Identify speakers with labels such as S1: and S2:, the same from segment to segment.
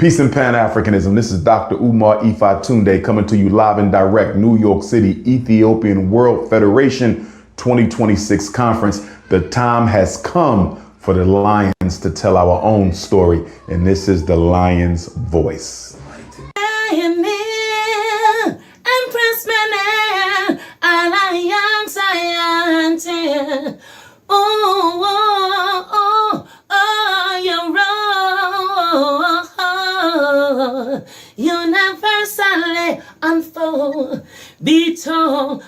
S1: Peace and Pan-Africanism. This is Dr. Umar Ifa Tunde coming to you live and direct, New York City, Ethiopian World Federation 2026 conference. The time has come for the lions to tell our own story, and this is the lion's voice.
S2: Universally unfold, be told,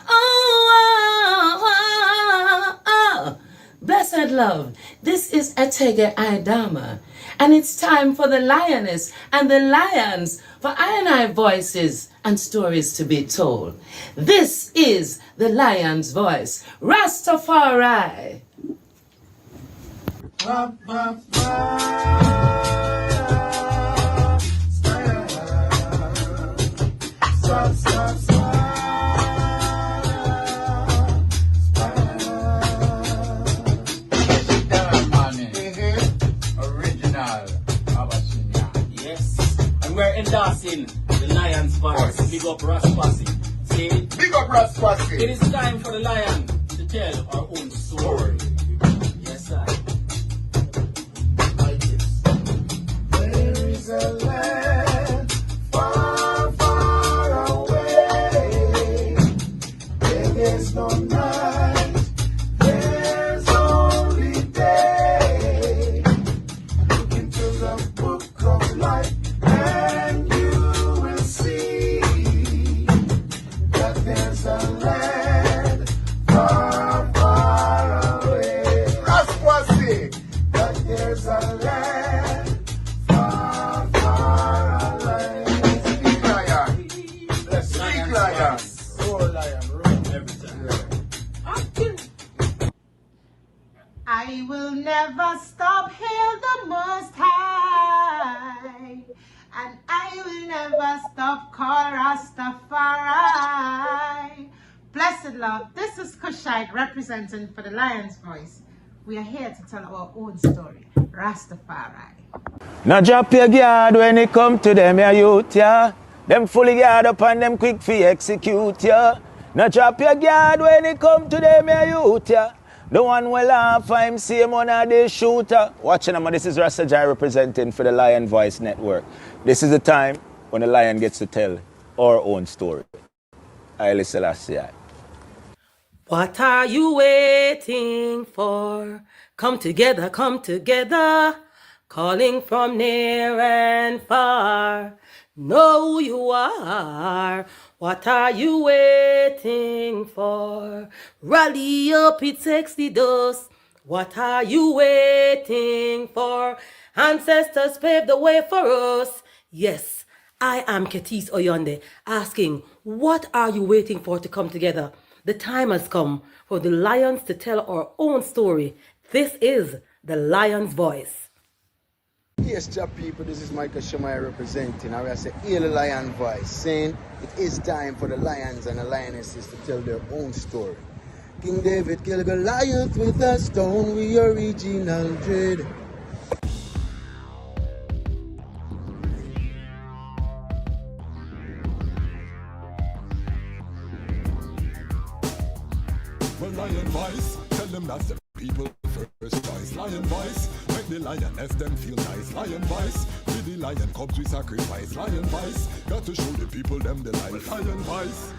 S2: blessed love, this is Atege Idama, and it's time for the lioness and the lions, for I and I voices and stories to be told. This is the lion's voice, Ras Tafari.
S3: We're endorsing the lion's voice. Big up Ras Tafari. See?
S4: Big up Ras Tafari.
S3: It is time for the lion to tell our own story. Yes, sir.
S4: There is a land far, far away. There's no night, there's only day. Look into the book of life, and you will see that there's a land far, far away. Ras Tafari, that there's a land far, far away. Speak lion. Let's speak lion. Roll lion, roll every time.
S5: I will never stop hail the Most High, and I will never stop call Rastafari. Blessed love, this is Kushite representing for the Lion's Voice. We are here to tell our own story, Rastafari.
S6: Now drop your guard when it come to them, ya youth, ya. Them fully guard up and them quick fi execute, ya. Now drop your guard when it come to them, ya youth, ya. The one will laugh, I'm same one of the shooter. Watching them, this is Ras Sekou representing for the Lion Voice Network. This is the time when the lion gets to tell our own story. Haile Selassie.
S2: What are you waiting for? Come together, calling from near and far. Know who you are. What are you waiting for? Rally up, it takes the dust. What are you waiting for? Ancestors paved the way for us. Yes, I am Ketis Oyonde, asking, what are you waiting for to come together? The time has come for the lions to tell our own story. This is the lion's voice.
S7: Yes, job people, this is Marcus Mosiah representing. I will say, hear the lion voice, saying it is time for the lions and the lionesses to tell their own story. King David killed Goliath with a stone, we original dread.
S8: Well, lion voice, tell them that's the people first choice. Lion voice, make the lioness them feel nice. Lion voice, with the lion cubs we sacrifice. Lion voice, got to show the people them the life. Lion voice.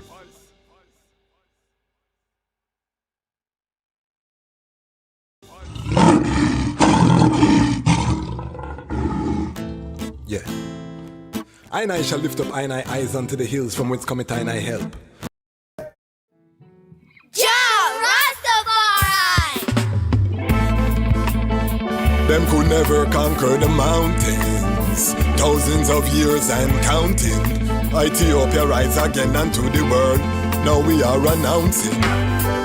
S8: Yeah. I shall lift up I eyes unto the hills from whence cometh I help. Them could never conquer the mountains, thousands of years and counting. Ethiopia rise again unto the world. Now we are announcing.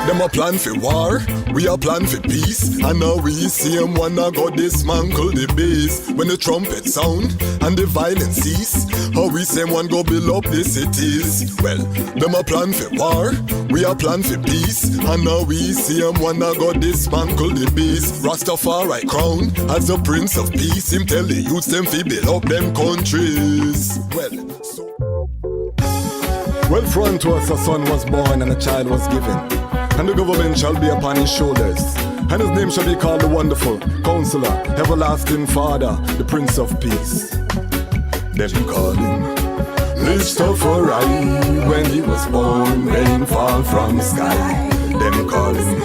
S8: Them a plan for war, we a plan for peace. And now we see them wanna go dismantle the base. When the trumpet sound and the violence cease, how we same one go build up the cities. Well, them a plan for war, we a plan for peace. And now we see them wanna go dismantle the base. Ras Tafari crown as the Prince of Peace. Him tell the youths them fi build up them countries. Well, front to us a son was born and a child was given, and the government shall be upon his shoulders, and his name shall be called the Wonderful Counselor, Everlasting Father, the Prince of Peace. Them call him Ras Tafari. When he was born, rain fall from the sky. Them call him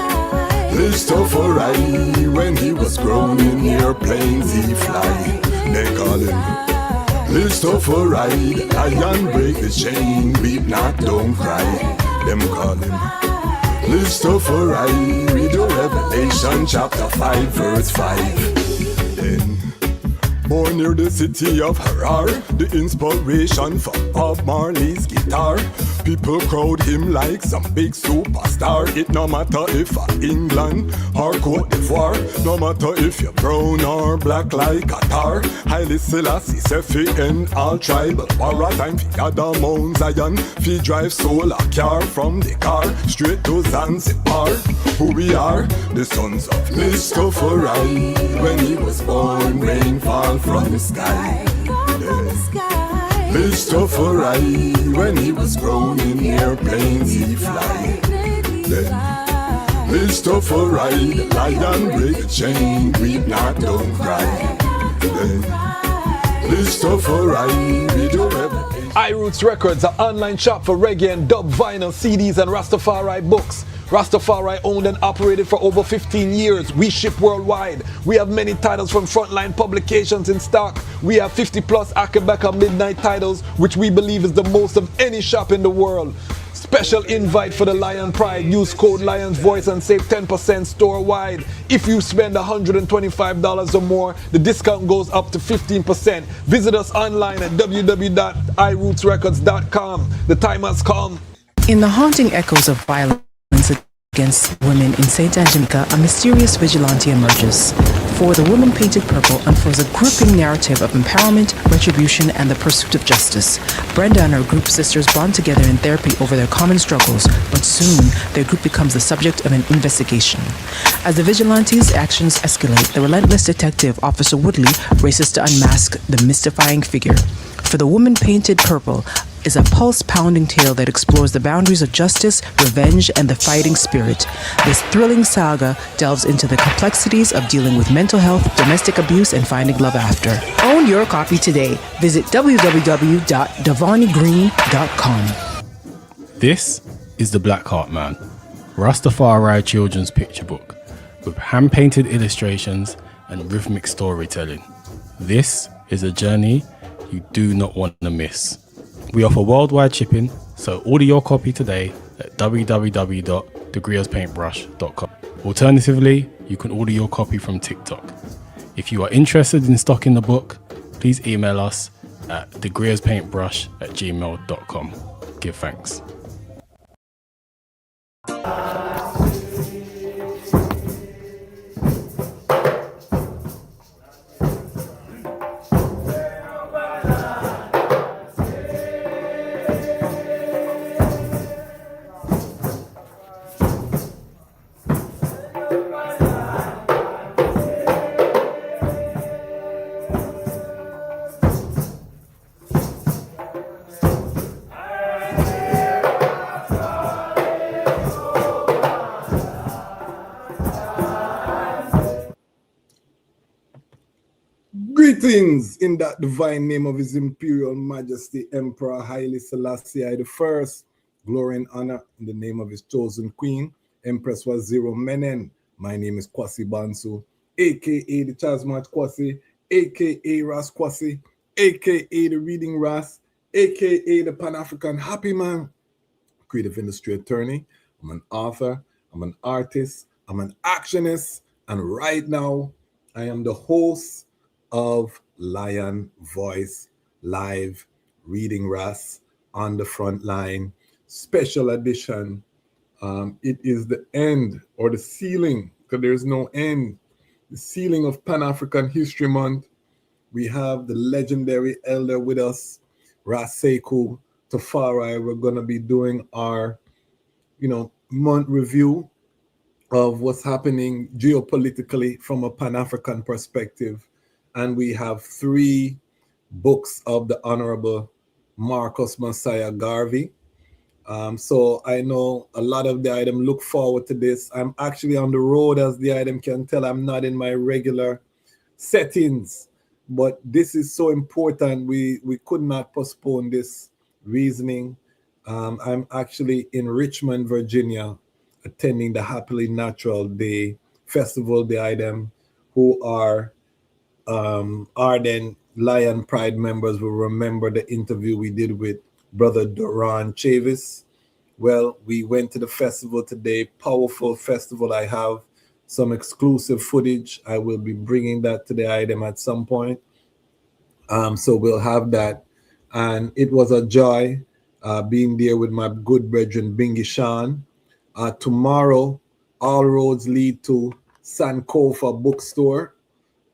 S8: Ras Tafari. When he was grown, in airplanes he fly. They call him Ras Tafari. The lion break the chain, weep not, don't cry. Them call him Ras Tafari. Read the Revelation chapter 5 verse 5. Then, born near the city of Harar, the inspiration for Bob Marley's guitar. People crowd him like some big superstar. It no matter if England or Cote d'Ivoire, no matter if you're brown or black like Qatar. Haile Selassie say fi end all tribal war. Time fi gather Mount Zion, fi drive solar car from the car straight to Zanzibar. Who we are, the sons of Ras Tafari. When he was born, rain fall from the sky. Ras Tafari. When he was grown, in airplanes he fly. Then Ras Tafari. The lion break the chain, weep not, don't cry. Then Ras Tafari. We do everything.
S9: iRoots Records, an online shop for reggae and dub vinyl, CDs and Rastafari books. Rastafari owned and operated for over 15 years. We ship worldwide. We have many titles from Frontline publications in stock. We have 50 plus Akabeka Midnight titles, which we believe is the most of any shop in the world. Special invite for the Lion Pride. Use code Lion's Voice and save 10% store-wide. If you spend $125 or more, the discount goes up to 15%. Visit us online at www.irootsrecords.com. The time has come.
S10: In the haunting echoes of violence against women in St. Angelica, a mysterious vigilante emerges. For the Woman Painted Purple unfurls a gripping narrative of empowerment, retribution, and the pursuit of justice. Brenda and her group sisters bond together in therapy over their common struggles, but soon their group becomes the subject of an investigation. As the vigilante's actions escalate, the relentless detective, Officer Woodley, races to unmask the mystifying figure. For the Woman Painted Purple is a pulse-pounding tale that explores the boundaries of justice, revenge, and the fighting spirit. This thrilling saga delves into the complexities of dealing with mental health, domestic abuse, and finding love after. Own your copy today. Visit www.devonigreen.com.
S11: This is The Black Heart Man, Rastafari children's picture book, with hand-painted illustrations and rhythmic storytelling. This is a journey you do not want to miss. We offer worldwide shipping, so order your copy today at www.degreospaintbrush.com. Alternatively, you can order your copy from TikTok. If you are interested in stocking the book, please email us at degreospaintbrush@gmail.com. Give thanks.
S12: Greetings in that divine name of His Imperial Majesty Emperor Haile Selassie I. Glory and honor in the name of His chosen Queen, Empress Waziri Menen. My name is Kwasi Bansu, aka the Chasmat Kwasi, aka Ras Kwasi, aka the Reading Ras, aka the Pan-African Happy Man, creative industry attorney. I'm an author, I'm an artist, I'm an actionist, and right now I am the host of Lion Voice Live Reading Ras on the Frontline. special edition. It is the end or the sealing, because there's no end. The sealing of Pan-African History Month. We have the legendary elder with us, Ras Sekou Tafari. We're going to be doing our, month review of what's happening geopolitically from a Pan-African perspective. And we have 3 books of the Honorable Marcus Mosiah Garvey. So I know a lot of the item look forward to this. I'm actually on the road, as the item can tell. I'm not in my regular settings, but this is so important. We could not postpone this reasoning. I'm actually in Richmond, Virginia, attending the Happily Natural Day Festival. The item who are ardent Lion Pride members will remember the interview we did with Brother Duran Chavis. Well, we went to the festival today. Powerful festival. I have some exclusive footage. I will be bringing that to the item at some point. So we'll have that. And it was a joy being there with my good brethren, Bingi Shan. Tomorrow, all roads lead to Sankofa Bookstore.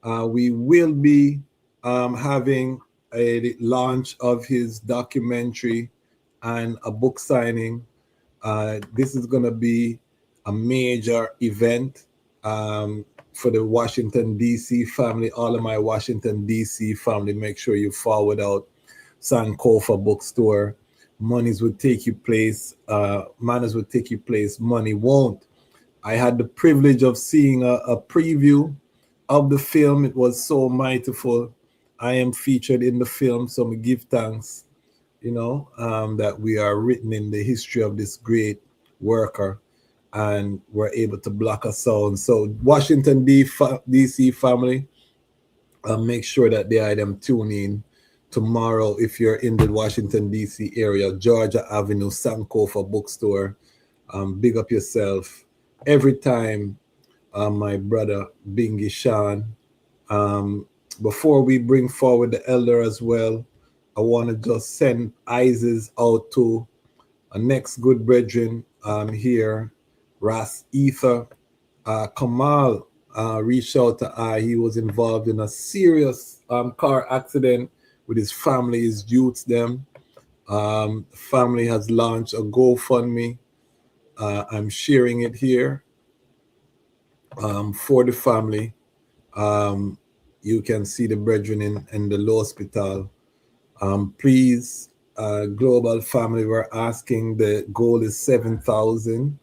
S12: We will be having a launch of his documentary and a book signing. This is going to be a major event for the Washington, D.C. family. All of my Washington, D.C. family, make sure you forward out Sankofa Bookstore. Monies will take you place. Manners will take you place. Money won't. I had the privilege of seeing a preview of the film. It was so mightiful. I am featured in the film, so we give thanks, that we are written in the history of this great worker, and we're able to block a sound. So Washington, D.C. family, make sure that the item tune in tomorrow if you're in the Washington, D.C. area, Georgia Avenue, Sankofa Bookstore. Big up yourself. Every time, my brother Bingi Shan. Before we bring forward the elder as well, I want to just send eyes out to a next good brethren here, Ras Ether. Kamal reached out to He was involved in a serious car accident with his family, his youths, them. Family has launched a GoFundMe. I'm sharing it here for the family. You can see the brethren in the hospital. Please, global family, we're asking, the goal is 7,000.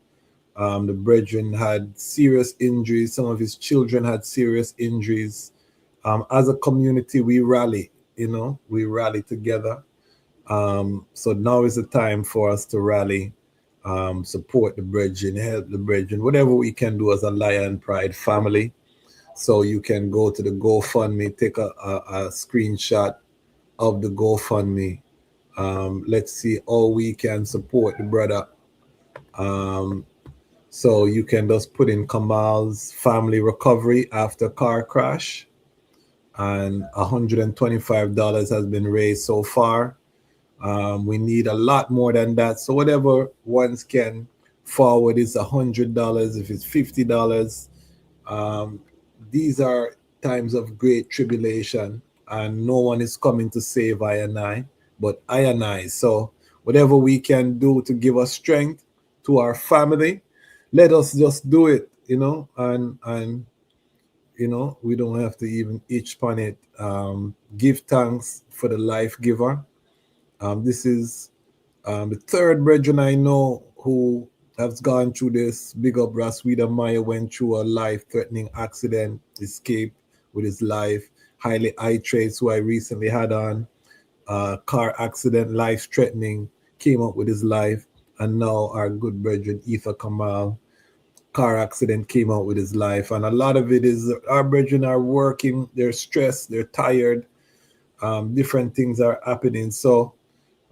S12: The brethren had serious injuries. Some of his children had serious injuries. As a community, we rally, we rally together. So now is the time for us to rally, support the brethren, help the brethren, whatever we can do as a Lion Pride family. So you can go to the GoFundMe, take a screenshot of the GoFundMe. Let's see how we can support the brother. So you can just put in Kamal's family recovery after car crash, and $125 has been raised so far. We need a lot more than that. So whatever ones can forward is $100. If it's $50, these are times of great tribulation, and no one is coming to save I and I, but I and I. So whatever we can do to give us strength to our family, let us just do it, and we don't have to even itch on it. Give thanks for the life giver. This is the third brethren I know who has gone through this. Big up Raswida Maya, went through a life-threatening accident, escaped with his life. Highly I-Trace, who I recently had on, car accident, life-threatening, came up with his life. And now our good brethren, Ether Kamal, car accident, came out with his life. And a lot of it is our brethren are working, they're stressed, they're tired, different things are happening. So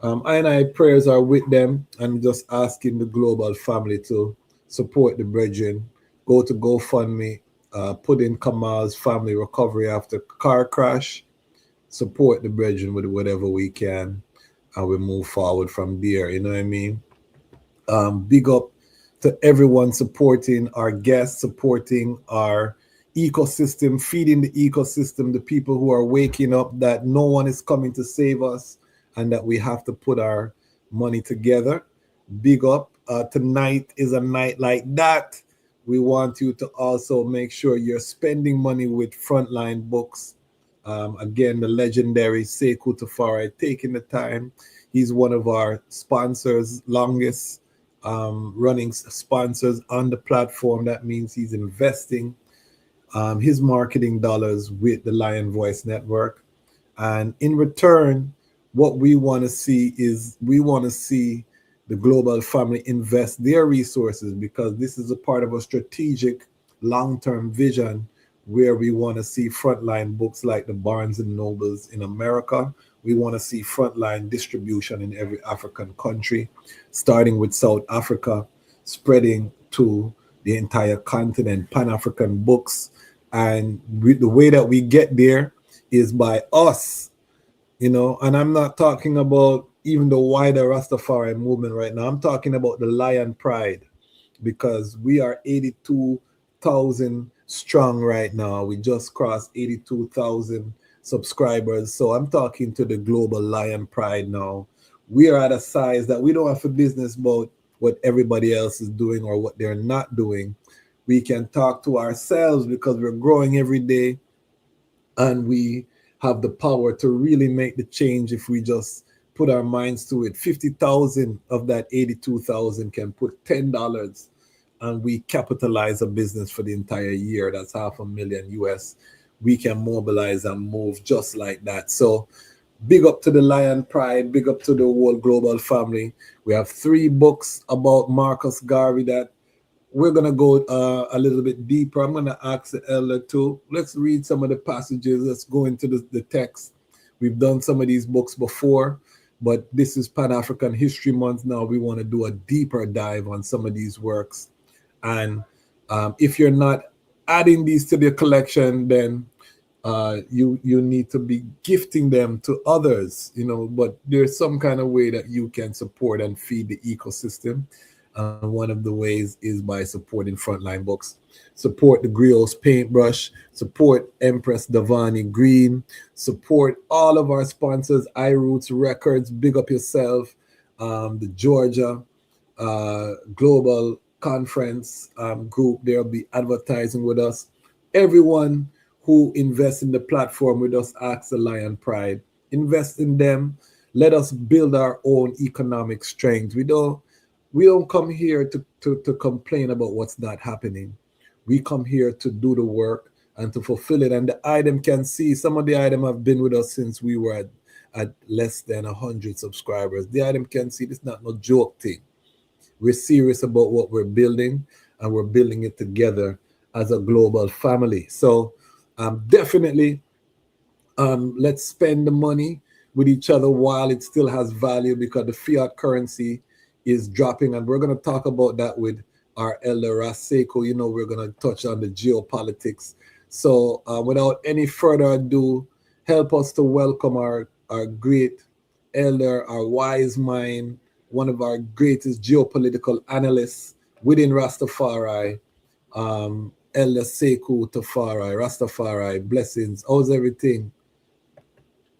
S12: I and I prayers are with them, and just asking the global family to support the brethren. Go to GoFundMe, put in Kamal's family recovery after car crash, support the brethren with whatever we can, and we move forward from there. You know what I mean? Big up to everyone supporting our guests, supporting our ecosystem, feeding the ecosystem, the people who are waking up that no one is coming to save us and that we have to put our money together. Big up. Tonight is a night like that. We want you to also make sure you're spending money with Frontline Books. Again, the legendary Sekou Tafari taking the time. He's one of our sponsors, longest running sponsors on the platform. That means he's investing his marketing dollars with the Lion Voice Network. And in return, what we want to see is we want to see the global family invest their resources, because this is a part of a strategic long-term vision where we want to see Frontline Books like the Barnes and Nobles in America. We want to see Frontline distribution in every African country, starting with South Africa, spreading to the entire continent, Pan-African books. And the way that we get there is by us, and I'm not talking about even the wider Rastafari movement right now. I'm talking about the Lion Pride, because we are 82,000 strong right now. We just crossed 82,000 subscribers. So I'm talking to the global Lion Pride now. We are at a size that we don't have a business about what everybody else is doing or what they're not doing. We can talk to ourselves because we're growing every day, and we have the power to really make the change if we just put our minds to it. 50,000 of that 82,000 can put $10, and we capitalize a business for the entire year. That's $500,000 US. We can mobilize and move just like that. So big up to the Lion Pride, big up to the whole global family. We have 3 books about Marcus Garvey that we're going to go a little bit deeper. I'm going to ask the elder to, let's read some of the passages. Let's go into the text. We've done some of these books before, but this is Pan-African History Month now. We want to do a deeper dive on some of these works. And if you're not adding these to the collection, then you need to be gifting them to others, but there's some kind of way that you can support and feed the ecosystem. One of the ways is by supporting Frontline Books. Support the Griots Paintbrush, support Empress Davani Green, support all of our sponsors, iRoots Records, big up yourself, the Georgia Global Conference group, they'll be advertising with us. Everyone who invests in the platform with us, Ask the Lion Pride, invest in them. Let us build our own economic strength. We don't come here to complain about what's not happening. We come here to do the work and to fulfill it. And the item can see, some of the item have been with us since we were at less than 100 subscribers. The item can see this is not no joke thing. We're serious about what we're building, and we're building it together as a global family. So definitely let's spend the money with each other while it still has value, because the fiat currency is dropping, and we're going to talk about that with our elder Ras Sekou. We're going to touch on the geopolitics. So without any further ado, help us to welcome our great elder, our wise mind, one of our greatest geopolitical analysts within Rastafari, Elder Sekou Tafari. Rastafari, blessings. How's everything?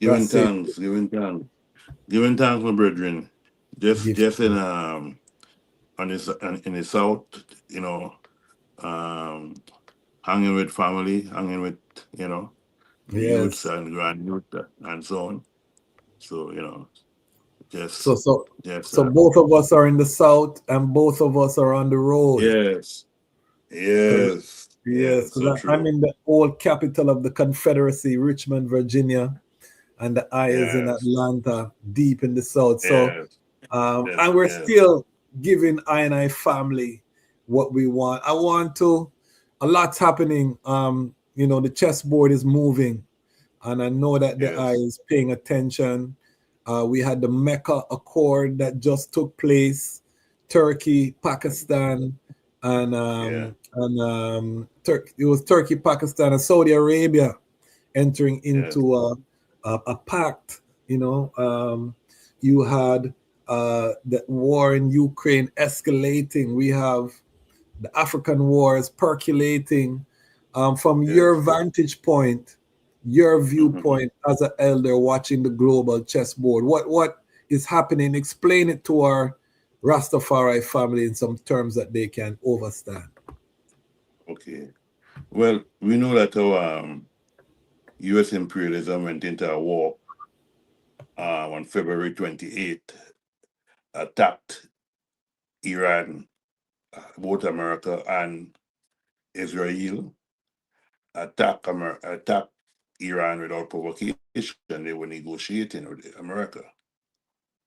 S13: Giving thanks, my brethren. Just in the south, hanging with family, hanging with youths and grand youth and so on. So
S12: So both of us are in the south, and both of us are on the road.
S13: Yes.
S12: So I'm in the old capital of the Confederacy, Richmond, Virginia, and the eye is in Atlanta, deep in the south. So and we're still giving I family what we want. A lot's happening. The chessboard is moving, and I know that the eye is paying attention. We had the Mecca Accord that just took place, Turkey, Pakistan, and it was Turkey, Pakistan, and Saudi Arabia entering into a pact. You had the war in Ukraine escalating. We have the African wars percolating. From your vantage point, your viewpoint as an elder watching the global chessboard, what is happening? Explain it to our Rastafari family in some terms that they can understand.
S13: Okay. Well, we know that our U.S. imperialism went into a war on February 28th, attacked Iran, both America and Israel, attacked Iran without provocation. They were negotiating with America,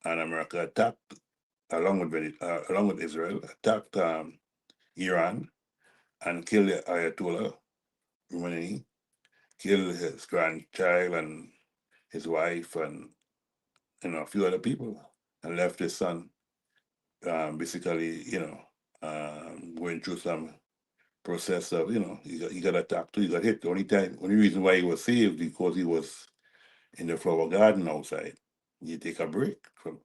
S13: and America attacked along with Israel, attacked Iran and killed the Ayatollah Khomeini, killed his grandchild and his wife and a few other people, and left his son basically going through some process of he got attacked too, he got hit. The only reason why he was saved because he was in the flower garden outside. You take a break from.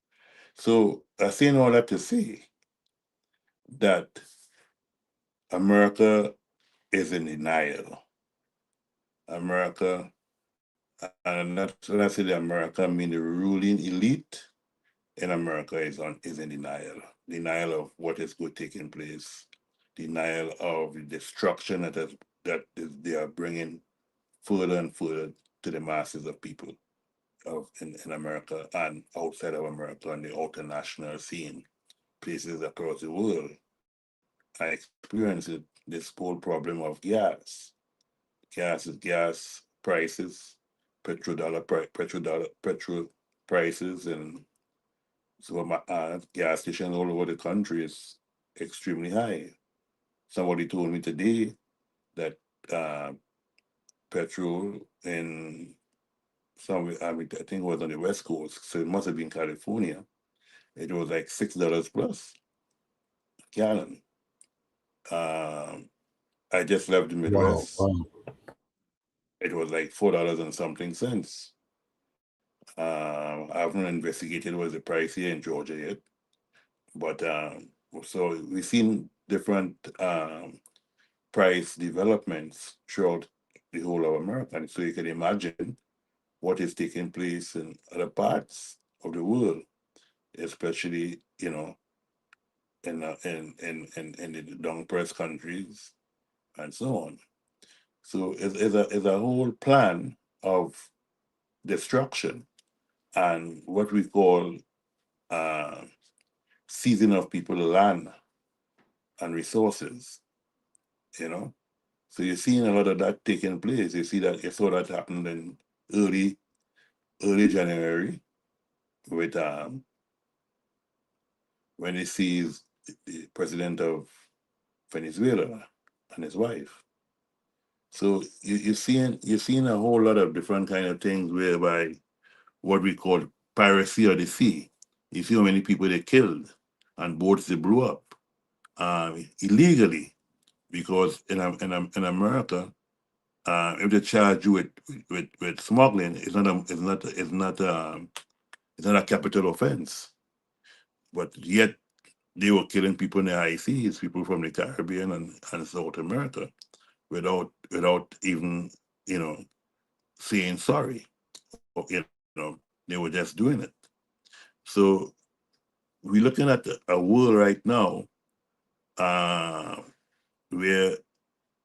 S13: So I saying all that to say that America is in denial. America, and that's when I say the America, I mean the ruling elite in America is in denial. Denial of what is good taking place, denial of the destruction they are bringing further and further to the masses of people in America and outside of America on the international scene, places across the world. I experienced this whole problem of gas prices, petrol prices, and so my gas stations all over the country is extremely high. Somebody told me today that petrol in I think it was on the West Coast, so it must have been California. It was like $6 plus a gallon. I just left the Midwest. It was like $4 and something cents. I haven't investigated what's the price here in Georgia yet, but so we've seen different price developments throughout the whole of America. And so you can imagine what is taking place in other parts of the world, especially in the down pressed countries and so on. So it's a whole plan of destruction and what we call seizing of people's land and resources. So you're seeing a lot of that taking place. You saw that happened in early January with when he sees the president of Venezuela and his wife. So you're seeing a whole lot of different kind of things whereby what we call piracy of the sea. You see how many people they killed and boats they blew up illegally, because in America, if they charge you with smuggling, it's not a capital offense. But yet they were killing people in the high seas, people from the Caribbean and South America, without even saying sorry. Or, they were just doing it. So we're looking at a world right now where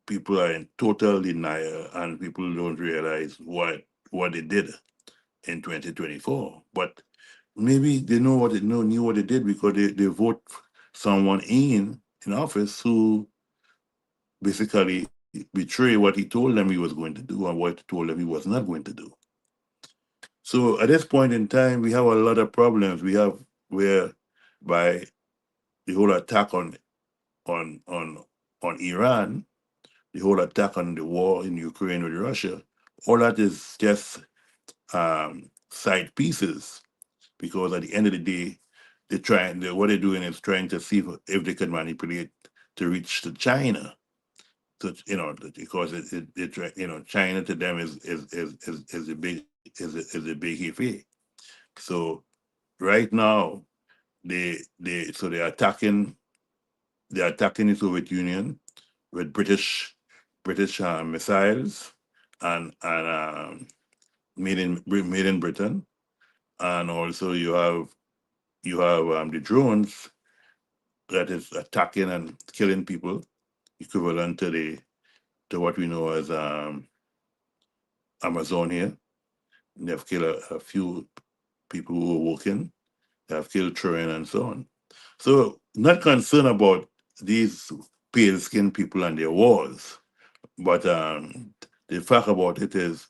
S13: people are in total denial and people don't realize what they did in 2024. But maybe they knew what they did because they vote someone in office who basically betray what he told them he was going to do and what he told them he was not going to do. So at this point in time, we have a lot of problems. We have where by the whole attack on Iran, the whole attack on the war in Ukraine with Russia, all that is just side pieces, because at the end of the day, what they're doing is trying to see if they can manipulate to reach to China. So because China to them is a big iffy. So right now they're attacking the Soviet Union with British missiles and made in Britain, and also you have the drones that is attacking and killing people, equivalent to what we know as Amazon here. They've killed a few people who were working. They have killed children and so on. So not concerned about these pale-skinned people and their wars, but the fact about it is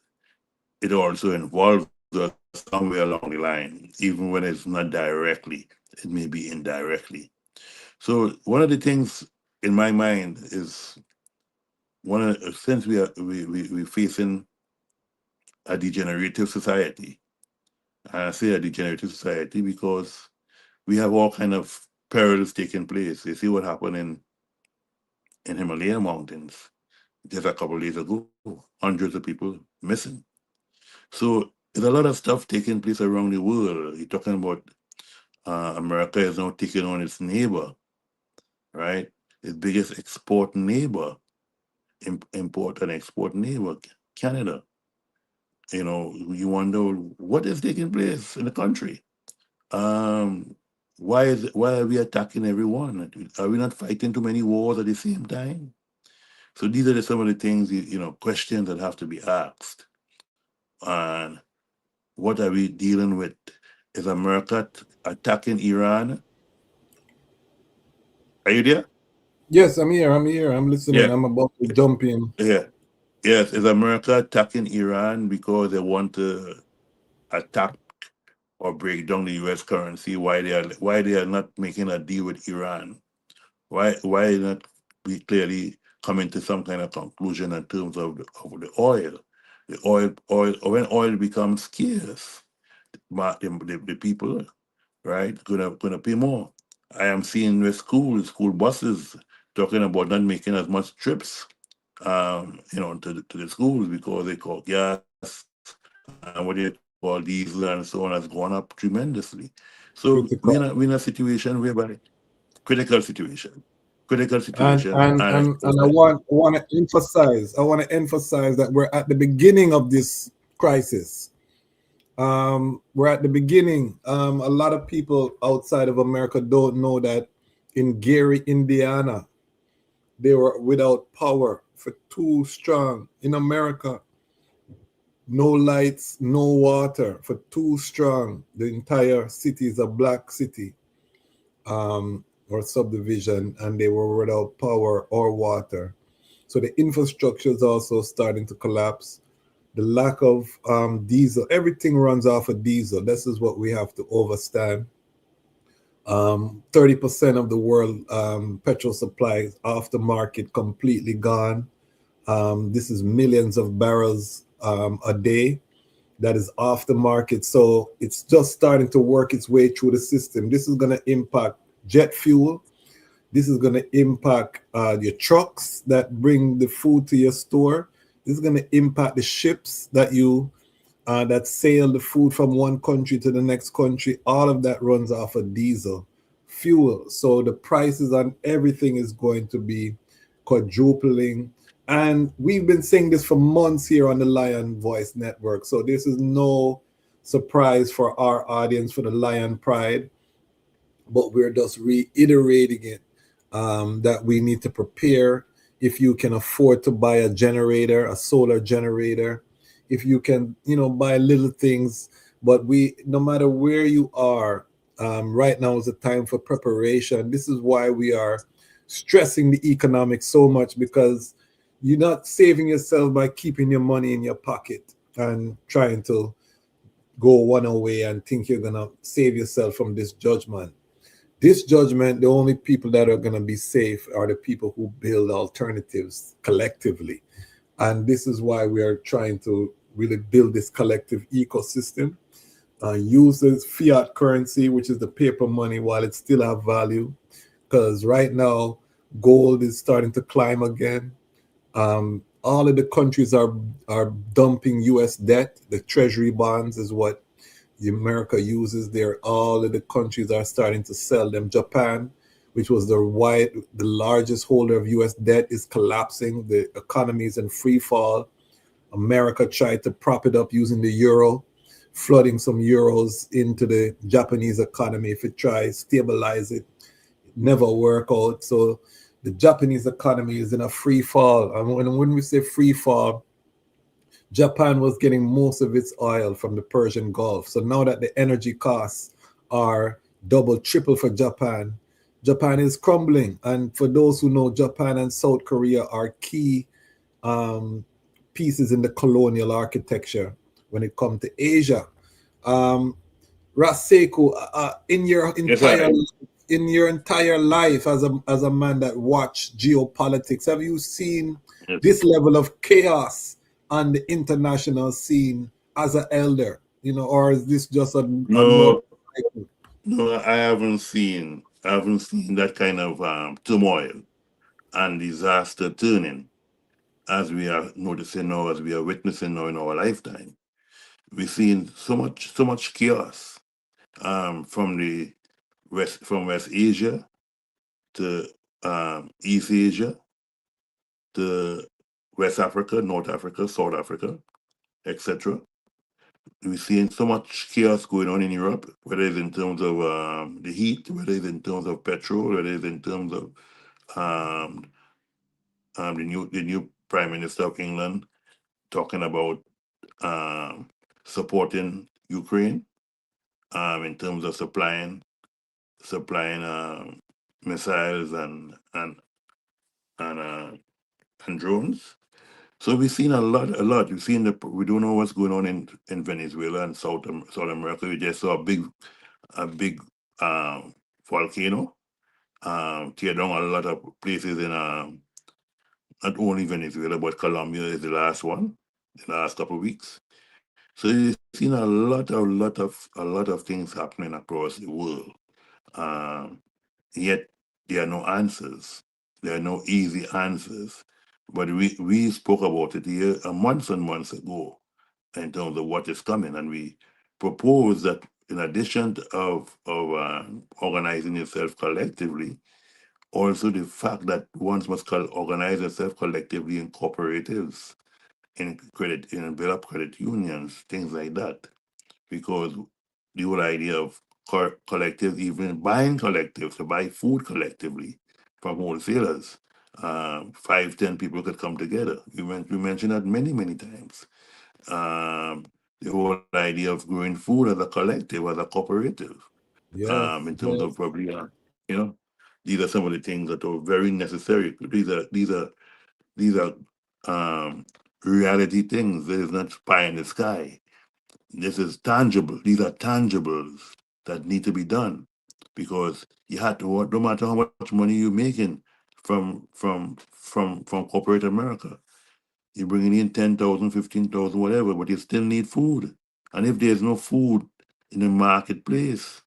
S13: it also involves us somewhere along the line, even when it's not directly, it may be indirectly. So one of the things in my mind is since we're facing a degenerative society. And I say a degenerative society because we have all kind of perils taking place. You see what happened in Himalayan mountains just a couple of days ago. Hundreds of people missing. So there's a lot of stuff taking place around the world. You're talking about America is now taking on its neighbor, right? Its biggest export neighbor, import and export neighbor, Canada. You know, you wonder what is taking place in the country. Why are we attacking everyone? Are we not fighting too many wars at the same time? So these are some of the things, questions that have to be asked. And what are we dealing with? Is America attacking Iran? Are you there?
S12: Yes, I'm here. I'm listening.
S13: Yeah.
S12: I'm about to jump in.
S13: Yeah. Yes. Is America attacking Iran because they want to attack or break down the U.S. currency? Why they are not making a deal with Iran? Why not be clearly coming to some kind of conclusion in terms of the oil? The oil when oil becomes scarce, the people, right, gonna pay more. I am seeing the school buses talking about not making as much trips, to the schools because they call gas and what they call diesel and so on has gone up tremendously. So we're in a situation whereby critical situation,
S12: And and
S13: and
S12: and, and I want to emphasize. I want to emphasize that we're at the beginning of this crisis. We're at the beginning. A lot of people outside of America don't know that in Gary, Indiana, they were without power for too strong. In America, no lights, no water for too strong. The entire city is a black city or subdivision, and they were without power or water. So the infrastructure is also starting to collapse. The lack of diesel, everything runs off of diesel. This is what we have to overstand. 30% of the world petrol supply is off the market, completely gone. This is millions of barrels a day that is off the market. So it's just starting to work its way through the system. This is going to impact jet fuel. This is going to impact your trucks that bring the food to your store. This is going to impact the ships that that sail the food from one country to the next country. All of that runs off of diesel fuel. So the prices on everything is going to be quadrupling. And we've been saying this for months here on the Lion Voice Network. So this is no surprise for our audience, for the Lion Pride, but we're just reiterating it, that we need to prepare. If you can afford to buy a generator, a solar generator, if you can, buy little things, but no matter where you are, right now is the time for preparation. This is why we are stressing the economics so much, because you're not saving yourself by keeping your money in your pocket and trying to go one way and think you're going to save yourself from this judgment. This judgment, the only people that are going to be safe are the people who build alternatives collectively. And this is why we are trying to really build this collective ecosystem. Use the fiat currency, which is the paper money, while it still have value. Because right now, gold is starting to climb again. All of the countries are dumping U.S. debt. The treasury bonds is what America uses there. All of the countries are starting to sell them. Japan, which was the largest holder of U.S. debt, is collapsing. The economy is in free fall. America tried to prop it up using the euro, flooding some euros into the Japanese economy. If it tries stabilize it, never work out. So the Japanese economy is in a free fall. And when we say free fall, Japan was getting most of its oil from the Persian Gulf. So now that the energy costs are double, triple for Japan, Japan is crumbling. And for those who know, Japan and South Korea are key pieces in the colonial architecture when it comes to Asia. Ras Sekou, in your entire life as a man that watched geopolitics, have you seen this level of chaos on the international scene as an elder? Or is this just a
S13: No, I haven't seen that kind of turmoil and disaster turning as we are noticing now, as we are witnessing now in our lifetime. We've seen so much chaos from West Asia to East Asia to West Africa, North Africa, South Africa, etc. We're seeing so much chaos going on in Europe, whether it's in terms of the heat, whether it's in terms of petrol, whether it's in terms of the new Prime Minister of England talking about supporting Ukraine in terms of supplying missiles and drones. So we've seen a lot. We've seen we don't know what's going on in Venezuela and South America. We just saw a big volcano tear down a lot of places in not only Venezuela but Colombia is the last one, the last couple of weeks. So you've seen a lot of things happening across the world. Yet there are no answers. There are no easy answers. But we spoke about it here months and months ago in terms of what is coming, and we proposed that in addition of organizing yourself collectively, also the fact that one must organize yourself collectively in cooperatives, in build up credit unions, things like that, because the whole idea of collectives, even buying collectives, to buy food collectively from wholesalers, 5, 10 people could come together. We mentioned that many times. The whole idea of growing food as a collective, as a cooperative, in terms of probably, these are some of the things that are very necessary. These are reality things. There is not pie in the sky. This is tangible. These are tangibles that need to be done, because you have to, no matter how much money you're making from corporate America, you're bringing in 10,000, 15,000, whatever, but you still need food. And if there's no food in the marketplace,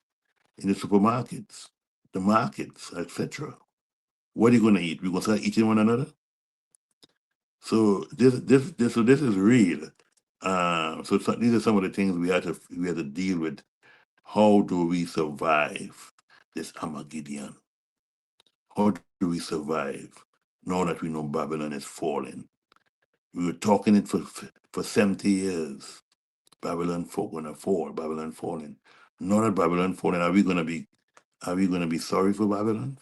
S13: in the supermarkets, the markets, etc., what are you going to eat? We're going to start eating one another. So this is real. So these are some of the things we had to deal with. How do we survive this Armageddon? How do we survive now that we know Babylon is falling? We were talking it for 70 years. Babylon gonna fall. Babylon falling. Now that Babylon falling, are we gonna be sorry for Babylon?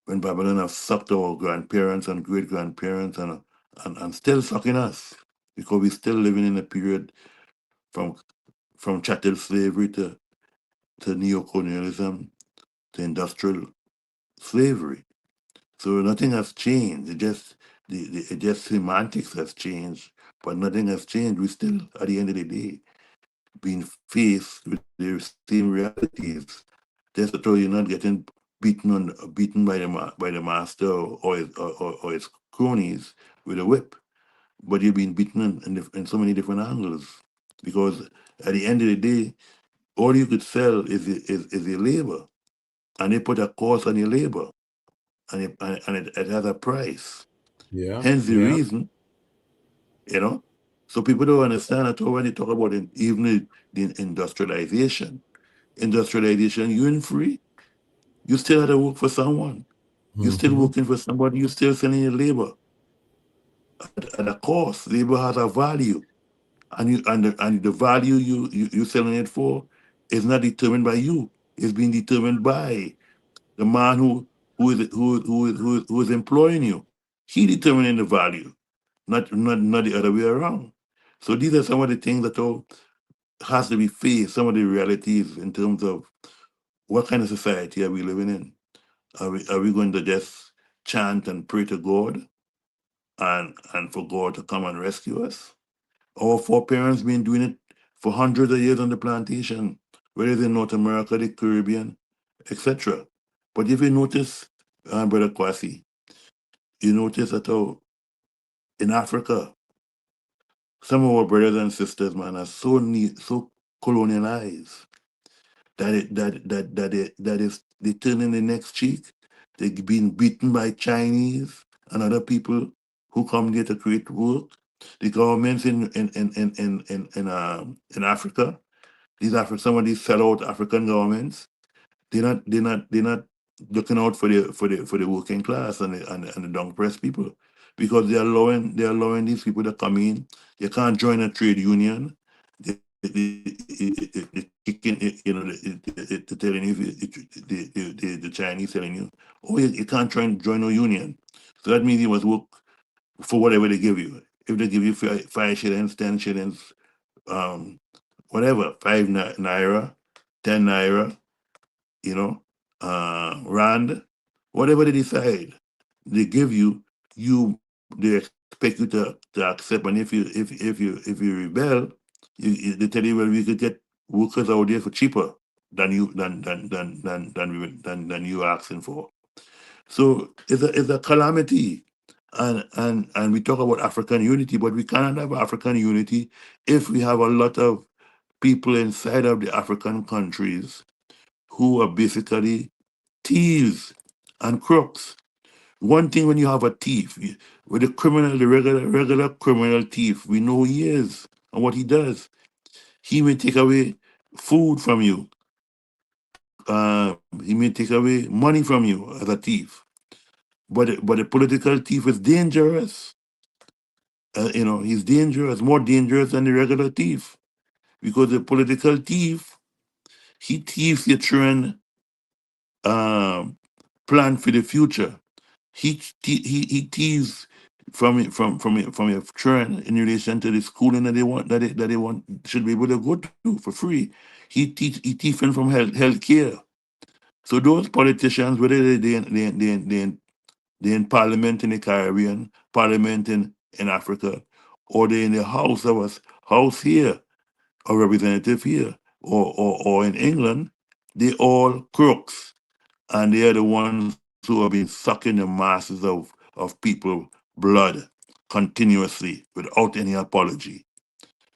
S13: When Babylon have sucked our grandparents and great grandparents and still sucking us, because we're still living in a period from chattel slavery to neocolonialism to industrial slavery. So nothing has changed. It just semantics has changed, but nothing has changed. We still, at the end of the day, being faced with the same realities. Just so you're not getting beaten by the master or his cronies with a whip, but you're being beaten in so many different angles. Because at the end of the day, all you could sell is your labor, and they put a cost on your labor, and it has a price.
S12: Yeah.
S13: Hence the reason, So people don't understand at all when they talk about even the industrialization. Industrialization, you ain't free. You still have to work for someone. You're still working for somebody. You're still selling your labor at a cost. Labor has a value, and the value you're selling it for is not determined by you. It's being determined by the man who is employing you. He determining the value, not the other way around. So these are some of the things that all has to be faced. Some of the realities in terms of what kind of society are we living in. Are we going to just chant and pray to God and for God to come and rescue us? Our foreparents been doing it for hundreds of years on the plantation, whether it's in North America, the Caribbean, etc. But if you notice, Brother Kwasi, you notice that in Africa, some of our brothers and sisters, man, are so colonialized that they turning the next cheek. They've been beaten by Chinese and other people who come there to create work. The governments in Africa, some of these sellout African governments, they're not looking out for the working class and the down pressed people, because they're allowing these people to come in. You can't join a trade union. They're telling you, the Chinese telling you, oh, you can't join no union. So that means you must work for whatever they give you. If they give you 5 shillings, 10 shillings, whatever, 5 naira, 10 naira, rand, whatever they decide, they give you, they expect you to accept. And if you rebel, they tell you, well, we could get workers out there for cheaper than you asking for. So it's a calamity. And we talk about African unity, but we cannot have African unity if we have a lot of people inside of the African countries who are basically thieves and crooks. One thing, when you have a thief, with the criminal, the regular criminal thief, we know who he is and what he does. He may take away food from you. He may take away money from you as a thief. But the political thief is dangerous. He's dangerous, more dangerous than the regular thief, because the political thief, he thieves your children plan for the future. He thieves from your children in relation to the schooling that they want should be able to go to for free. He thieving from health care. So those politicians, whether they in parliament in the Caribbean, parliament in Africa, or they in the house here, or representative here, or in England, they all crooks, and they are the ones who have been sucking the masses of people blood continuously without any apology.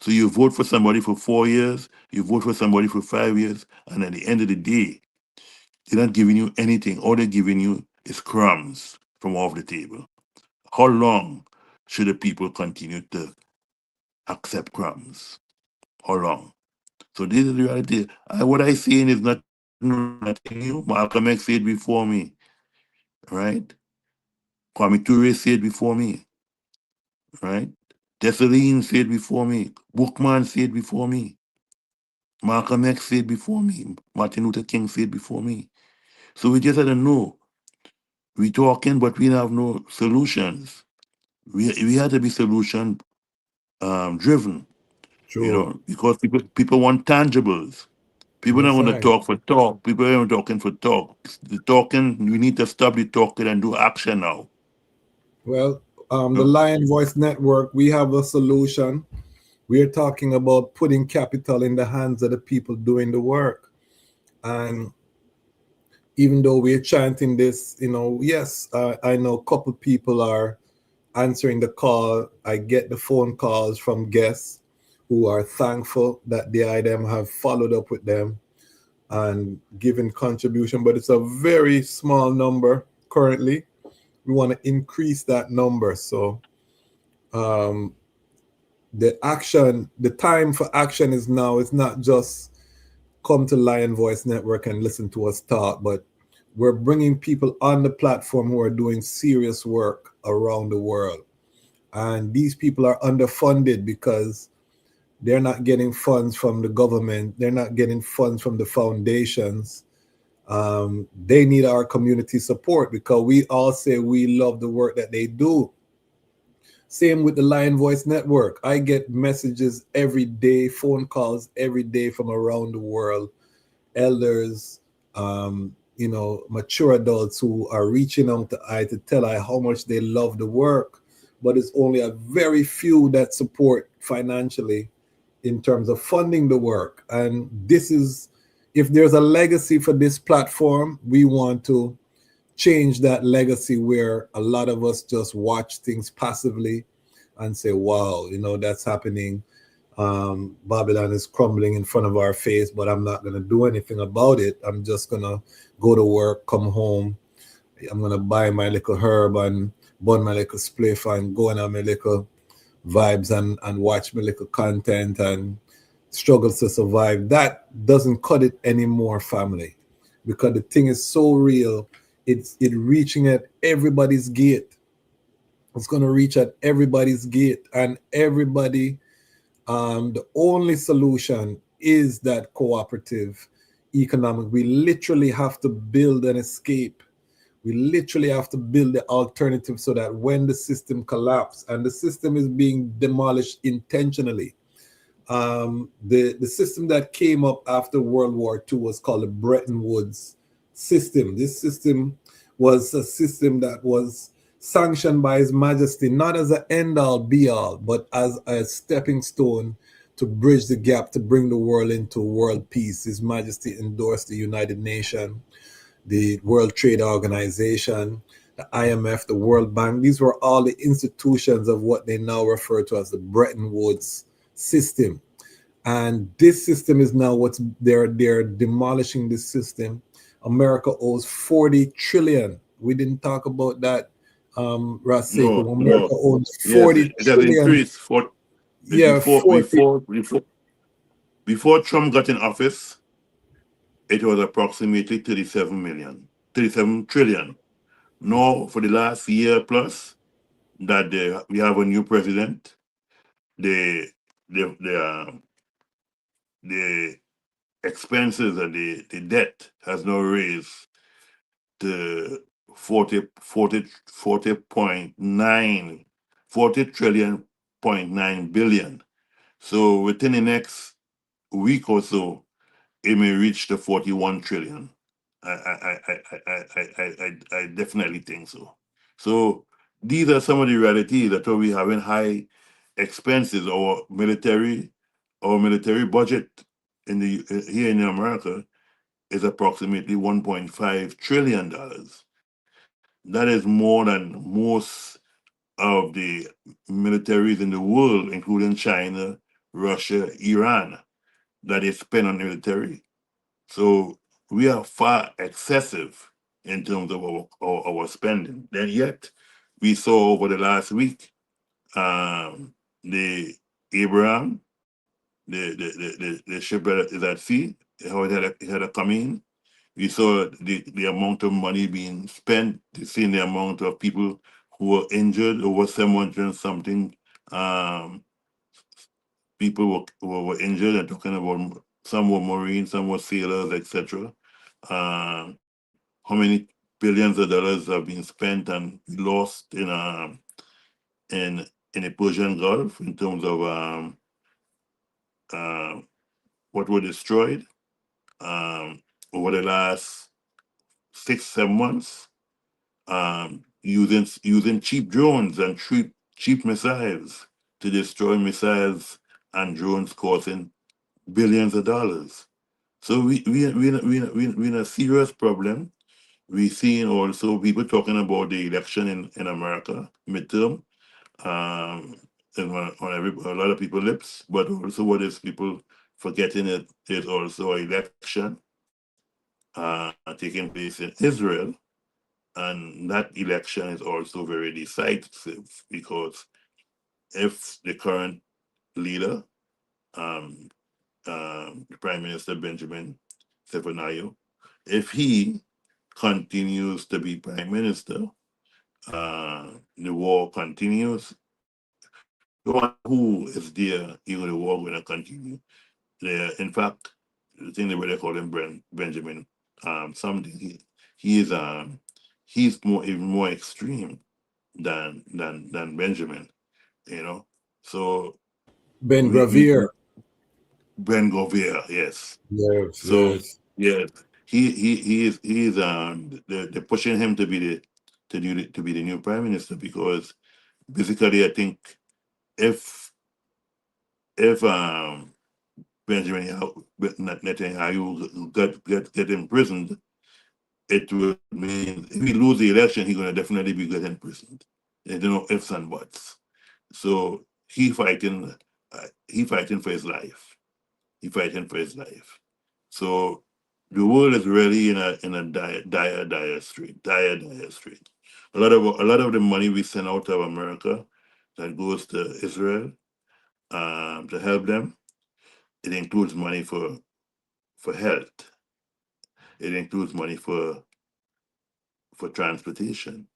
S13: So you vote for somebody for 4 years, you vote for somebody for 5 years, and at the end of the day, they're not giving you anything. All they're giving you is crumbs from off the table. How long should the people continue to accept crumbs? How long? So this is the reality. What I saying is not nothing new. Malcolm X said before me, right? Kwame Ture said before me, right? Dessalines said before me. Bookman said before me. Malcolm X said before me. Martin Luther King said before me. So we just had to know. We talking, but we have no solutions. We had to be solution driven,
S12: True.
S13: because people want tangibles. People don't
S12: That's
S13: want to
S12: right.
S13: talk for talk. People are talking for talk. The talking, we need to stop the talking and do action now.
S12: Well, the
S13: So,
S12: Lion Voice Network, we have a solution. We are talking about putting capital in the hands of the people doing the work. And even though we're chanting this, yes, I know a couple people are answering the call. I get the phone calls from guests who are thankful that the IDM have followed up with them and given contribution, but it's a very small number currently. We want to increase that number. So the time for action is now. It's not just come to Lion Voice Network and listen to us talk, but we're bringing people on the platform who are doing serious work around the world. And these people are underfunded because they're not getting funds from the government. They're not getting funds from the foundations. They need our community support because we all say we love the work that they do. Same with the Lion Voice Network. I get messages every day, phone calls every day from around the world, elders, mature adults who are reaching out to I to tell I how much they love the work. But it's only a very few that support financially in terms of funding the work. And this is, if there's a legacy for this platform, we want to change that legacy where a lot of us just watch things passively and say, wow, that's happening. Babylon is crumbling in front of our face, but I'm not going to do anything about it. I'm just going to go to work, come home. I'm going to buy my little herb and burn my little spliff and go and have my little vibes and watch my little content and struggle to survive. That doesn't cut it anymore, family, because the thing is so real. It's reaching at everybody's gate. It's going to reach at everybody's gate, and everybody, the only solution is that cooperative economic. We literally have to build an escape. We literally have to build the alternative so that when the system collapses, and the system is being demolished intentionally. The system that came up after World War II was called the Bretton Woods system. This system was a system that was sanctioned by His Majesty, not as an end-all, be-all, but as a stepping stone to bridge the gap, to bring the world into world peace. His Majesty endorsed the United Nations, the World Trade Organization, the IMF, the World Bank. These were all the institutions of what they now refer to as the Bretton Woods system. And this system is now they're demolishing this system. America owes 40 trillion. We didn't talk about that, Ras Sekou.
S13: No,
S12: America
S13: no.
S12: owns
S13: Yes,
S12: 40
S13: it has
S12: trillion.
S13: increased.
S12: Yeah, 40.
S13: Before Trump got in office, it was approximately 37 trillion. Now, for the last year plus that we have a new president, the expenses and the debt has now raised to 40 trillion point 9 billion. So within the next week or so, it may reach the 41 trillion. I definitely think so. So these are some of the realities that we having high expenses. Our military budget here in America is approximately $1.5 trillion. That is more than most of the militaries in the world, including China, Russia, Iran, that is spent on military. So we are far excessive in terms of our spending. And yet, we saw over the last week the Abraham, the ship that is at sea, how it had a come in. We saw the amount of money being spent, seeing the amount of people who were injured, over 700 something people were injured, and talking about some were Marines, some were sailors, etc. How many billions of dollars have been spent and lost in the Persian Gulf in terms of what were destroyed over the last 6-7 months, using cheap drones and cheap missiles to destroy missiles and drones costing billions of dollars. So we in a serious problem. We've seen also people talking about the election in America, midterm, on a lot of people's lips, but also what is people forgetting it is also an election taking place in Israel, and that election is also very decisive because if the current leader, the Prime Minister Benjamin Sevonayo, if he continues to be Prime Minister, the war continues. The one who is there, even the war going to continue. In fact, the thing that they call him Benjamin, something he's more even more extreme than Benjamin, you know. So
S12: Ben
S13: we
S12: Gravier.
S13: Ben Govia, yes.
S12: Yes,
S13: So
S12: yes.
S13: yes, he is they're pushing him to be to be the new prime minister because basically I think if if Benjamin Netanyahu get imprisoned, it would mean if he lose the election, he's gonna definitely be get imprisoned. There are no ifs and buts. So he fighting for his life. He fighting for his life. So the world is really in a dire strait. A lot of the money we send out of America that goes to Israel to help them, it includes money for health. It includes money for transportation.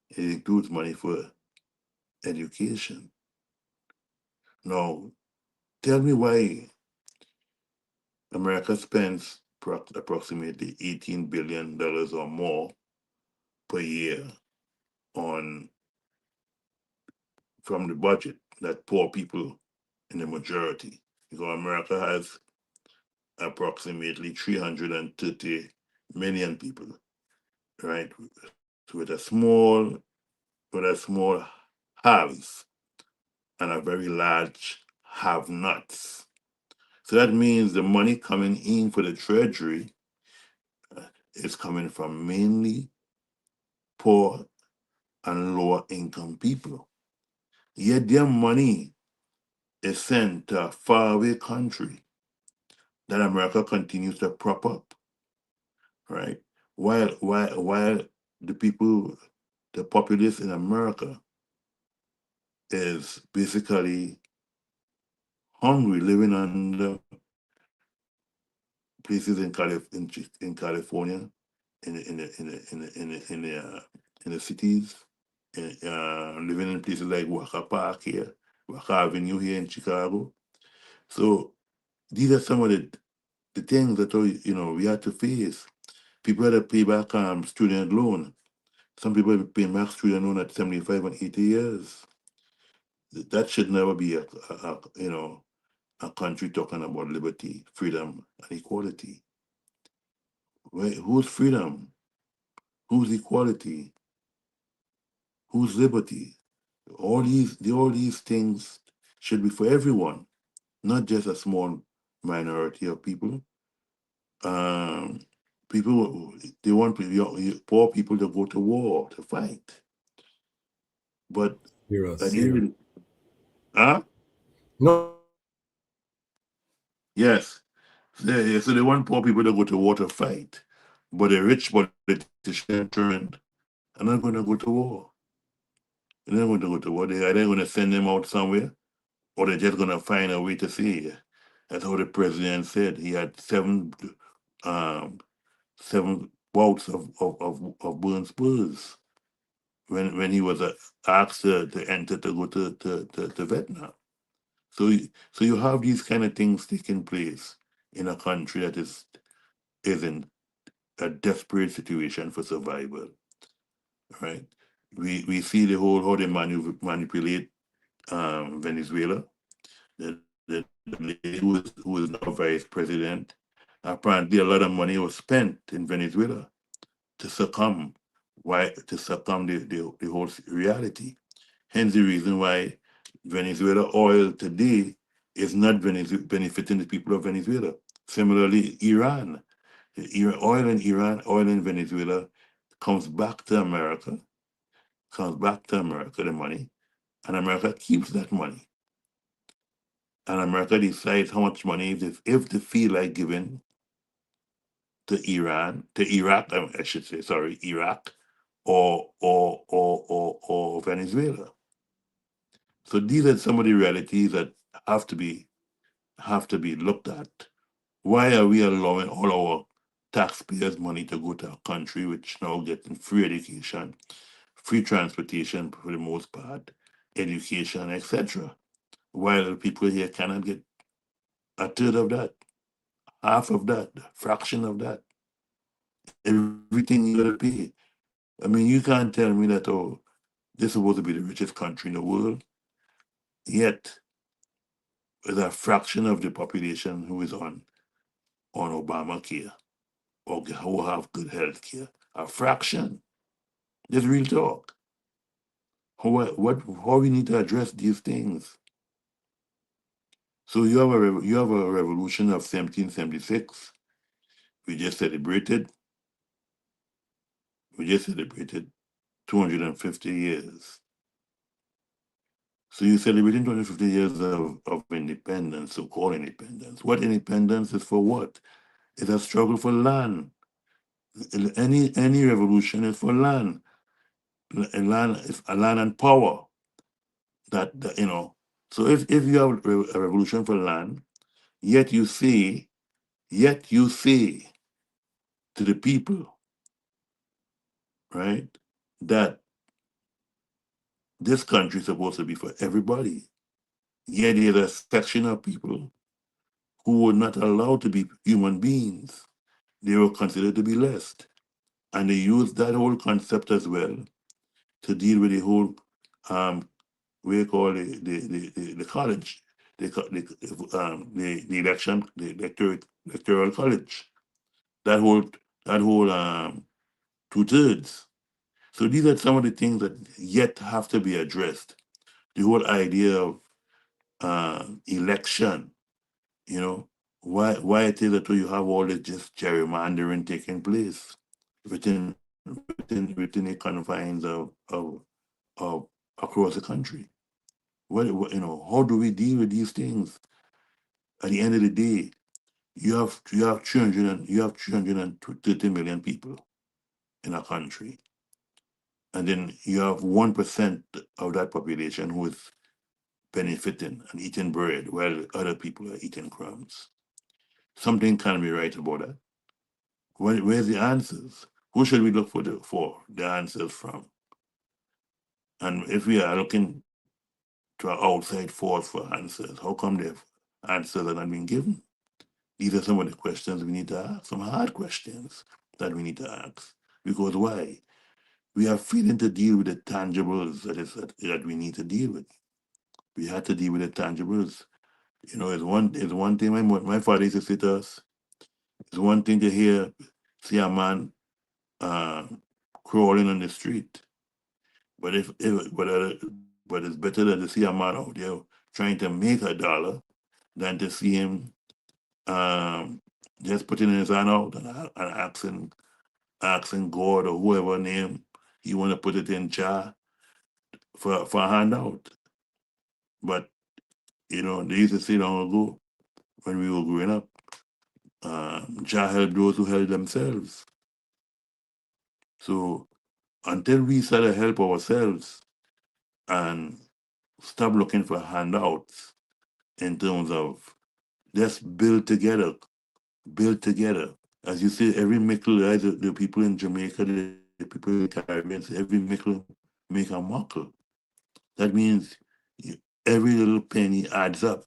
S13: It includes money for education. Now, tell me why America spends approximately $18 billion or more per year on from the budget that poor people in the majority. Because America has approximately 330 million people, right? So with a small haves and a very large have nots. So that means the money coming in for the treasury is coming from mainly poor and lower income people. Yet their money is sent to a faraway country that America continues to prop up, right? While the populace in America is basically hungry, living under places in California, in the cities, living in places like Waka Park here, Waka Avenue here in Chicago. So these are some of the things that we had to face. People had to pay back student loan. Some people have been paying back student loan at 75 and 80 years. That should never be a country talking about liberty, freedom, and equality. Whose freedom? Whose equality? Whose liberty? All these things should be for everyone, not just a small minority of people. Um, People they want poor people to go to war to fight, but at the end of huh?
S12: No.
S13: Yes. So they want poor people to go to war to fight, but the rich politicians turned are not going to go to war. They're not going to go to war. They're either going to send them out somewhere, or they're just going to find a way to say. That's how the president said. He had um, seven bouts of burn spurs when he was asked to enter to go to Vietnam. So you have these kind of things taking place in a country that is in a desperate situation for survival, right? We see the whole how they manipulate Venezuela. The lady who is now vice president, apparently a lot of money was spent in Venezuela to succumb the whole reality. Hence the reason why Venezuela oil today is not benefiting the people of Venezuela. Similarly, Iran. Oil in Venezuela comes back to America, the money, and America keeps that money. And America decides how much money, if they feel like giving to Iraq, I should say, sorry, Iraq, or Venezuela. So these are some of the realities that have to be looked at. Why are we allowing all our taxpayers' money to go to a country which now getting free education, free transportation for the most part, education, etc., while the people here cannot get a third of that, half of that, fraction of that? Everything you gotta pay. I mean, you can't tell me that, oh, this is supposed to be the richest country in the world, yet there's a fraction of the population who is on Obamacare or who have good health care. A fraction. That's real talk. How we need to address these things. So you have a revolution of 1776. We just celebrated 250 years. So you're celebrating 250 years of independence, so-called independence. What independence is for what? It's a struggle for land. Any revolution is for land. Land is a land and power. That So if you have a revolution for land, yet you say to the people, right, that this country is supposed to be for everybody. Yet there's a section of people who were not allowed to be human beings. They were considered to be less. And they used that whole concept as well to deal with the whole we call the college, the election, the electoral college. That whole 2/3. So these are some of the things that yet have to be addressed. The whole idea of election, why it is that you have all this just gerrymandering taking place within the confines of across the country. How do we deal with these things? At the end of the day, you have 330 million people in a country, and then you have 1% of that population who is benefiting and eating bread while other people are eating crumbs. Something can't be right about that. Where's the answers? Who should we look for the answers from? And if we are looking to an outside force for answers, how come the answers are not being given? These are some of the questions we need to ask, some hard questions that we need to ask. Because why? We are failing to deal with the tangibles that we need to deal with. We had to deal with the tangibles. It's one thing my father used to say to us. It's one thing to see a man crawling on the street, but but it's better to see a man out there trying to make $1 than to see him just putting his hand out and asking God or whoever name you want to put it in jar for a handout. But they used to say long ago when we were growing up, Jah help those who help themselves. So until we start to help ourselves and stop looking for handouts in terms of let's build together. As you say, every nickel, the people in Jamaica, the people in the Caribbean, every nickel make a muckle. That means every little penny adds up.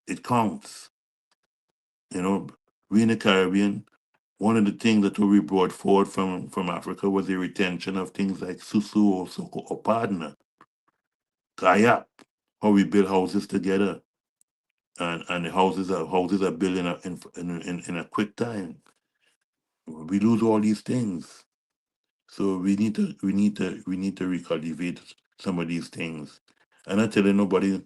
S13: It counts. We in the Caribbean, one of the things that we brought forward from Africa was the retention of things like susu or padna, kayak, how we build houses together, and the houses are built in a quick time. We lose all these things, so we need to recultivate some of these things. I'm not telling nobody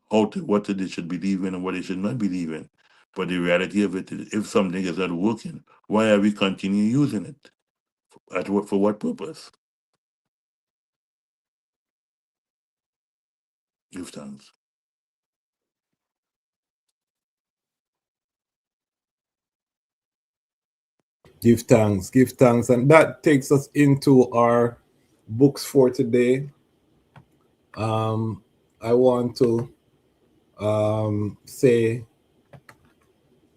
S13: what they should believe in and what they should not believe in. But the reality of it is, if something is not working, why are we continuing using it? For what purpose? Give thanks.
S12: Give thanks. And that takes us into our books for today. I want to say,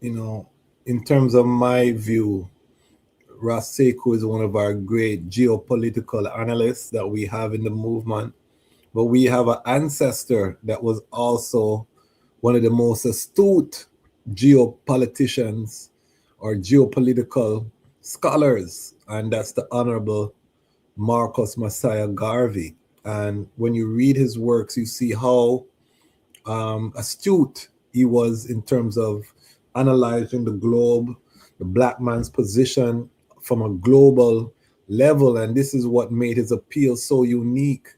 S12: in terms of my view, Ras Sekou is one of our great geopolitical analysts that we have in the movement. But we have an ancestor that was also one of the most astute geopoliticians or geopolitical scholars, and that's the Honorable Marcus Mosiah Garvey. And when you read his works, you see how astute he was in terms of analyzing the globe, the black man's position from a global level. And this is what made his appeal so unique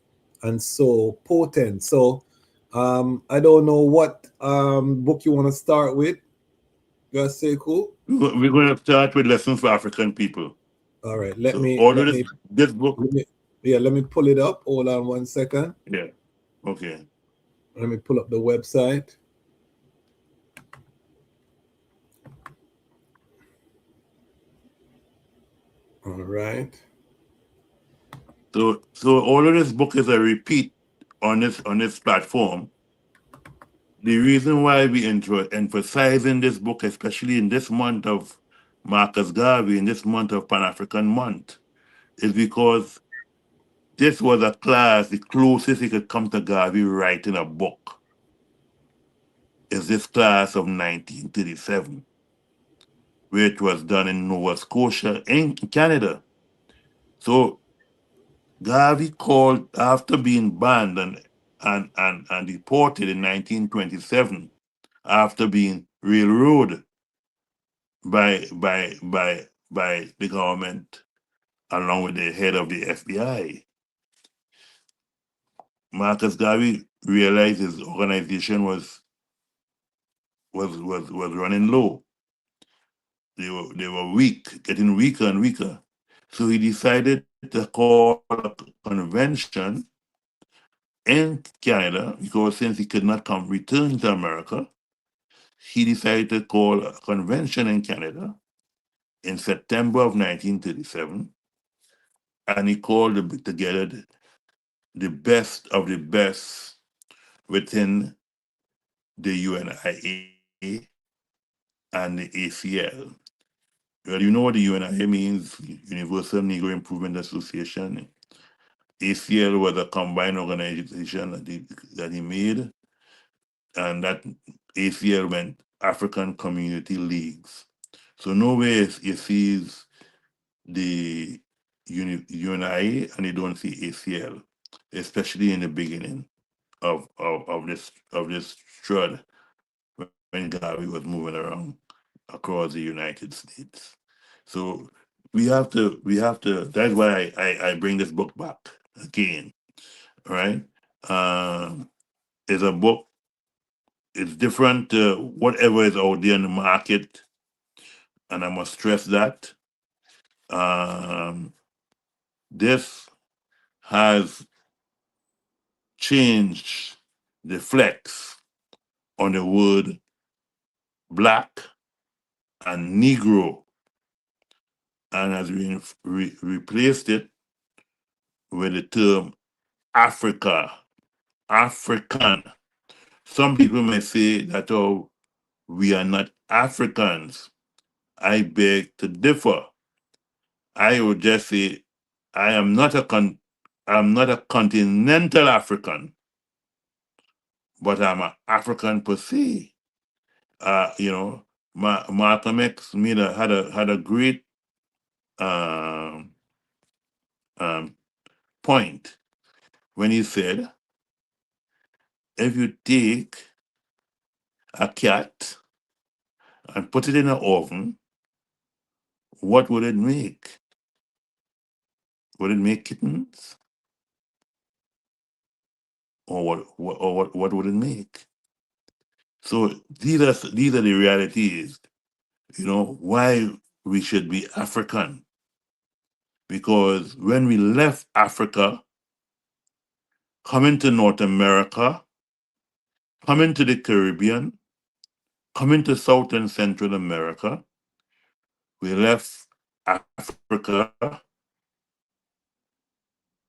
S12: and so potent. So I don't know what book you want to start with. Ras Sekou.
S13: We're going to start with Lessons for African People.
S12: All right, let
S13: So
S12: me
S13: this book.
S12: Let me pull it up. Hold on 1 second.
S13: Yeah. Okay.
S12: Let me pull up the website. All right.
S13: So although this book is a repeat on this platform, the reason why we emphasizing this book, especially in this month of Marcus Garvey, in this month of Pan-African Month, is because this was a class, the closest he could come to Garvey writing a book is this class of 1937, which was done in Nova Scotia in Canada. So Garvey called, after being banned and deported in 1927, after being railroaded by the government along with the head of the FBI, Marcus Garvey realized his organization was running low. They were weak, getting weaker and weaker. So he decided to call a convention in Canada, because since he could not return to America, he decided to call a convention in Canada in September of 1937, and he called together the best of the best within the UNIA and the ACL. Well, you know what the UNIA means, Universal Negro Improvement Association. ACL was a combined organization that he made, and that ACL meant African Community Leagues. So nowhere you see the UNIA and you don't see ACL, especially in the beginning of this strut when Garvey was moving around across the United States. So we have to, that's why I bring this book back again, right? It's a book, it's different to whatever is out there in the market, and I must stress that. This has changed the flex on the word black and Negro, and has replaced it with the term Africa, African. Some people may say that, oh, we are not Africans. I beg to differ. I would just say I am not I'm not a continental African, but I'm an African per se. Malcolm X had a great point when he said, if you take a cat and put it in an oven, what would it make? Would it make kittens? Or what would it make? So these are the realities, why we should be African. Because when we left Africa, coming to North America, coming to the Caribbean, coming to South and Central America, we left Africa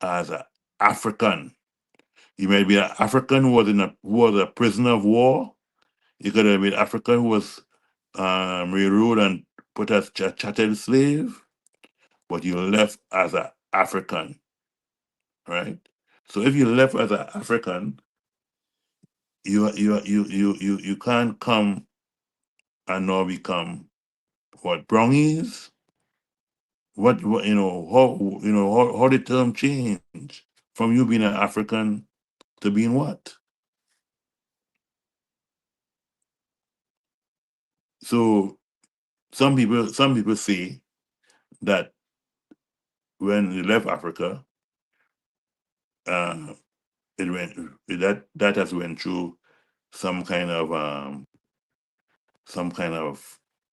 S13: as an African. You might be an African who was a prisoner of war. You could have been African who was railroad and put as chattel slave, but you left as an African, right? So if you left as an African, you can't come and now become what brownies. What how the term change from you being an African to being what? So some people say that when they left Africa, uh, it went that has went through some kind of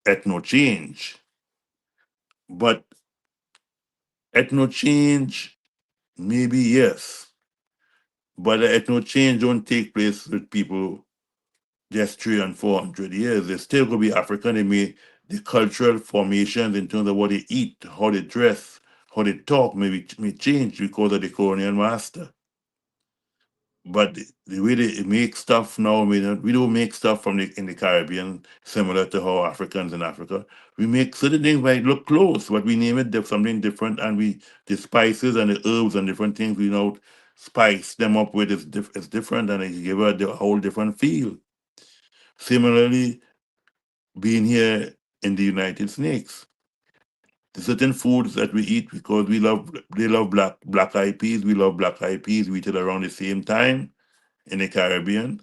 S13: ethno change. But ethno change, maybe yes, but the ethno change don't take place with people just 300 and 400 years. They still could be African. They may the cultural formations in terms of what they eat, how they dress, how they talk, may change because of the colonial master. But the way they make stuff now, we don't make stuff in the Caribbean similar to how Africans in Africa. We make certain things might look close, but we name it something different, and the spices and the herbs and different things we spice them up with is different, and it give it a whole different feel. Similarly, being here in the United States, the certain foods that we eat because they love black eyed peas. We love black eyed peas. We eat it around the same time in the Caribbean,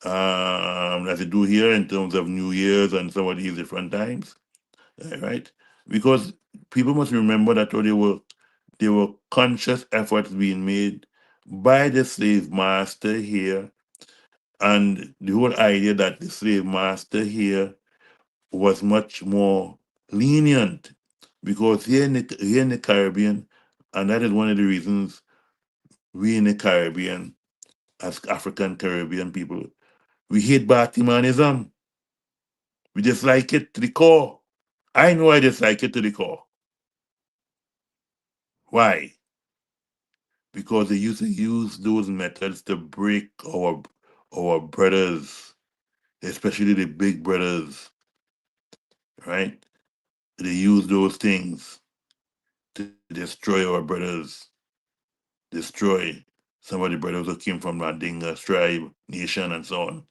S13: as they do here in terms of New Year's and some of these different times, right? Because people must remember that there were conscious efforts being made by the slave master here, and the whole idea that the slave master here was much more lenient because here in the Caribbean, and that is one of the reasons we in the Caribbean, as African Caribbean people, we hate Batmanism. We dislike it to the core. I know I dislike it to the core. Why? Because they used to use those methods to break our brothers, especially the big brothers, right? They use those things to destroy our brothers, destroy some of the brothers who came from Mandinga tribe, nation, and so on.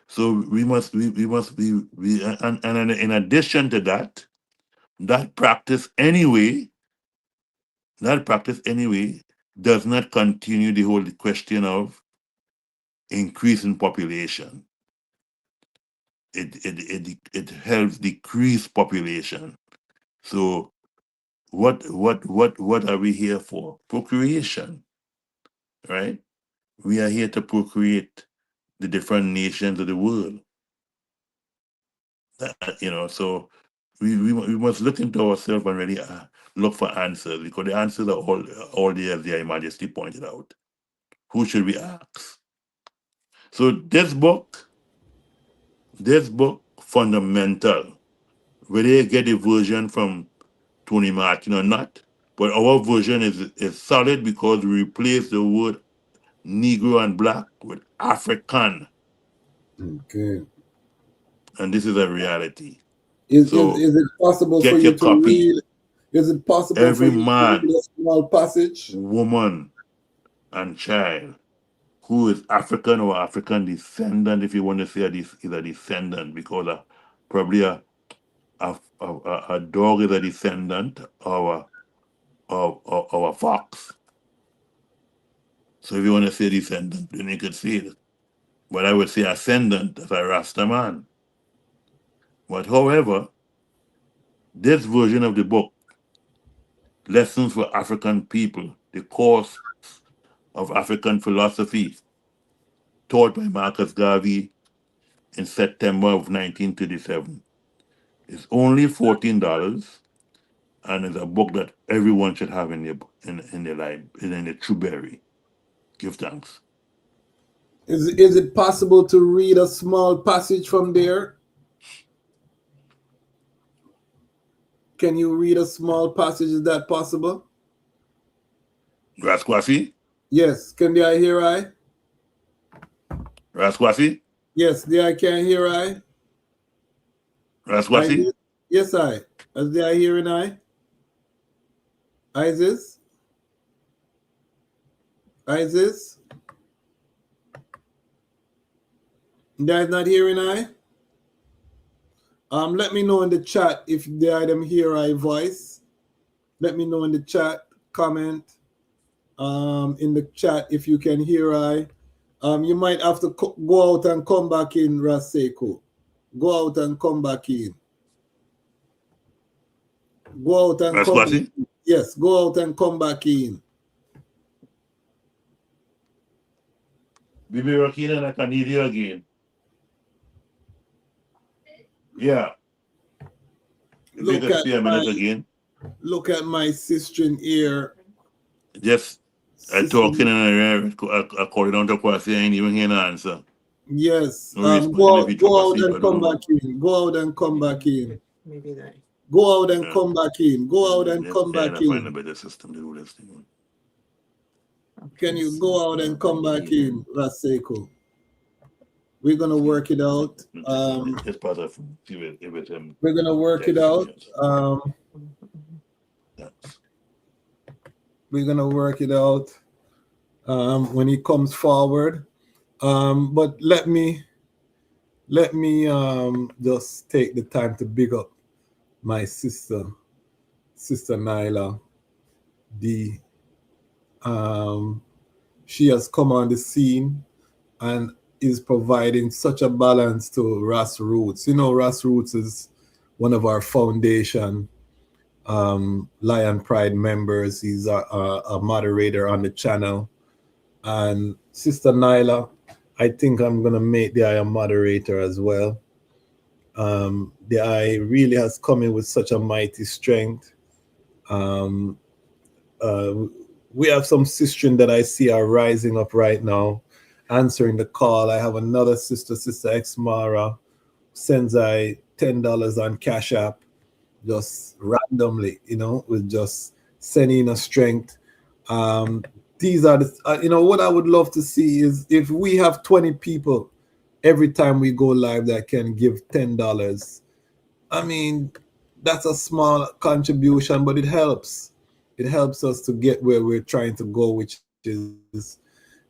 S13: So we must be, and in addition to that, that practice anyway does not continue the whole question of increasing population. It helps decrease population. So what are we here for? Procreation, right? We are here to procreate the different nations of the world. So we must look into ourselves and really look for answers, because the answers are all there, as Their Majesty pointed out. Who should we ask? So this book, fundamental. Whether you get a version from Tony Martin or not, but our version is solid because we replace the word Negro and Black with African.
S12: Okay.
S13: And this is a reality.
S12: Is
S13: So
S12: it possible for
S13: get
S12: you
S13: your
S12: to
S13: copy.
S12: read? Is it possible for
S13: Every
S12: you to read
S13: man,
S12: a small passage?
S13: woman, and child who is African or African descendant, if you want to say is a descendant, because probably a dog is a descendant of a fox. So if you want to say descendant, then you could say it. But I would say ascendant as a Rasta man. But however, this version of the book, Lessons for African People, the course of African philosophy, taught by Marcus Garvey in September of 1937, is only $14, and is a book that everyone should have in their life, in the Trueberry. Give thanks.
S12: Is it possible to read a small passage from there? Can you read a small passage? Is that possible?
S13: Rasquasi?
S12: Yes. Can I hear I?
S13: Rasquasi?
S12: Yes, the I can hear I.
S13: Rasquasi?
S12: Yes, I. As the I hearing I. Isis? Isis? Guys not hearing I? Let me know in the chat if the item hear I voice. Let me know in the chat, comment in the chat if you can hear I. You might have to go out and come back in, Ras Sekou. Go out and come back in. Go out and come back in. Yes, go out and come back in.
S13: We be working and I can hear you again. Yeah.
S12: Look at my sister in here.
S13: Just talking and I call it on the question, I ain't even hear an answer.
S12: Yes. Go out and come back in. Go out and come back in.
S14: Maybe that.
S12: Go out and come back in. Go out and come back in.
S13: Find a better system to do this thing.
S12: Can you go out and come back in, Ras Sekou? We're gonna work it out.
S13: It's part of
S12: we're gonna work it out. We're gonna work it out when he comes forward. But let me just take the time to big up my sister Nyla D. She has come on the scene and is providing such a balance to Ras Roots. You know, Ras Roots is one of our foundation Lion Pride members. He's a moderator on the channel. And Sister Nyla, I think I'm going to make the I a moderator as well. The I really has come in with such a mighty strength. We have some sisters that I see are rising up right now, answering the call. I have another sister X Mara, sends I $10 on Cash App, just randomly, with just sending a strength. These are the, what I would love to see is if we have 20 people every time we go live that can give $10. I mean, that's a small contribution, but it helps. It helps us to get where we're trying to go, which is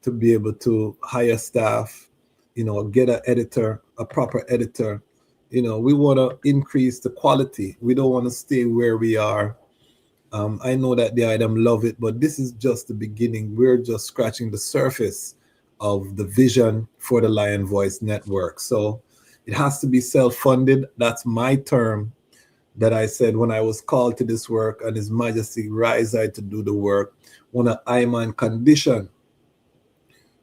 S12: to be able to hire staff, get an editor, a proper editor. We want to increase the quality. We don't want to stay where we are. I know that the item love it, but this is just the beginning. We're just scratching the surface of the vision for the Lion Voice Network. So it has to be self-funded. That's my term that I said when I was called to this work, and His Majesty rise I to do the work. One of Iman condition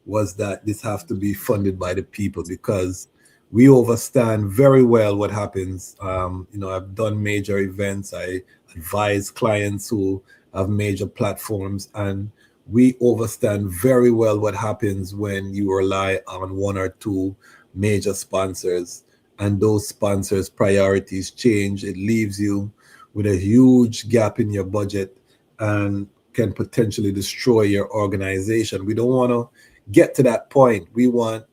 S12: was that this have to be funded by the people, because we understand very well what happens. I've done major events. I advise clients who have major platforms, and we understand very well what happens when you rely on one or two major sponsors, and those sponsors' priorities change. It leaves you with a huge gap in your budget and can potentially destroy your organization. We don't want to get to that point. We want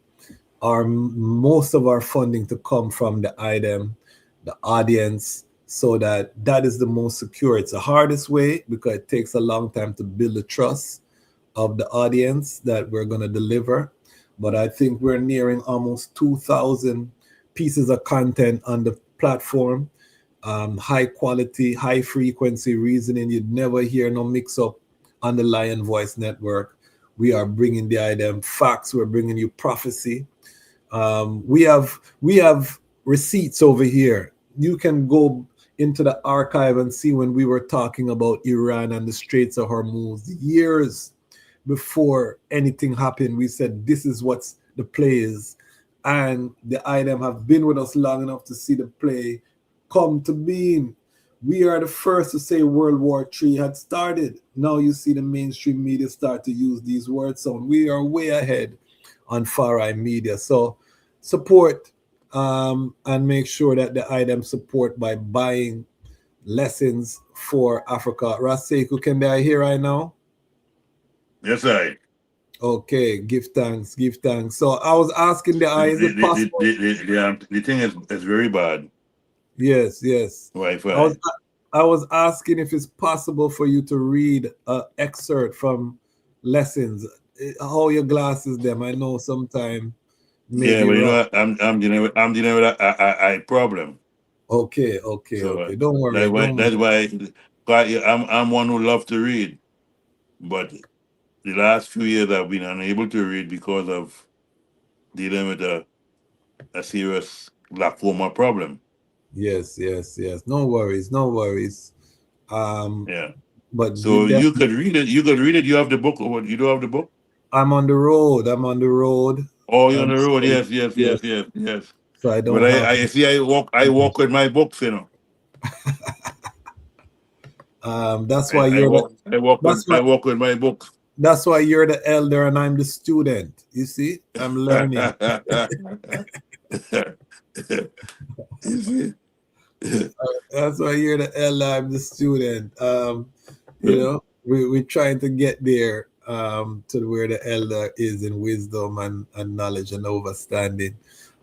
S12: most of our funding to come from the item, the audience, so that is the most secure. It's the hardest way because it takes a long time to build the trust of the audience that we're going to deliver. But I think we're nearing almost 2,000 pieces of content on the platform. High quality, high frequency reasoning. You'd never hear no mix up on the Lion Voice Network. We are bringing the item facts. We're bringing you prophecy. We have receipts over here. You can go into the archive and see when we were talking about Iran and the Straits of Hormuz years before anything happened. We said this is what the play is, and the item have been with us long enough to see the play come to being. We are the first to say World War III had started. Now you see the mainstream media start to use these words. So we are way ahead on Far Right Media. So support and make sure that the item support by buying lessons for Africa. Ras Sekou, can they hear right now?
S13: Yes, I.
S12: Okay, give thanks, give thanks. So I was asking is it possible?
S13: The thing is very bad.
S12: Yes, yes.
S13: Wi-Fi.
S12: I was asking if it's possible for you to read an excerpt from lessons. How your glasses them? I know sometime
S13: Yeah,
S12: maybe
S13: but you know
S12: wrong.
S13: what? I'm dealing with a problem.
S12: Okay, okay,
S13: So
S12: okay. Don't worry,
S13: that's why I'm one who love to read, but the last few years I've been unable to read because of dealing with a serious glaucoma problem.
S12: Yes, yes, yes. No worries, no worries.
S13: Yeah.
S12: But
S13: So you could read it. You could read it. You have the book, or what? You don't have the book?
S12: I'm on the road. I'm on the road.
S13: Oh, you're on the road. Yes,
S12: Yes.
S13: yes.
S12: So I
S13: But
S12: don't have.
S13: I see. I walk with my books. You know.
S12: That's why you're
S13: I walk with my books.
S12: That's why you're the elder and I'm the student. You see, I'm learning.
S13: You see.
S12: That's why you're the elder, I'm the student. You know, we're trying to get there to where the elder is in wisdom and knowledge and understanding.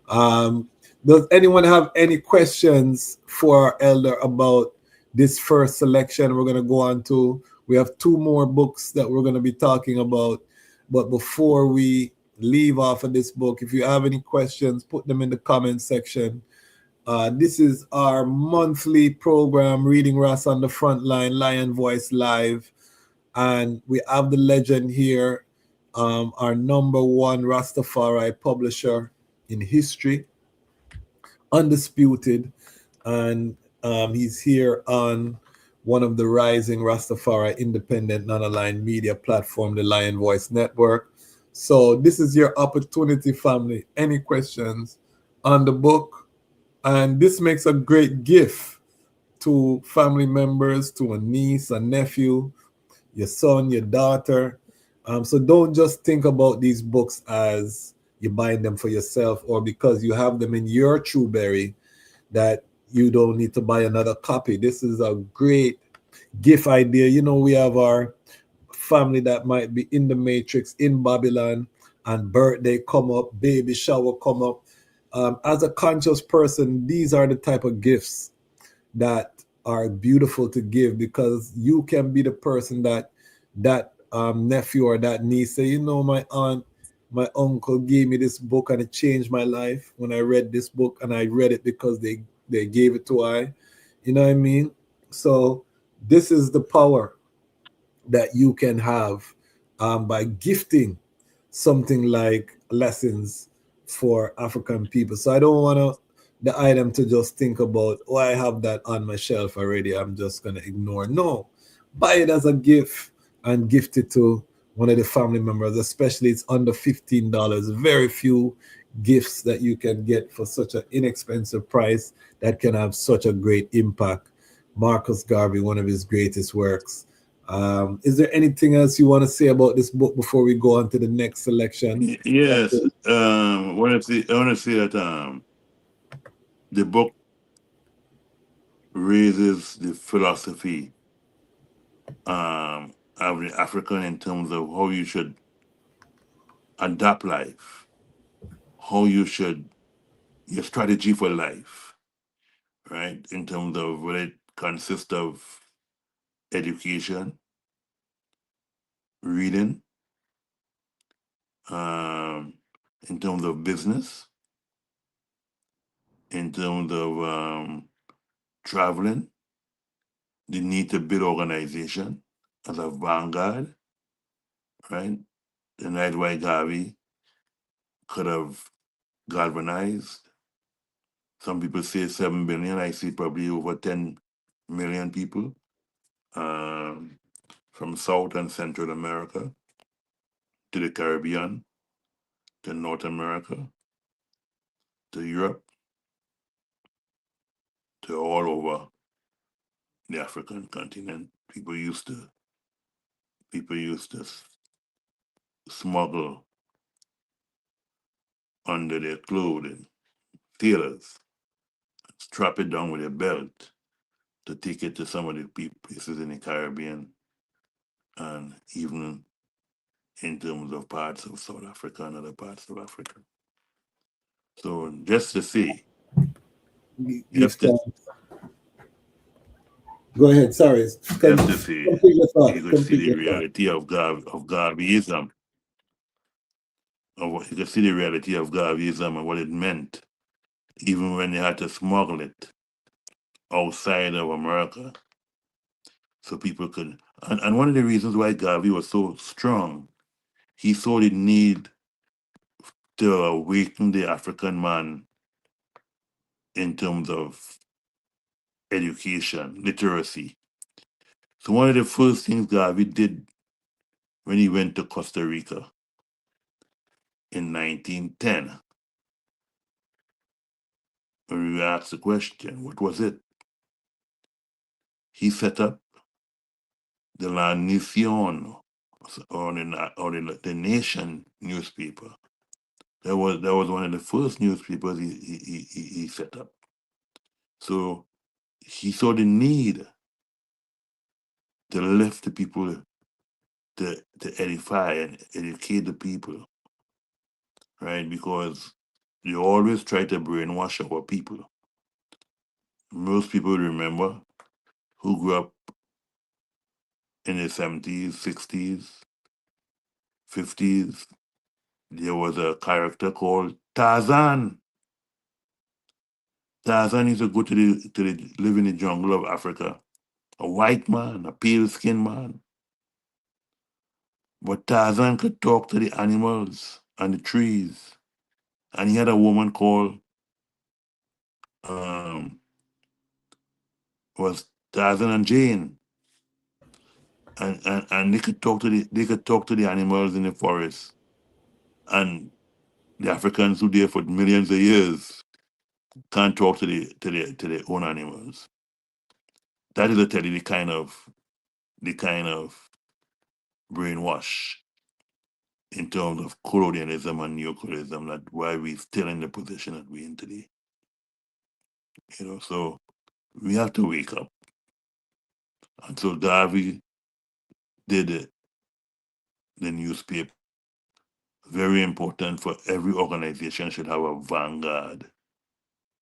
S12: Does anyone have any questions for our elder about this first selection we're going to go on to? We have two more books that we're going to be talking about. But before we leave off of this book, if you have any questions, put them in the comment section. This is our monthly program, Reading Ras on the Frontline, Lion Voice Live. And we have the legend here, our number one Rastafari publisher in history, undisputed. And he's here on one of the rising Rastafari independent non-aligned media platform, the Lion Voice Network. So this is your opportunity, family. Any questions on the book? And this makes a great gift to family members, to a niece, a nephew, your son, your daughter. So don't just think about these books as you're buying them for yourself or because you have them in your Trueberry that you don't need to buy another copy. This is a great gift idea. You know, we have our family that might be in the matrix, in Babylon, and birthday come up, baby shower come up. As a conscious person, these are the type of gifts that are beautiful to give because you can be the person that nephew or that niece say, you know, my aunt, my uncle gave me this book and it changed my life when I read this book, and I read it because they gave it to I. You know what I mean? So this is the power that you can have by gifting something like lessons for African people. So I don't want the item to just think about, oh, I have that on my shelf already, I'm just going to ignore. No, buy it as a gift and gift it to one of the family members, especially it's under $15. Very few gifts that you can get for such an inexpensive price that can have such a great impact. Marcus Garvey, one of his greatest works. Is there anything else you want to say about this book before we go on to the next selection?
S13: Yes. I want to say that the book raises the philosophy of the African in terms of how you should adapt life, how you should your strategy for life, right? In terms of what it consists of education, reading, in terms of business, in terms of traveling, the need to build organization as a vanguard, right? The night why Garvey could have galvanized. Some people say 7 billion. I see probably over 10 million people from South and Central America to the Caribbean, to North America, to Europe, to all over the African continent. People used to smuggle under their clothing, tailors, strap it down with a belt to take it to some of the places in the Caribbean and even in terms of parts of South Africa and other parts of Africa. So just to say, you
S12: Give
S13: have to,
S12: thanks. Go ahead. Sorry.
S13: you have to say,
S12: Complete your
S13: you
S12: thought.
S13: could see
S12: Complete
S13: the
S12: your thought.
S13: reality of Garveyism, you could see the reality of Garveyism and what it meant, even when they had to smuggle it outside of America, so people could. And one of the reasons why Garvey was so strong, he saw the need to awaken the African man in terms of education, literacy. So one of the first things Garvey did when he went to Costa Rica in 1910, when we asked the question, what was it? He set up the La Nación, or the Nation newspaper. That was one of the first newspapers he set up. So he saw the need to lift the people, to edify and educate the people, right? Because they always try to brainwash our people. Most people remember who grew up in the 70s, 60s, 50s. There was a character called Tarzan. Tarzan used to go to live in the jungle of Africa. A white man, a pale skinned man. But Tarzan could talk to the animals and the trees. And he had a woman called was Tarzan and Jane. And they could talk to the animals in the forest. And the Africans who there for millions of years can't talk to their own animals. That is to tell you the kind of brainwash in terms of colonialism and neocolonialism, that why we're still in the position that we're in today. So we have to wake up. And so Garvey did the newspaper. Very important for every organization should have a vanguard.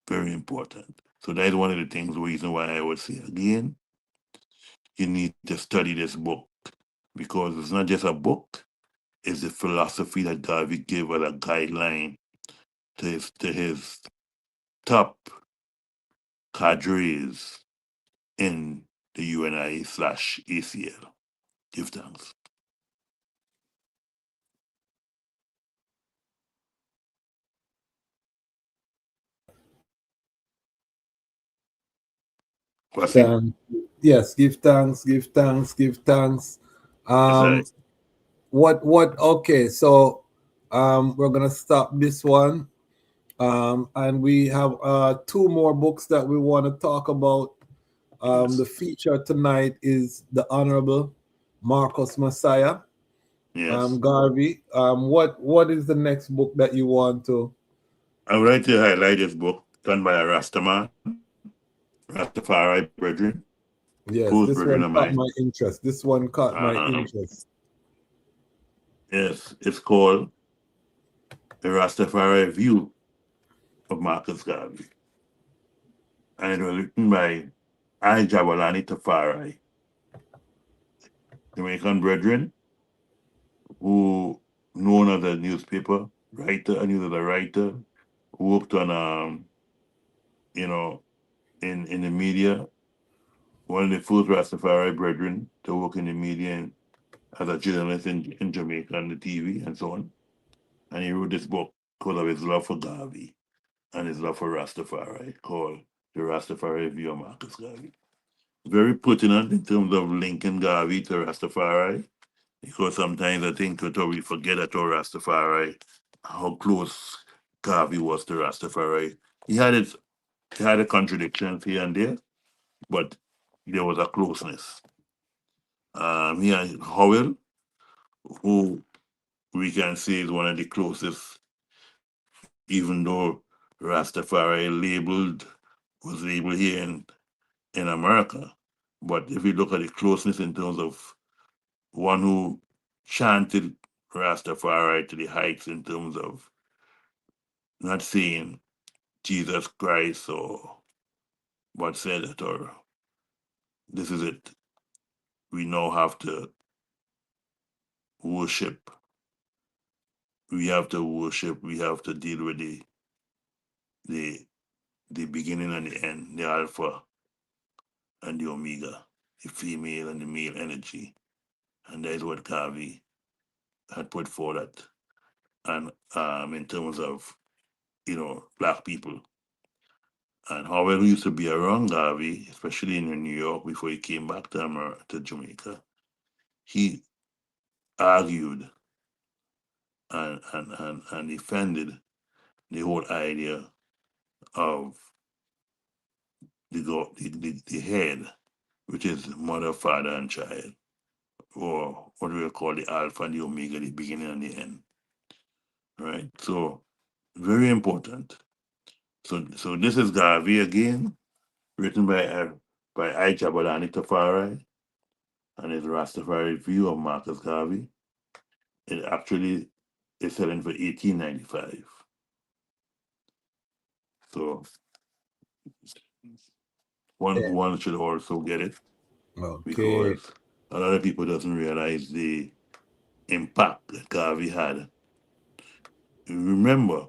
S13: Very important. So that is one of the reason why I would say again, you need to study this book, because it's not just a book, it's the philosophy that Garvey gave as a guideline to his top cadres in the UNI/ACL. Give thanks.
S12: Yes, give thanks, give thanks, give thanks. Okay, so we're gonna stop this one. And we have two more books that we want to talk about. The feature tonight is the Honorable Marcus Mosiah Garvey. What is the next book that you want to?
S13: I would like to highlight this book done by a Rastaman, Rastafari brethren.
S12: Yes, this one caught my interest. This one caught my interest.
S13: Yes, it's called The Rastafari View of Marcus Garvey. And it was written by I. Jabalani Tafari, Jamaican brethren, who known as a newspaper writer, and he was a writer who worked on in the media. One of the first Rastafari brethren to work in the media as a journalist in Jamaica on the TV and so on. And he wrote this book because of his love for Garvey and his love for Rastafari, called The Rastafari View of Marcus Garvey. Very pertinent in terms of linking Garvey to Rastafari, because sometimes I think we forget that Rastafari, how close Garvey was to Rastafari. He had a contradiction here and there, but there was a closeness. He had Howell, who we can say is one of the closest, even though Rastafari was labeled here in America. But if you look at the closeness in terms of one who chanted Rastafari to the heights in terms of not saying Jesus Christ or what said it or this is it. We now have to worship. We have to worship. We have to deal with the beginning and the end, the alpha and the omega, the female and the male energy. And that is what Garvey had put forward. And in terms of, black people. And however he used to be around Garvey, especially in New York before he came back to Jamaica, he argued and defended the whole idea of the head, which is mother, father, and child, or what we call the alpha and the omega, the beginning and the end. Right? So very important. So this is Garvey again, written by I. Jabulani Tafari, and his Rastafari view of Marcus Garvey. It actually is selling for $18.95. So one should also get it because a lot of people doesn't realize the impact that Garvey had. Remember,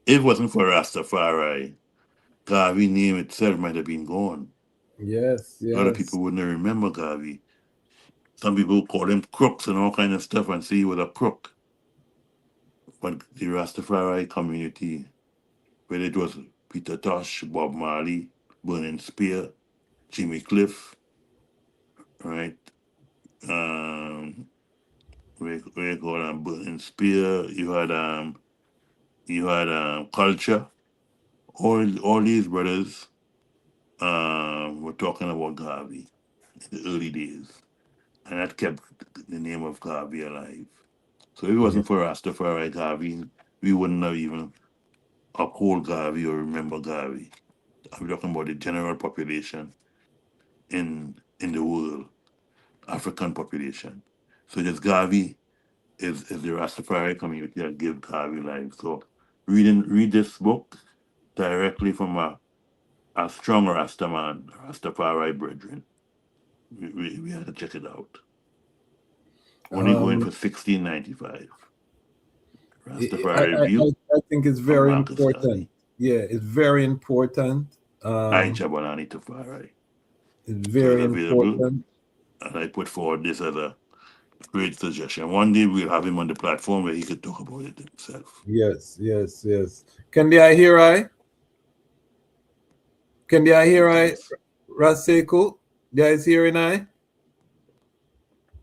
S13: if it wasn't for Rastafari, Garvey name itself might have been gone.
S12: Yes.
S13: A lot of people wouldn't remember Garvey. Some people call him crooks and all kind of stuff and say he was a crook. But the Rastafari community, whether it was Peter Tosh, Bob Marley, Burning Spear, Jimmy Cliff, right? We call them Burning Spear. You had Culture. All these brothers were talking about Garvey in the early days, and that kept the name of Garvey alive. So if it wasn't for Rastafari Garvey, we wouldn't have even uphold Garvey or remember Garvey. I'm talking about the general population in the world, African population. So this Garvey is the Rastafari community that give Garvey life. So read this book directly from a strong Rastaman, Rastafari brethren. We had to check it out. Only going for $16.95. Rastafari Review.
S12: I think it's very
S13: Marcus
S12: important.
S13: Garvey.
S12: Yeah, it's very important.
S13: I Jabulani Tafari.
S12: It's very
S13: available,
S12: important.
S13: and I put forward this as a great suggestion. One day we'll have him on the platform where he could talk about it himself.
S12: Yes. Can I hear I? Can I hear I? Ras Sekou? Is hearing I?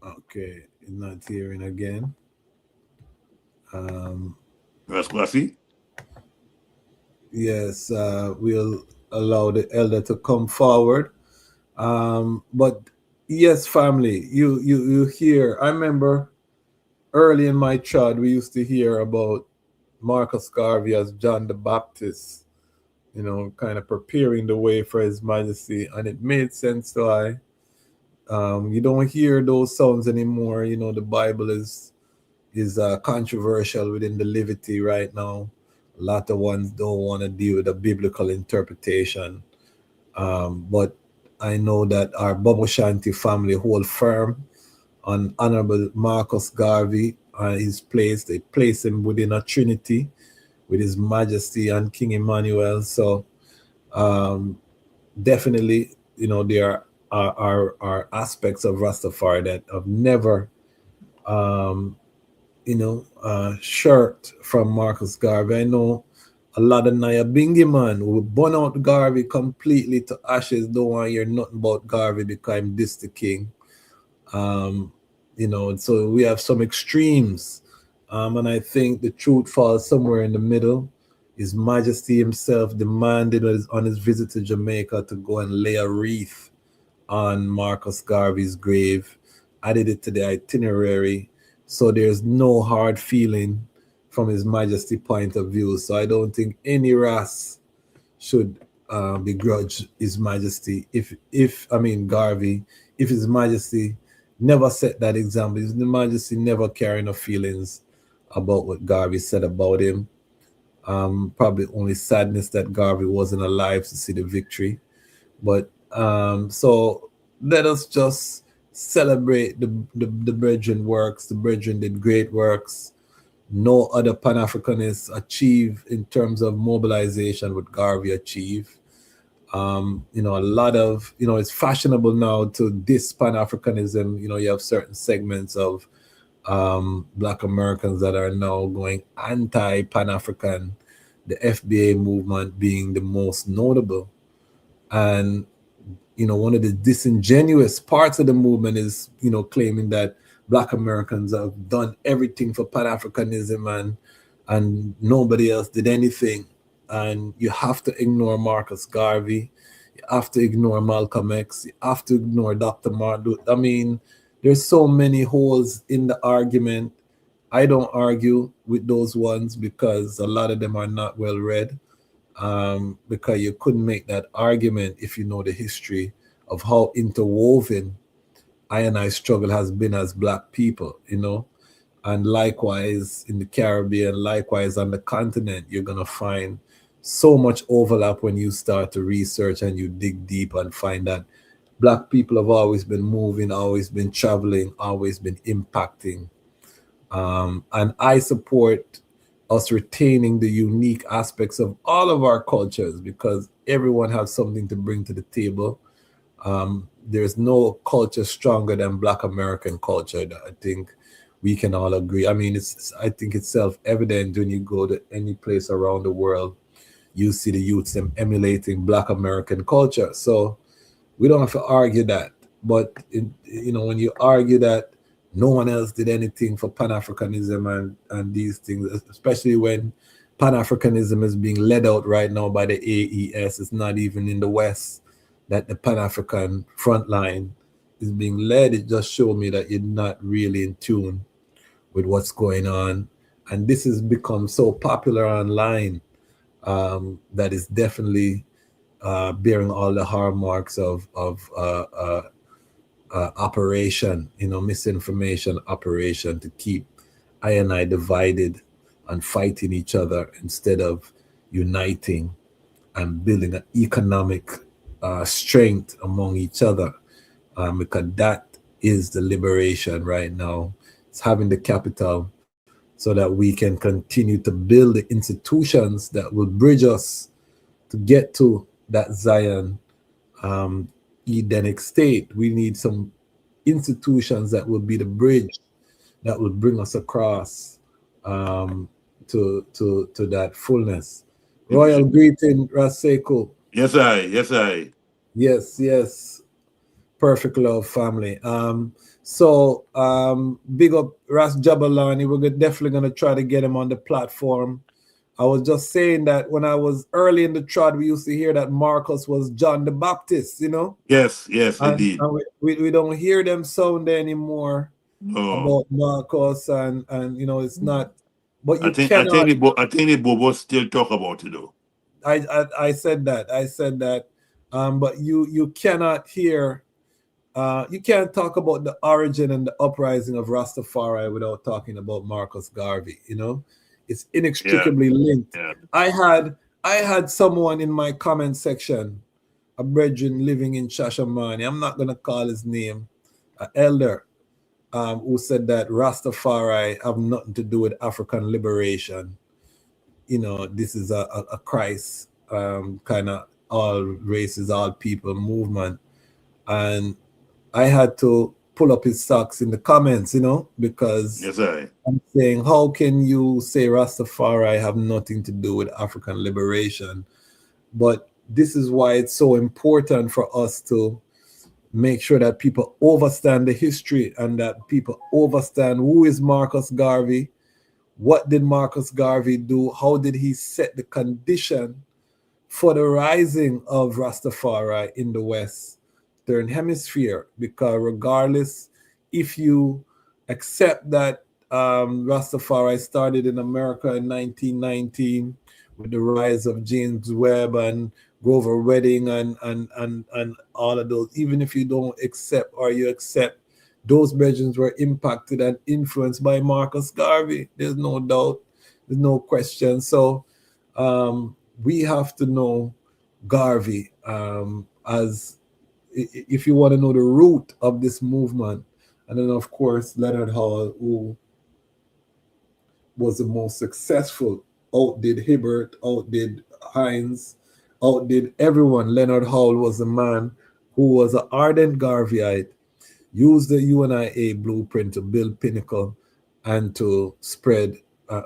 S12: Okay, he's not hearing again.
S13: Ras Kwasi?
S12: Yes, we'll allow the elder to come forward. But yes, family, you hear. I remember early in my child, we used to hear about Marcus Garvey as John the Baptist, kind of preparing the way for His Majesty, and it made sense to I. You don't hear those sounds anymore. The Bible is controversial within the Livity right now. A lot of ones don't want to deal with a biblical interpretation. But I know that our Bobo Shanti family hold firm on Honorable Marcus Garvey and his place. They place him within a trinity with His Majesty and King Emmanuel. So definitely, there are aspects of Rastafari that have never shirt from Marcus Garvey. I know a lot of Naya Bingy man who burn out Garvey completely to ashes, don't want to hear nothing about Garvey because I'm this the king. So we have some extremes. And I think the truth falls somewhere in the middle. His Majesty himself demanded on his visit to Jamaica to go and lay a wreath on Marcus Garvey's grave, added it to the itinerary. So there's no hard feeling from His Majesty point of view. So I don't think any Ras should begrudge His Majesty. Garvey, if His Majesty never set that example. His Majesty never carried no feelings about what Garvey said about him. Probably only sadness that Garvey wasn't alive to see the victory. But so let us just celebrate the brethren works. The brethren did great works. No other Pan-Africanists achieve in terms of mobilization what Garvey achieved. You know, a lot of, you know, it's fashionable now to diss Pan-Africanism. You know, you have certain segments of Black Americans that are now going anti-Pan-African, the FBA movement being the most notable. And, you know, one of the disingenuous parts of the movement is, you know, claiming that Black Americans have done everything for Pan-Africanism and nobody else did anything. And you have to ignore Marcus Garvey. You have to ignore Malcolm X. You have to ignore Dr. Martin. I mean, there's so many holes in the argument. I don't argue with those ones because a lot of them are not well read. Because you couldn't make that argument if you know the history of how interwoven I and I struggle has been as Black people, you know. And likewise in the Caribbean, likewise on the continent, you're going to find so much overlap when you start to research and you dig deep and find that Black people have always been moving, always been traveling, always been impacting. And I support us retaining the unique aspects of all of our cultures because everyone has something to bring to the table. There's no culture stronger than Black American culture that I think we can all agree. I mean, I think it's self-evident when you go to any place around the world, you see the youths them emulating Black American culture. So we don't have to argue that. But, you know, when you argue that no one else did anything for Pan-Africanism and these things, especially when Pan-Africanism is being led out right now by the AES, it's not even in the West that the Pan-African Frontline is being led. It just showed me that you're not really in tune with what's going on. And this has become so popular online that is definitely bearing all the hallmarks of operation, you know, misinformation operation to keep I and I divided and fighting each other instead of uniting and building an economic strength among each other, because that is the liberation right now. It's having the capital so that we can continue to build the institutions that will bridge us to get to that Zion Edenic state. We need some institutions that will be the bridge that will bring us across to that fullness. Royal greeting, Ras Sekou.
S13: Yes, I.
S12: Yes. Perfect love, family. So big up Ras Jabalani. We're definitely going to try to get him on the platform. I was just saying that when I was early in the trod, we used to hear that Marcus was John the Baptist, you know?
S13: Yes, indeed.
S12: And we don't hear them sound anymore about Marcus, and you know, it's not. But you cannot.
S13: I think the Bobo still talk about it though.
S12: I said that. But you cannot hear. You can't talk about the origin and the uprising of Rastafari without talking about Marcus Garvey. You know, it's inextricably linked.
S13: Yeah.
S12: I had someone in my comment section, a brethren living in Shashamane, I'm not gonna call his name, an elder, who said that Rastafari have nothing to do with African liberation. You know, this is a Christ kind of all races, all people movement. And I had to pull up his socks in the comments, you know, because I'm saying, how can you say Rastafari have nothing to do with African liberation? But this is why it's so important for us to make sure that people understand the history and that people understand who is Marcus Garvey, what did Marcus Garvey do, how did he set the condition for the rising of Rastafari in the West Western Hemisphere, because regardless if you accept that Rastafari started in America in 1919 with the rise of James Webb and Grover Wedding and all of those, even if you don't accept or you accept those brethren were impacted and influenced by Marcus Garvey. There's no doubt. There's no question. So we have to know Garvey as if you want to know the root of this movement. And then, of course, Leonard Hall, who was the most successful, outdid Hibbert, outdid Hines, outdid everyone. Leonard Hall was the man who was an ardent Garveyite, used the UNIA blueprint to build Pinnacle and to spread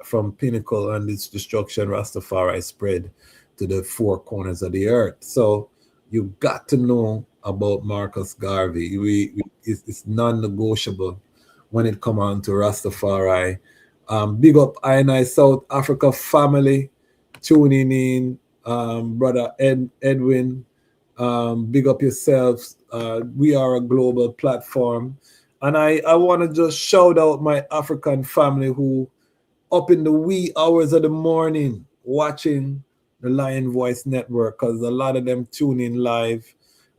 S12: from Pinnacle and its destruction, Rastafari spread to the four corners of the earth. So you got to know about Marcus Garvey. It's non-negotiable when it comes on to Rastafari. Big up I South Africa family tuning in. Brother Edwin, big up yourselves. We are a global platform. And I want to just shout out my African family who up in the wee hours of the morning watching the Lion Voice Network, because a lot of them tune in live.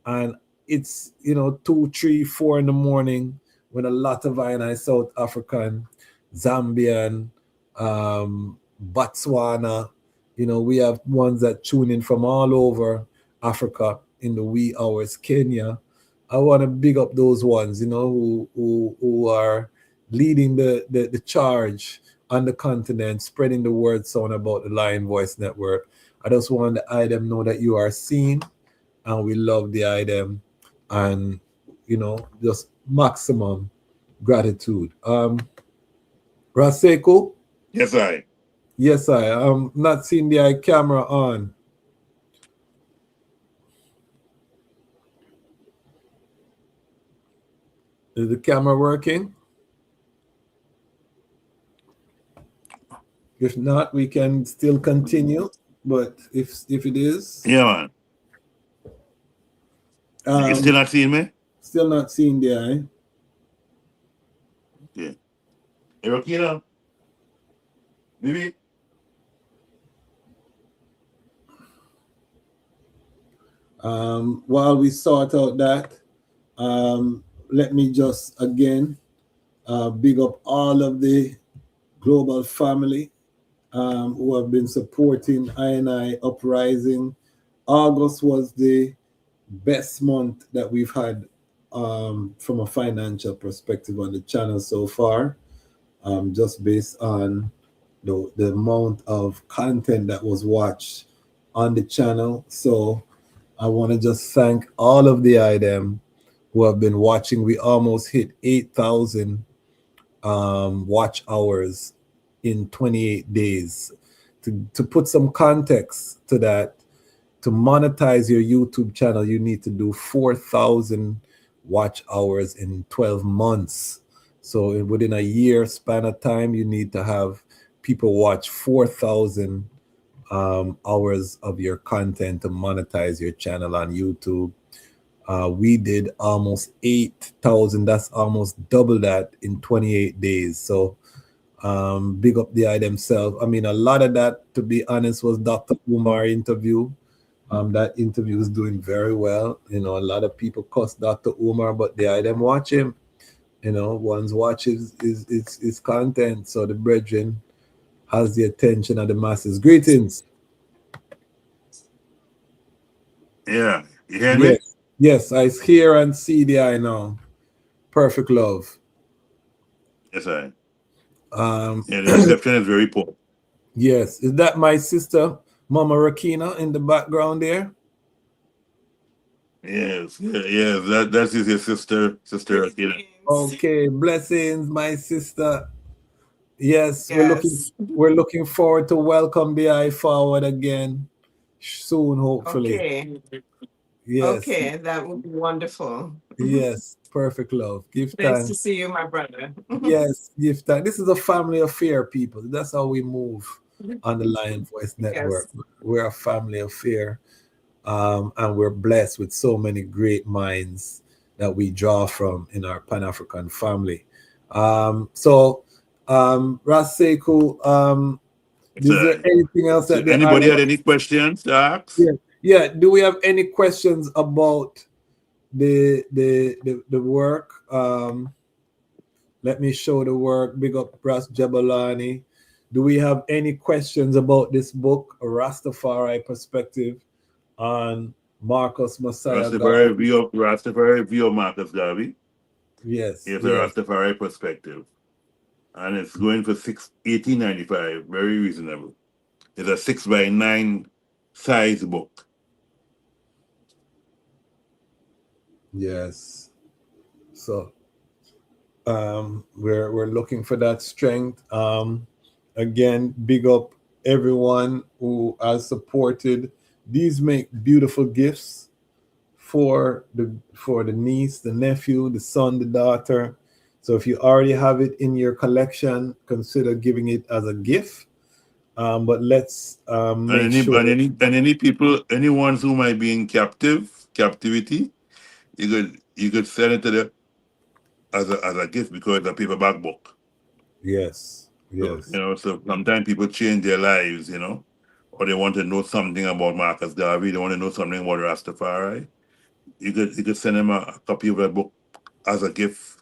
S12: And it's, 2, 3, 4 in the morning when a lot of I South African, Zambian, Botswana, we have ones that tune in from all over Africa in the wee hours, Kenya. I want to big up those ones, who are leading the charge on the continent, spreading the word sound about the Lion Voice Network. I just want the item know that you are seen and we love the item and, just maximum gratitude. Ras Sekou?
S13: Yes, I.
S12: Yes, I'm not seeing the camera on. Is the camera working? If not, we can still continue. But if it is,
S13: yeah, man. You still not seeing me?
S12: Still not seeing the eye.
S13: Yeah. You okay now? Maybe.
S12: While we sort out that, let me just again big up all of the global family who have been supporting I Uprising. August was the best month that we've had from a financial perspective on the channel so far, just based on the amount of content that was watched on the channel. So I want to just thank all of the item who have been watching. We almost hit 8,000 watch hours in 28 days. To put some context to that, to monetize your YouTube channel, you need to do 4,000 watch hours in 12 months. So within a year span of time, you need to have people watch 4,000 hours of your content to monetize your channel on YouTube. We did almost 8,000. That's almost double that in 28 days. So big up the eye themselves. I mean, a lot of that, to be honest, was Dr. Umar interview. That interview is doing very well. A lot of people cuss Dr. Umar, but the eye them watch him. One's watches is content. So the brethren has the attention of the masses. Greetings.
S13: Yeah. You hear me?
S12: Yes, I hear and see the eye now. Perfect love.
S13: Yes, I. Yeah, the reception is very poor.
S12: Yes. Is that my sister, Mama Rakina, in the background there?
S13: Yes, that is your sister Rakina.
S12: Okay, blessings, my sister. Yes, we're looking forward to welcome the eye forward again soon, hopefully.
S14: Okay.
S12: Yes.
S14: Okay, that would be wonderful.
S12: Yes, perfect love. Give
S14: Nice
S12: thanks.
S14: to see you, my brother.
S12: Yes, give thanks. This is a family affair, people. That's how we move on the Lion Voice Network. Yes. We're a family affair, and we're blessed with so many great minds that we draw from in our Pan-African family. So, Ras Sekou, is there anything else that
S13: anybody had any questions to ask?
S12: Yeah. Do we have any questions about the work? Let me show the work. Big up Ras Jabalani. Do we have any questions about this book, A Rastafari Perspective on Marcus Mosiah Garvey?
S13: Rastafari view of Marcus Garvey.
S12: Yes,
S13: It's a
S12: yes.
S13: Rastafari perspective. And it's going for 1895. Very reasonable. It's a 6x9 size book.
S12: Yes. So we're looking for that strength. Again, big up everyone who has supported. These make beautiful gifts for the niece, the nephew, the son, the daughter. So if you already have it in your collection, consider giving it as a gift. But let's make sure.
S13: And any people, anyone who might be in captivity, you could send it to them as a gift because it's a paperback book.
S12: Yes, yes.
S13: So, so sometimes people change their lives, or they want to know something about Marcus Garvey, they want to know something about Rastafari. You could send them a copy of that book as a gift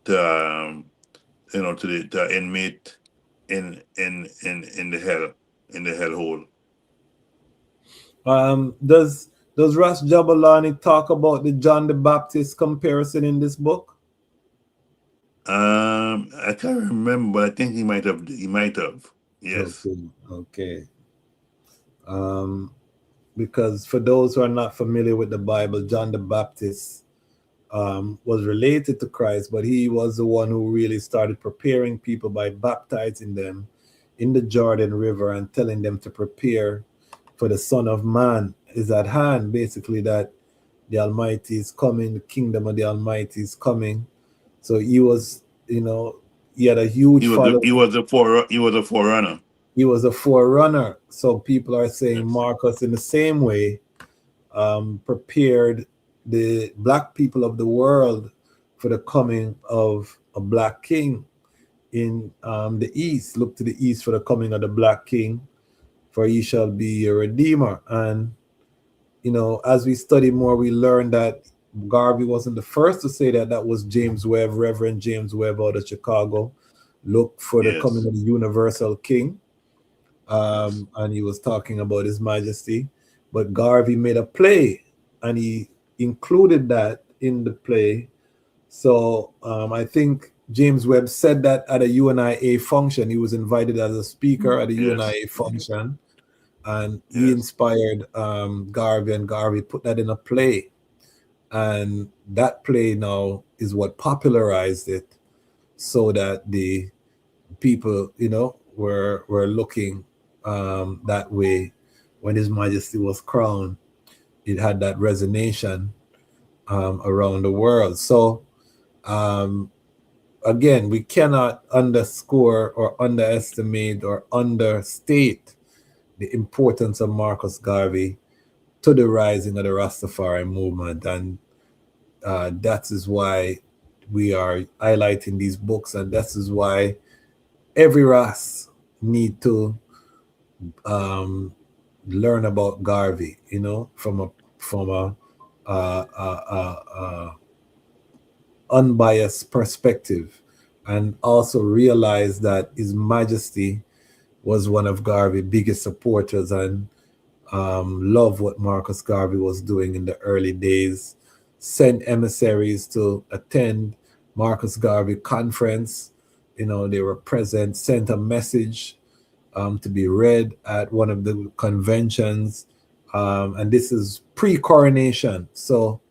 S13: to to the inmate in the hellhole.
S12: Does Ras Jabalani talk about the John the Baptist comparison in this book?
S13: I can't remember, but I think he might have. Yes.
S12: Okay. Because for those who are not familiar with the Bible, John the Baptist was related to Christ, but he was the one who really started preparing people by baptizing them in the Jordan River and telling them to prepare for the Son of Man is at hand. Basically, that the Almighty is coming, the kingdom of the Almighty is coming. So he was, he had a huge following.
S13: He was a forerunner.
S12: He was a forerunner. So people are saying Marcus, in the same way, prepared the black people of the world for the coming of a black king in the east. Look to the east for the coming of the black king, for he shall be a redeemer. And as we study more, we learn that Garvey wasn't the first to say that. That was James Webb, Reverend James Webb out of Chicago. Look for the coming of the universal king. And he was talking about His Majesty. But Garvey made a play and he included that in the play. So I think James Webb said that at a UNIA function. He was invited as a speaker at a UNIA function. And he inspired Garvey, and Garvey put that in a play. And that play now is what popularized it, so that the people, were looking that way when His Majesty was crowned. It had that resonation around the world. So again, we cannot underscore or underestimate or understate the importance of Marcus Garvey to the rising of the Rastafari movement. And that is why we are highlighting these books, and that is why every Ras need to learn about Garvey, from a unbiased perspective, and also realize that His Majesty was one of Garvey's biggest supporters and love what Marcus Garvey was doing in the early days. Sent emissaries to attend Marcus Garvey conference. They were present, sent a message to be read at one of the conventions. And this is pre-coronation. So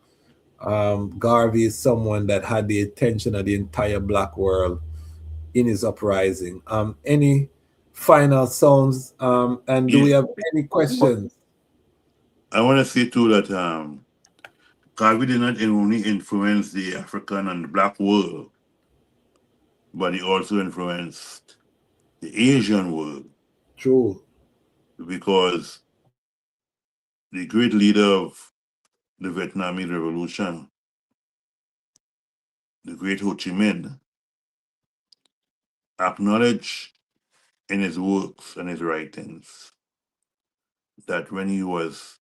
S12: Garvey is someone that had the attention of the entire Black world in his uprising. Any final sounds? And do we have any questions?
S13: I want to say too that Garvey did not only influence the African and the Black world, but he also influenced the Asian world.
S12: True.
S13: Because the great leader of the Vietnamese Revolution, the great Ho Chi Minh, acknowledged in his works and his writings that when he was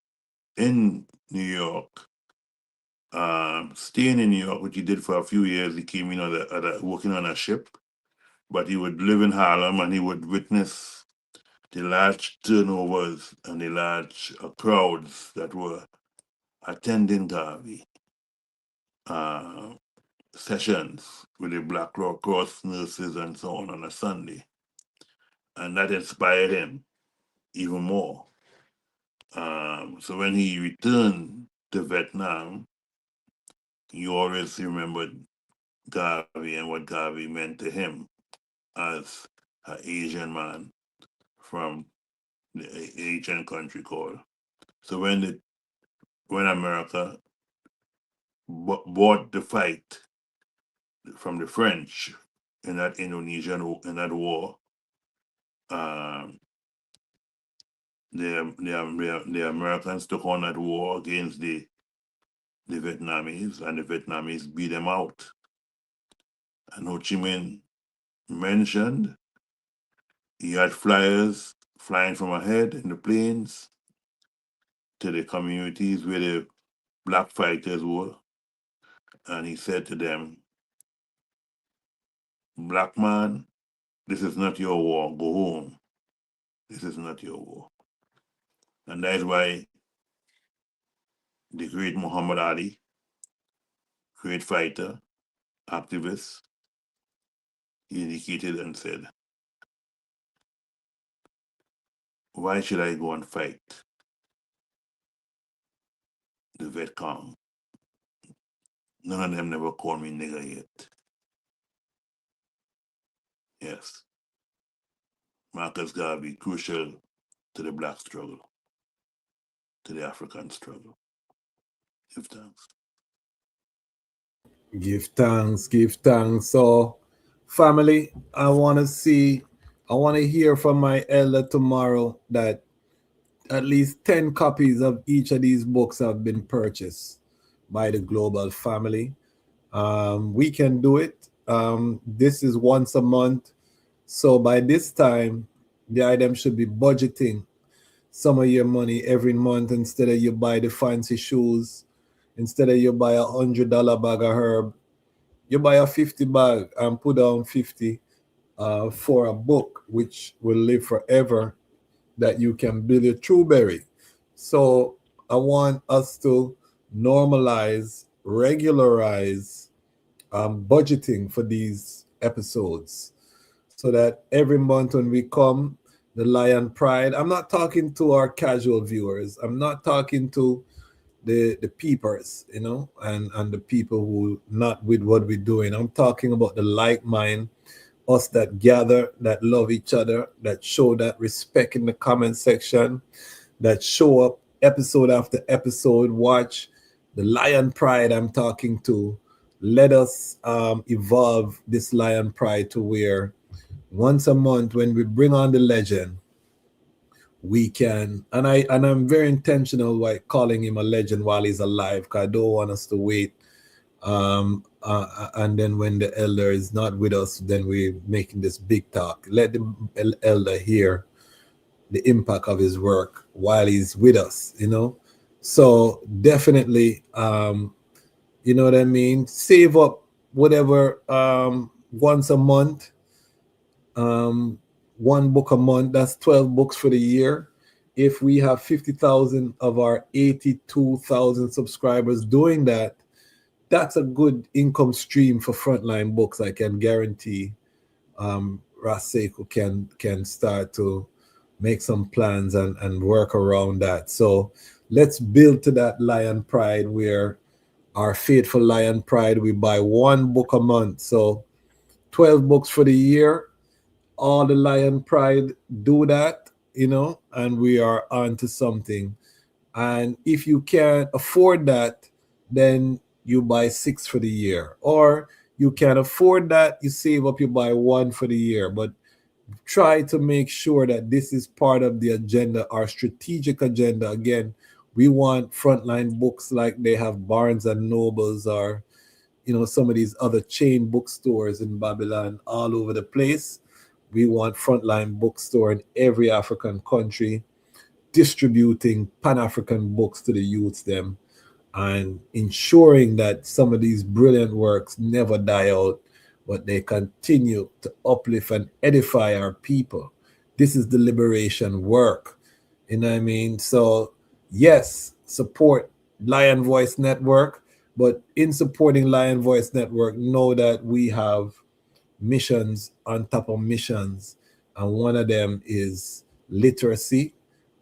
S13: in New York staying in New York, which he did for a few years. He came in working on a ship, but he would live in Harlem and he would witness the large turnovers and the large crowds that were attending Garvey sessions with the Black Cross nurses and so on a Sunday. And that inspired him even more. So when he returned to Vietnam, he always remembered Garvey and what Garvey meant to him as an Asian man from the Asian country called. So when America bought the fight from the French in that war, the Americans took on that war against the Vietnamese, and the Vietnamese beat them out. And Ho Chi Minh mentioned he had flyers flying from ahead in the planes to the communities where the black fighters were. And he said to them, "Black man, this is not your war. Go home. This is not your war." And that is why the great Muhammad Ali, great fighter, activist, he indicated and said, "Why should I go and fight the Viet Cong? None of them never called me nigger yet." Yes, Marcus Garvey, crucial to the black struggle, to the African struggle. Give thanks.
S12: Give thanks, give thanks. So, family, I want to hear from my elder tomorrow that at least 10 copies of each of these books have been purchased by the global family. We can do it. This is once a month. So by this time, the item should be budgeting some of your money every month instead of you buy the fancy shoes, instead of you buy $100 bag of herb, you buy a 50 bag and put down 50 for a book which will live forever, that you can build a true berry. So I want us to normalize, regularize budgeting for these episodes so that every month when we come, the Lion Pride, I'm not talking to our casual viewers. I'm not talking to the peepers, and the people who not with what we're doing. I'm talking about the like mind, us that gather, that love each other, that show that respect in the comment section, that show up episode after episode, watch the Lion Pride I'm talking to. Let us evolve this Lion Pride to where once a month when we bring on the legend, we can, and I'm very intentional by calling him a legend while he's alive, because I don't want us to wait. And then when the elder is not with us, then we're making this big talk. Let the elder hear the impact of his work while he's with us, So definitely, you know what I mean? Save up whatever once a month, one book a month, that's 12 books for the year. If we have 50,000 of our 82,000 subscribers doing that, that's a good income stream for Frontline Books. I can guarantee Ras Sekou can start to make some plans and work around that. So let's build to that Lion Pride, where our faithful Lion Pride, we buy one book a month. So 12 books for the year. All the Lion Pride do that, and we are on to something. And if you can't afford that, then you buy 6 for the year. Or you can afford that, you save up, you buy 1 for the year. But try to make sure that this is part of the agenda, our strategic agenda. Again, we want Frontline Books like they have Barnes and Nobles, or some of these other chain bookstores in Babylon all over the place. We want Frontline Bookstore in every African country, distributing Pan-African books to the youths them. and ensuring that some of these brilliant works never die out, but they continue to uplift and edify our people. This is the liberation work. You know what I mean? So, yes, support Lion Voice Network, but in supporting Lion Voice Network, know that we have missions on top of missions, and one of them is literacy,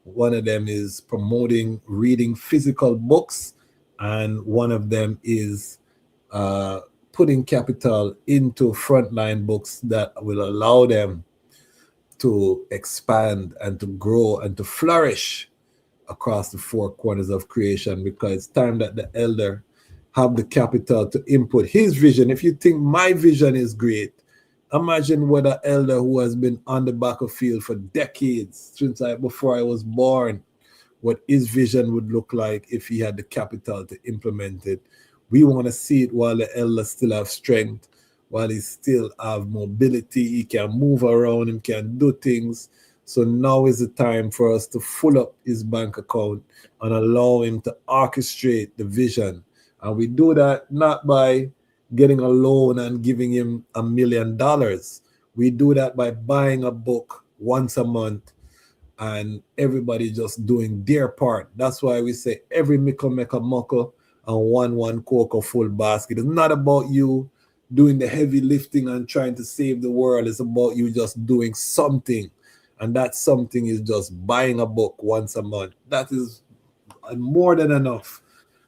S12: one of them is promoting reading physical books, and one of them is putting capital into frontline books that will allow them to expand and to grow and to flourish across the four corners of creation, because it's time that the elder have the capital to input his vision. If you think my vision is great, imagine what an elder who has been on the battlefield for decades, before I was born, what his vision would look like if he had the capital to implement it. We want to see it while the elder still have strength, while he still have mobility, he can move around and can do things. So now is the time for us to full up his bank account and allow him to orchestrate the vision. And we do that not by getting a loan and giving him $1 million. We do that by buying a book once a month and everybody just doing their part. That's why we say every mickle make a muckle and one cocoa full basket. It's not about you doing the heavy lifting and trying to save the world. It's about you just doing something. And that something is just buying a book once a month. That is more than enough,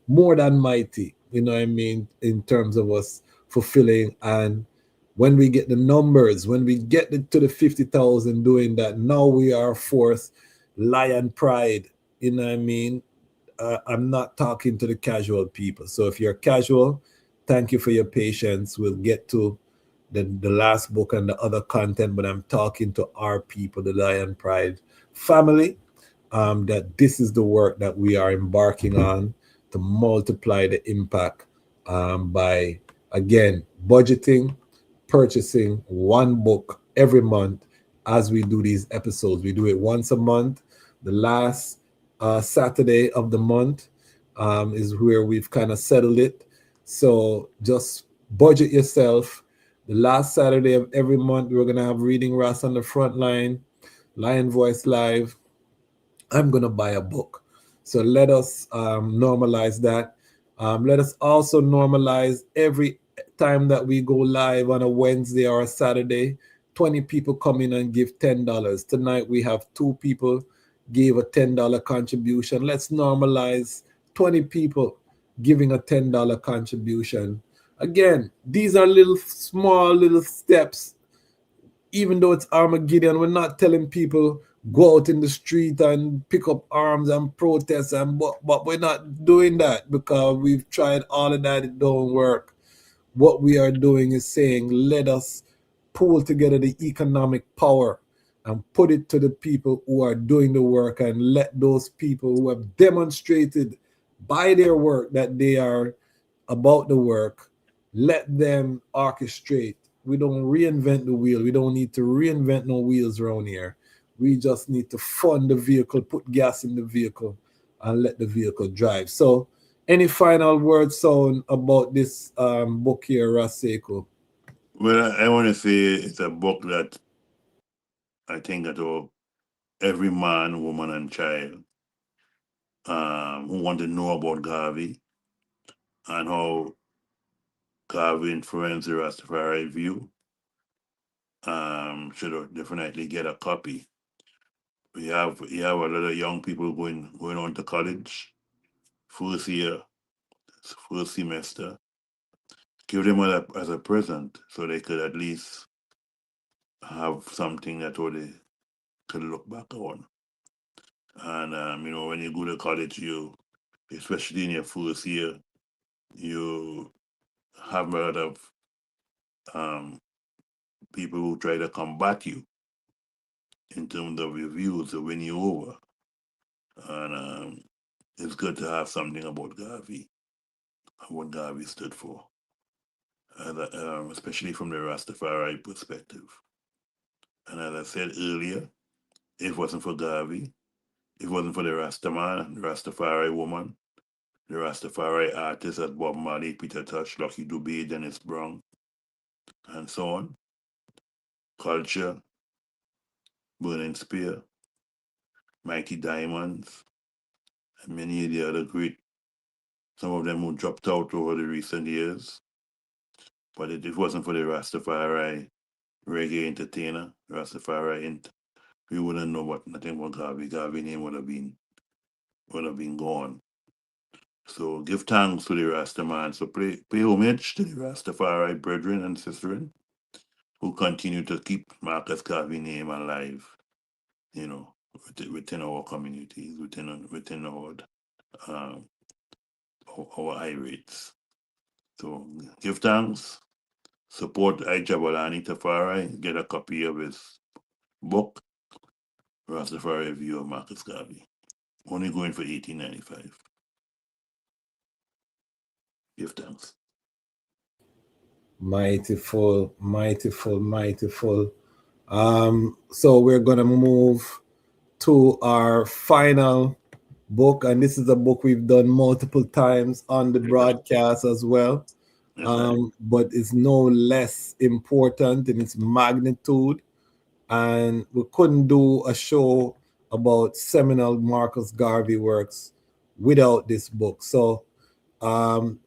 S12: more than mighty, you know what I mean, in terms of us fulfilling. And when we get the numbers, when we get to the 50,000 doing that, now we are fourth lion pride, you know what I mean? I'm not talking to the casual people. So if you're casual, thank you for your patience. We'll get to the last book and the other content, but I'm talking to our people, the Lion Pride family, that this is the work that we are embarking on to multiply the impact by, again, budgeting, purchasing one book every month as we do these episodes. We do it once a month. The last Saturday of the month is where we've kind of settled it. So just budget yourself. The last Saturday of every month, we're going to have Reading Ras on the Frontline, Lion Voice Live. I'm going to buy a book. So let us normalize that. Let us also normalize every time that we go live on a Wednesday or a Saturday, 20 people come in and give $10. Tonight we have 2 people gave a $10 contribution. Let's normalize 20 people giving a $10 contribution. Again, these are small little steps. Even though it's Armageddon, we're not telling people go out in the street and pick up arms and protest, but we're not doing that because we've tried all of that. It don't work. What we are doing is saying, let us pool together the economic power and put it to the people who are doing the work, and let those people who have demonstrated by their work that they are about the work, let them orchestrate. We don't reinvent the wheel. We don't need to reinvent no wheels around here. We just need to fund the vehicle, put gas in the vehicle, and let the vehicle drive. So any final words, Son, about this book here, Ras Sekou?
S13: Well, I want to say it's a book that I think that every man, woman, and child who want to know about Garvey and how Garvey influenced the Rastafari view should definitely get a copy. We have a lot of young people going on to college, first year, first semester. Give them as a present so they could at least have something that they could look back on. And when you go to college, especially in your first year, you have a lot of people who try to combat you in terms of your views to win you over. And it's good to have something about Garvey and what Garvey stood for, especially from the Rastafari perspective. And as I said earlier, if it wasn't for Garvey, if it wasn't for the Rastaman, the Rastafari woman, the Rastafari artists at Bob Marley, Peter Tosh, Lucky Dubé, Dennis Brown, and so on. Culture, Burning Spear, Mighty Diamonds, and many of the other great, some of them who dropped out over the recent years. But if it wasn't for the Rastafari reggae entertainer, we wouldn't know what nothing about Garvey. Garvey name would have been gone. So give thanks to the Rastaman. So pay homage to the Rastafari brethren and sisterin who continue to keep Marcus Garvey name alive, within our communities, within our irates. So give thanks, support Jabalani Tafari, get a copy of his book, Rastafari Review of Marcus Garvey. Only going for $18.95. Give thanks.
S12: Mightyful. So we're gonna move to our final book, and this is a book we've done multiple times on the broadcast as well. But it's no less important in its magnitude, and we couldn't do a show about seminal Marcus Garvey works without this book. So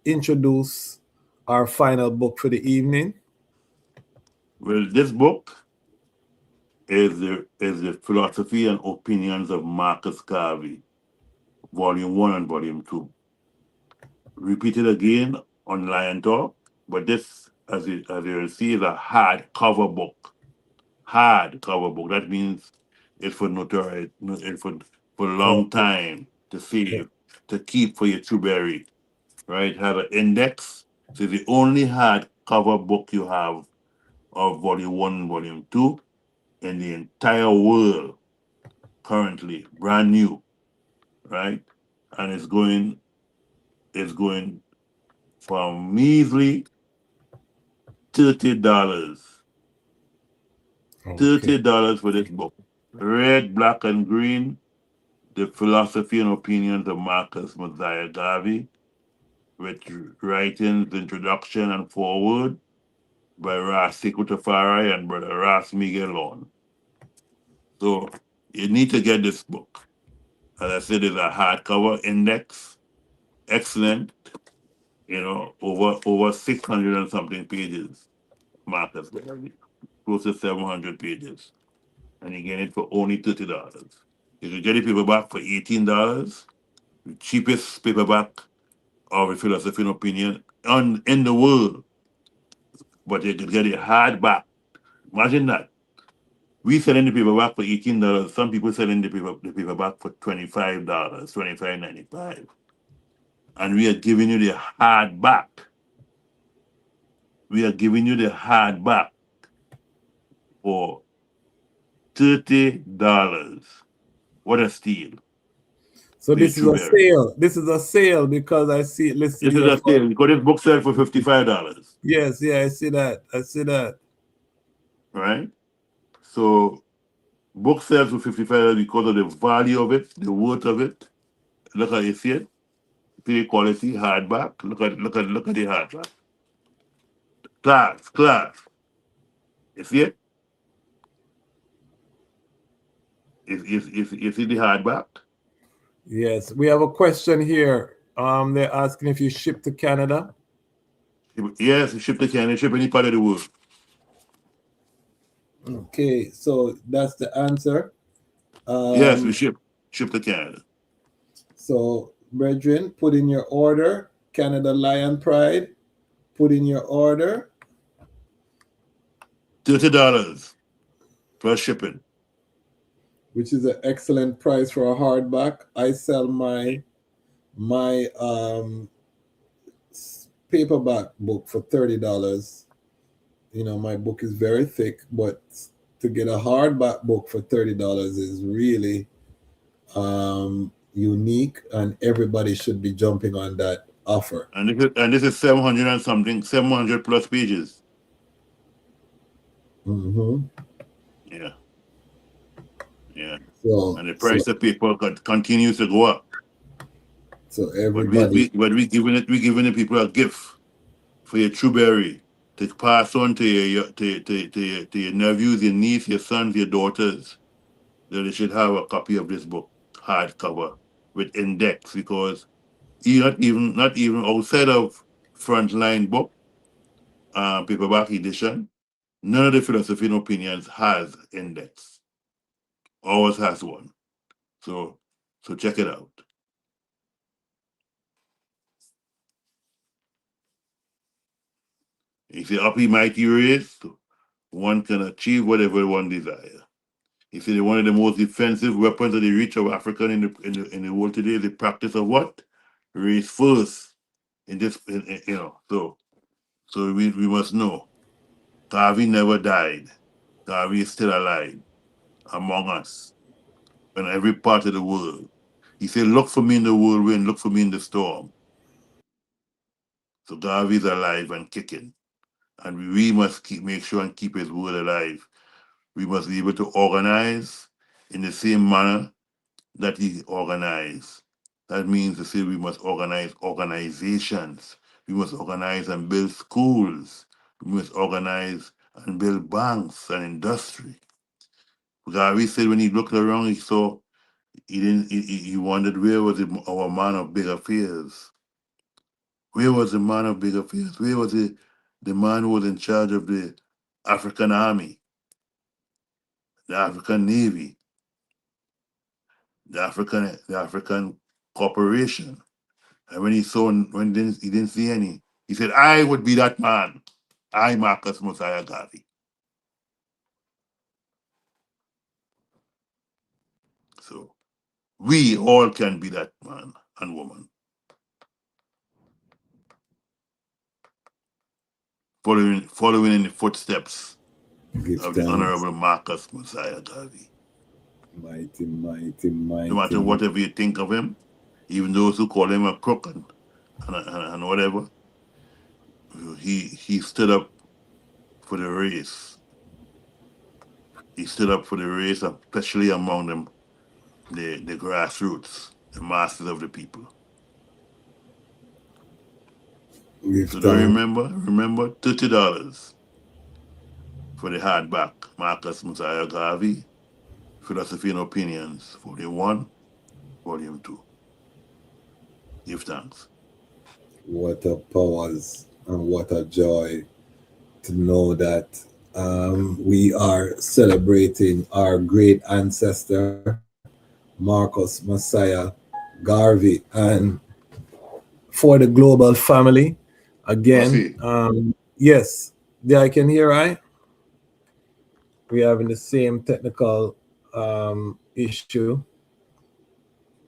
S12: introduce our final book for the evening.
S13: Well, this book is the Philosophy and Opinions of Marcus Garvey, Volume 1 and Volume 2. Repeated again on Lion Talk, but this, as you see, is a hardcover book. Hardcover book. That means it's for notoriety, it's for a long time to save, to keep for your Tuberry, right? Have an index. So it's the only hardcover book you have of Volume 1 and Volume 2 in the entire world currently, brand new, right? And it's going from measly $30. $30 for this book. Red, Black, and Green, The Philosophy and Opinions of Marcus Mosiah Garvey, with writings, introduction, and foreword by Ras Sekou Tafari and Brother Ras Miguelon. So you need to get this book. As I said, it's a hardcover index, excellent, over 600 and something pages, Marcus Garvey, close to 700 pages. And you get it for only $30. You can get a paperback for $18, the cheapest paperback of a philosophy and opinion in the world. But you can get it hardback. Imagine that. We selling the paperback for $18. Some people selling the paperback for $25, $25.95. And we are giving you the hardback. We are giving you the hardback for $30. What a steal.
S12: So this is a sale. This is a sale because I see it listed.
S13: This is a sale because this book sells for $55.
S12: Yes, yeah, I see that.
S13: Right? So book sells for $55 because of the value of it, the worth of it. Look at it, see it? See the quality, hardback. Look at the hardback. Class. You see it? You see the hardback?
S12: Yes, we have a question here. They're asking if you ship to Canada.
S13: Yes, you ship to Canada, ship any part of the world.
S12: Okay, so that's the answer.
S13: Yes, we ship to Canada.
S12: So, brethren, put in your order. Canada Lion Pride, put in your order.
S13: $30 plus shipping.
S12: Which is an excellent price for a hardback. I sell my paperback book for $30. My book is very thick, but to get a hardback book for $30 is really unique, and everybody should be jumping on that offer.
S13: And this is 700 and something, 700 plus pages.
S12: Mm-hmm.
S13: Yeah. So, and the price of paper continues to go up.
S7: So
S13: But
S7: everybody,
S13: we giving the people a gift for your Trueberry to pass on to your nephews, your niece, your sons, your daughters. That they should have a copy of this book, hardcover, with index, because not even outside of Frontline book, paperback edition, none of the philosophy and opinions has index. Always has one. So check it out. If the uppy mighty race, one can achieve whatever one desire. He said one of the most defensive weapons of the reach of African in the world today is the practice of what? Race first. In this, so we must know. Garvey never died. Garvey is still alive among us in every part of the world. He said, look for me in the whirlwind, look for me in the storm. So Garvey is alive and kicking. And we must make sure and keep his word alive. We must be able to organize in the same manner that he organized. That means to say we must organize organizations. We must organize and build schools. We must organize and build banks and industry. Garvey said when he looked around, he saw he wondered where was our man of big affairs. Where was the man of big affairs? Where was the man who was in charge of the African army, the African navy, the African corporation? And when he didn't see any, he said, I would be that man. I, Marcus Mosiah Garvey. So we all can be that man and woman. Following in the footsteps of the Honorable Marcus Mosiah Garvey.
S12: Mighty.
S13: No matter whatever you think of him, even those who call him a crook and whatever, he stood up for the race. He stood up for the race, especially among them, the grassroots, the masses of the people. So do remember $30 for the hardback, Marcus Mosiah Garvey, Philosophy and Opinions, Volume 1, Volume 2. Give thanks.
S12: What a powers and what a joy to know that we are celebrating our great ancestor, Marcus Mosiah Garvey. And for the global family, again, yes, yeah, I can hear, right? We're having the same technical issue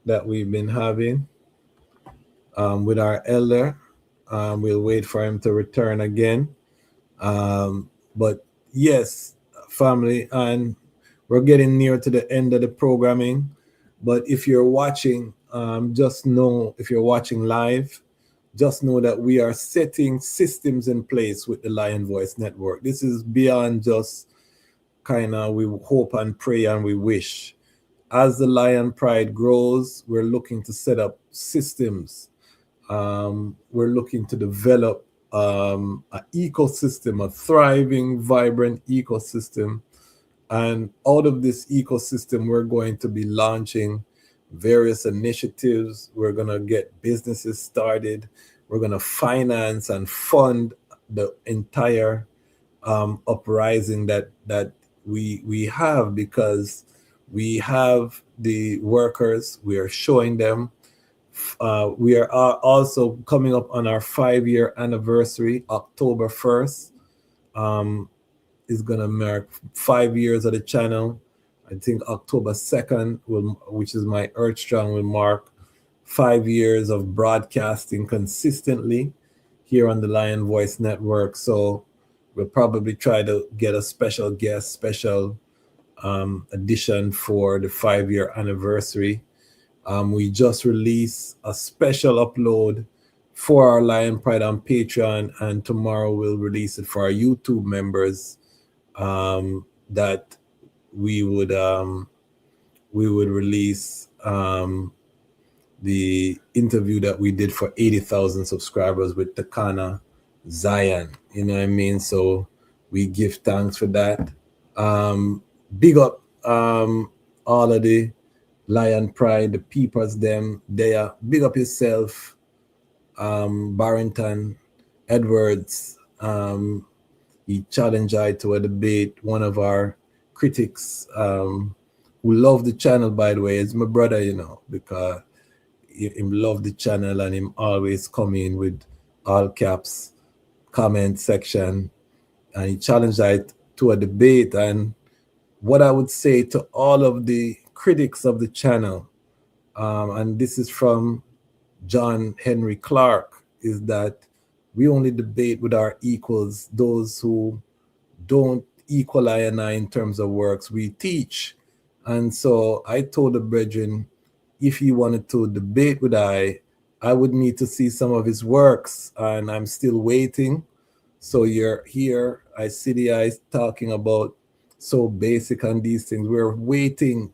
S12: that we've been having with our elder. We'll wait for him to return again. But yes, family, and we're getting near to the end of the programming. But if you're watching, just know, if you're watching live, just know that we are setting systems in place with the Lion Voice Network. This is beyond just kind of we hope and pray and we wish. As the Lion Pride grows, we're looking to set up systems. We're looking to develop an ecosystem, a thriving, vibrant ecosystem. And out of this ecosystem, we're going to be launching various initiatives. We're going to get businesses started. We're going to finance and fund the entire uprising that we have, because we have the workers. We are showing them. We are also coming up on our 5-year anniversary. October 1st is going to mark 5 years of the channel. I think October 2nd, which is my Earth Strong, will mark 5 years of broadcasting consistently here on the Lion Voice Network. So we'll probably try to get a special guest, special edition for the 5-year anniversary. We just released a special upload for our Lion Pride on Patreon, and tomorrow we'll release it for our YouTube members. That we would release the interview that we did for 80,000 subscribers with Takana Zion. You know what I mean? So we give thanks for that. Big up all of the Lion Pride, the peepers, them there. Big up yourself, Barrington, Edwards. He challenged I to a debate. One of our critics who love the channel, by the way, is my brother, you know, because him love the channel and him always come in with all caps comment section, and he challenged I to a debate. And what I would say to all of the critics of the channel, and this is from John Henry Clark, is that we only debate with our equals, those who don't equal I and I in terms of works we teach. And so I told the brethren, if he wanted to debate with I would need to see some of his works, and I'm still waiting. So you're here, I see the eyes talking about so basic on these things. We're waiting,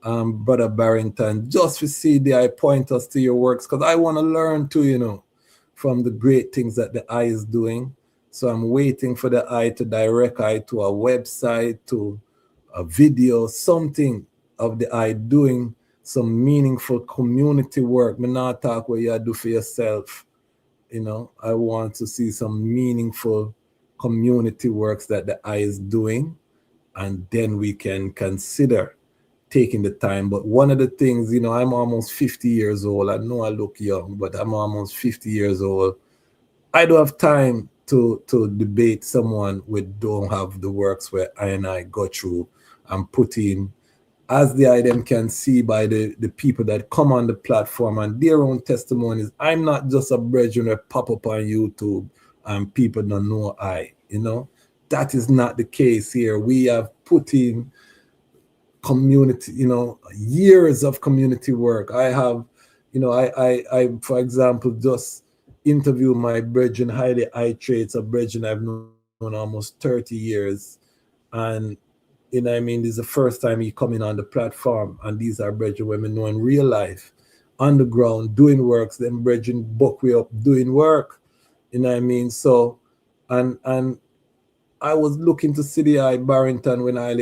S12: Brother Barrington, just to see the I point us to your works, because I want to learn too, you know, from the great things that the I is doing. So I'm waiting for the I to direct I to a website, to a video, something of the I doing some meaningful community work. Me not talk what you do for yourself. You know, I want to see some meaningful community works that the I is doing, and then we can consider taking the time. But one of the things, you know, I'm almost 50 years old. I know I look young, but I'm almost 50 years old. I don't have time to debate someone who don't have the works where I and I go through and put in, as the item can see by the people that come on the platform and their own testimonies. I'm not just a brethren that pop up on YouTube and people don't know I, you know. That is not the case here. We have put in community, you know, years of community work. I have, you know, I for example, just interview my brethren, highly I traits, a brethren I've known almost 30 years. And, you know, I mean, this is the first time he coming on the platform, and these are brethren women know in real life, on the ground, doing works, then brethren book way up doing work, you know what I mean? So, and I was looking to see the I Barrington when I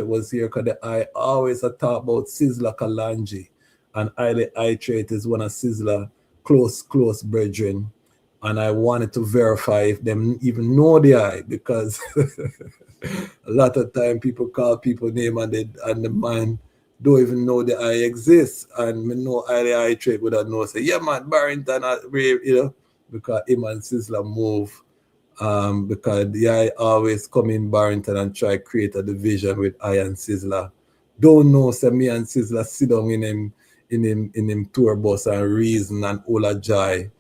S12: was here, because I always talk about Sizzla Kalanji, and I Trait is one of Sizzla close brethren, and I wanted to verify if them even know the I, because a lot of time people call people name and the man don't even know the I exists, and me know I Trait would have know say, yeah man, Barrington, you know, because him and Sizzla move. Because the I always come in Barrington and try create a division with I and Sizzla. Don't know, say me and Sizzla sit down in him tour bus and reason and all a joy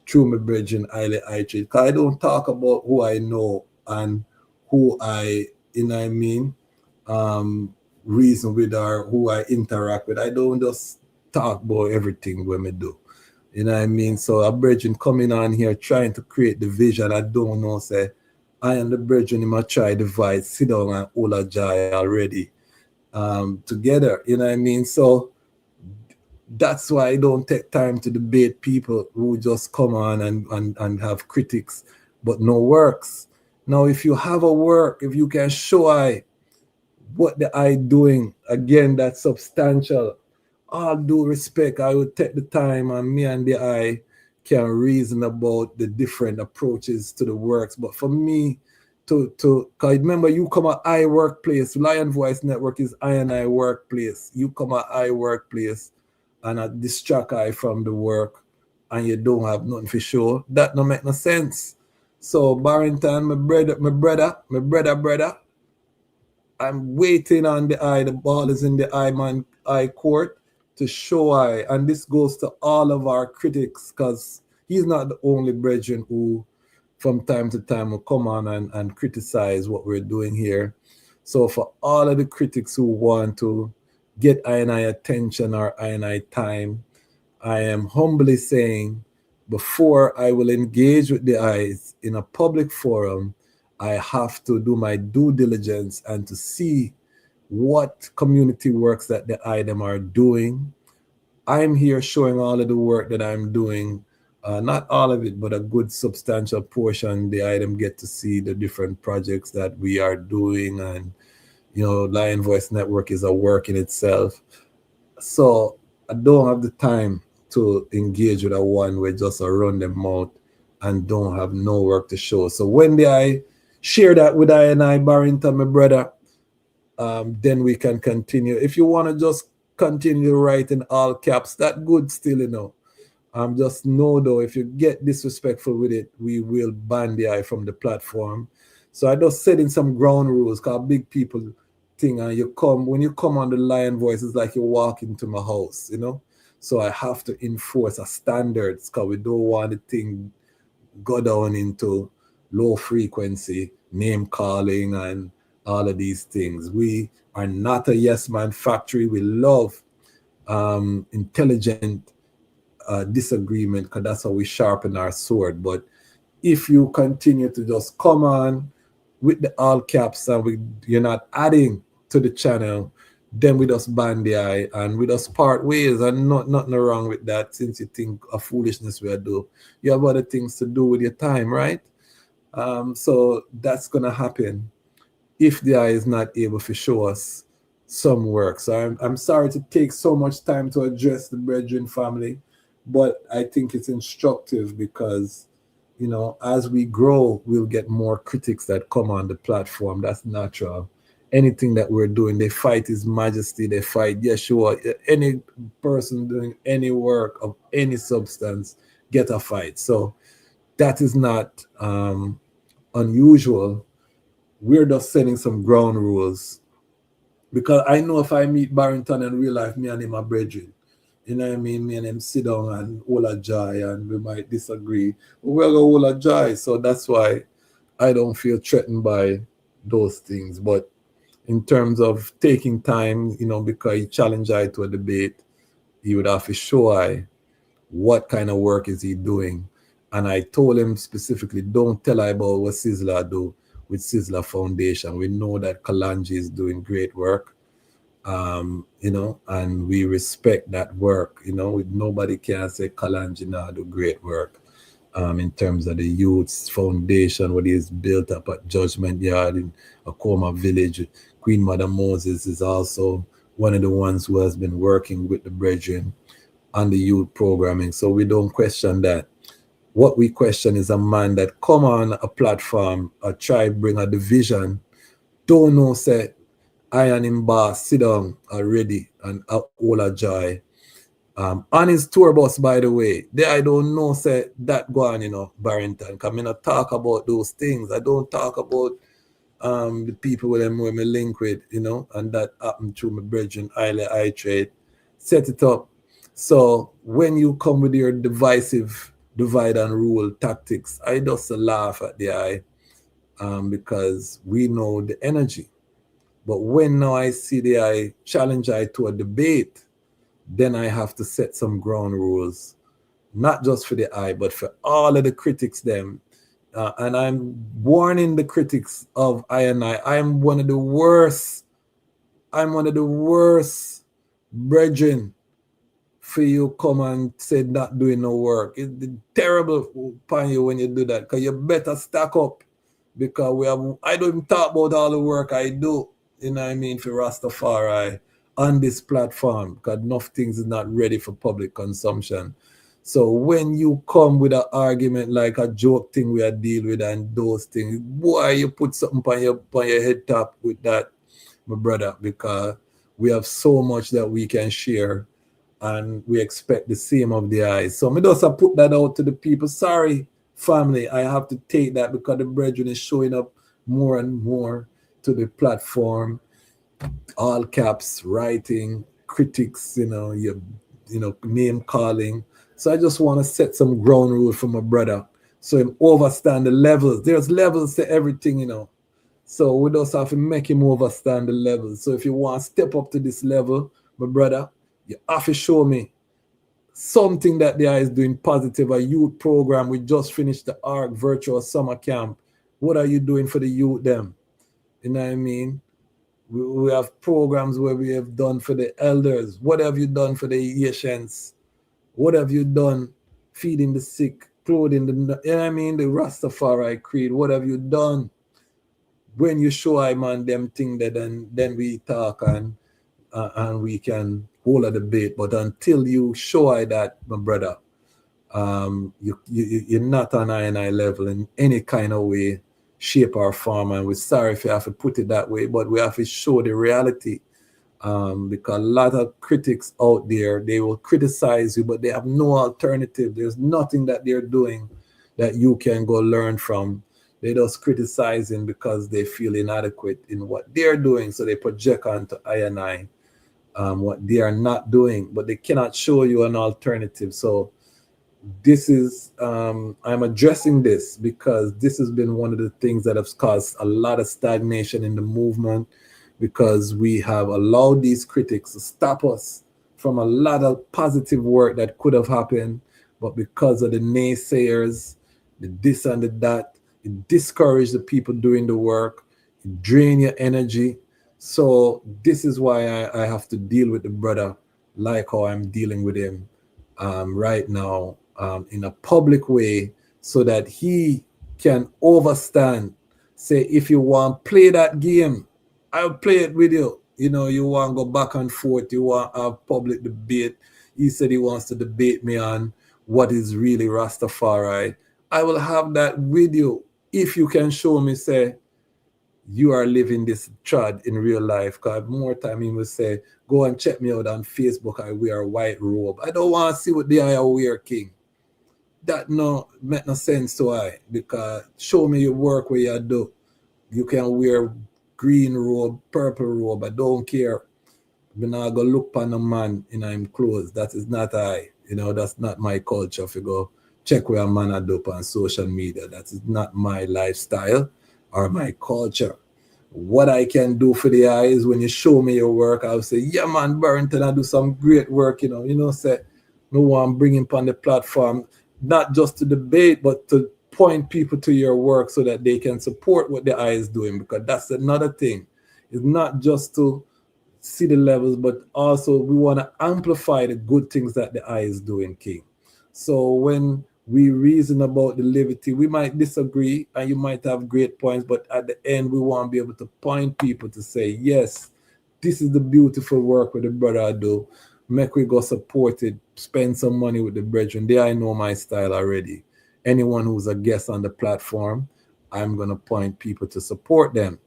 S12: through my brethren I treat. Because I don't talk about who I know and who I, you know what I mean, reason with or who I interact with. I don't just talk about everything when I do. You know what I mean? So a brethren coming on here trying to create division, I don't know, say, I and the brethren in my try divide, sit down and all a joy already together. You know what I mean? So that's why I don't take time to debate people who just come on and have critics, but no works. Now, if you have a work, if you can show I what the I doing, again, that's substantial. All due respect, I would take the time, and me and the I can reason about the different approaches to the works. But for me, because remember, you come at I workplace, Lion Voice Network is I and I workplace. You come at I workplace and I distract I from the work, and you don't have nothing for sure. That don't make no sense. So Barrington, my brother, I'm waiting on the I. The ball is in the I court to show I. And this goes to all of our critics, because he's not the only brethren who from time to time will come on and criticize what we're doing here. So for all of the critics who want to get I and I attention or I and I time, I am humbly saying, before I will engage with the eyes in a public forum, I have to do my due diligence and to see what community works that the item are doing, I'm here showing all of the work that I'm doing. Not all of it, but a good substantial portion. The item get to see the different projects that we are doing, and Lion Voice Network is a work in itself. So I don't have the time to engage with a one where just I run them out and don't have no work to show. So when I share that with I Barrington, my brother, then we can continue. If you want to just continue to write in all caps, that good still, just know though, if you get disrespectful with it, we will ban the eye from the platform. So I just setting some ground rules, because big people thing, and when you come on the Lion Voice, it's like you walk into my house, So I have to enforce a standards, because we don't want the thing go down into low frequency, name calling, and all of these things. We are not a yes man factory. We love intelligent disagreement, because that's how we sharpen our sword. But if you continue to just come on with the all caps and you're not adding to the channel, then we just ban the eye and we just part ways, and nothing wrong with that. Since you think of foolishness we do, you have other things to do with your time, right? So that's gonna happen if the eye is not able to show us some work. So I'm sorry to take so much time to address the brethren family, but I think it's instructive because, as we grow, we'll get more critics that come on the platform. That's natural. Anything that we're doing, they fight His Majesty, they fight Yeshua. Any person doing any work of any substance get a fight. So that is not unusual. We're just setting some ground rules, because I know if I meet Barrington in real life, me and him are brethren. You know what I mean? Me and him sit down and hold a joy, and we might disagree, but we're going to hold a joy. So that's why I don't feel threatened by those things. But in terms of taking time, because he challenged I to a debate, he would have to show I what kind of work is he doing. And I told him specifically, don't tell I about what Sizzla do with Sizzla Foundation. We know that Kalanji is doing great work, and we respect that work. Nobody can say Kalanji now do great work in terms of the Youth Foundation, what is built up at Judgment Yard in Akoma Village. Queen Mother Moses is also one of the ones who has been working with the brethren on the youth programming. So we don't question that. What we question is a man that come on a platform or try bring a division, don't know say I and him boss sit down already and all a joy. On his tour bus, by the way, there I don't know say that go on, Barrington. Because I not talk about those things. I don't talk about the people with them where me link with, and that happened through my brethren, I trade, set it up. So when you come with your divisive divide and rule tactics, I just laugh at the eye because we know the energy. But when now I see the eye challenge I to a debate, then I have to set some ground rules, not just for the eye, but for all of the critics them. And I'm warning the critics of I and I am one of the worst. I'm one of the worst brethren for you come and say not doing no work. It's terrible upon you when you do that, because you better stack up, because I don't even talk about all the work I do, for Ras Tafari on this platform, because enough things is not ready for public consumption. So when you come with an argument like a joke thing we are dealing with and those things, boy, you put something on your head top with that, my brother, because we have so much that we can share and we expect the same of the eyes. So I just put that out to the people. Sorry, family, I have to take that because the brethren is showing up more and more to the platform. All caps, writing, critics, name calling. So I just want to set some ground rules for my brother, so him understand the levels. There's levels to everything, So we just have to make him understand the levels. So if you want to step up to this level, my brother, you have to show me something that the eye is doing positive. A youth program. We just finished the ARC virtual summer camp. What are you doing for the youth them? You know what I mean? We have programs where we have done for the elders. What have you done for the Asians? What have you done feeding the sick, clothing the, you know what I mean, the Rastafari creed? What have you done? When you show I man them thing that then we talk and we can hold a debate. But until you show I that, my brother, you're not on I level in any kind of way, shape or form. And we're sorry if you have to put it that way, but we have to show the reality. Because a lot of critics out there, they will criticize you, but they have no alternative. There's nothing that they're doing that you can go learn from. They just criticizing because they feel inadequate in what they're doing. So they project onto I and I what they are not doing, but they cannot show you an alternative. So this is, I'm addressing this because this has been one of the things that has caused a lot of stagnation in the movement, because we have allowed these critics to stop us from a lot of positive work that could have happened, but because of the naysayers, the this and the that, it discourages the people doing the work, it drains your energy. So this is why I have to deal with the brother like how I'm dealing with him right now in a public way, so that he can overstand. Say, if you want to play that game, I'll play it with you. You know, you want to go back and forth, you want to have public debate. He said he wants to debate me on what is really Rastafari. I will have that with you if you can show me, say, you are living this trad in real life. Because more time he will say, go and check me out on Facebook, I wear a white robe. I don't want to see what I wear, King. That no make no sense to I, because show me your work where you do. You can wear green robe, purple robe, I don't care. When I go look upon a man in him clothes, that is not I. You know, that's not my culture. If you go check where a man I do on social media, that is not my lifestyle or my culture. What I can do for the eye is when you show me your work, I'll say, yeah, man, Barrington, I do some great work, say, no one bring him on the platform, not just to debate, but to point people to your work so that they can support what the eye is doing, because that's another thing. It's not just to see the levels, but also we want to amplify the good things that the eye is doing, King. So when we reason about the liberty, we might disagree and you might have great points, but at the end, we want to be able to point people to say, yes, this is the beautiful work with the brother I do. Make we go support it, spend some money with the brethren. They I know my style already. Anyone who's a guest on the platform, I'm going to point people to support them.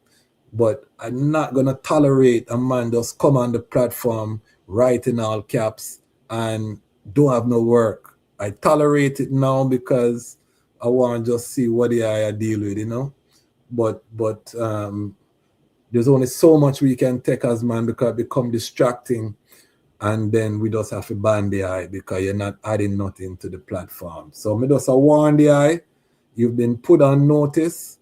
S12: But I'm not going to tolerate a man just come on the platform, write in all caps, and don't have no work. I tolerate it now because I want to just see what I deal with, But there's only so much we can take as man, because it become distracting. And then we just have to ban the eye because you're not adding nothing to the platform. So me just warn the eye, you've been put on notice.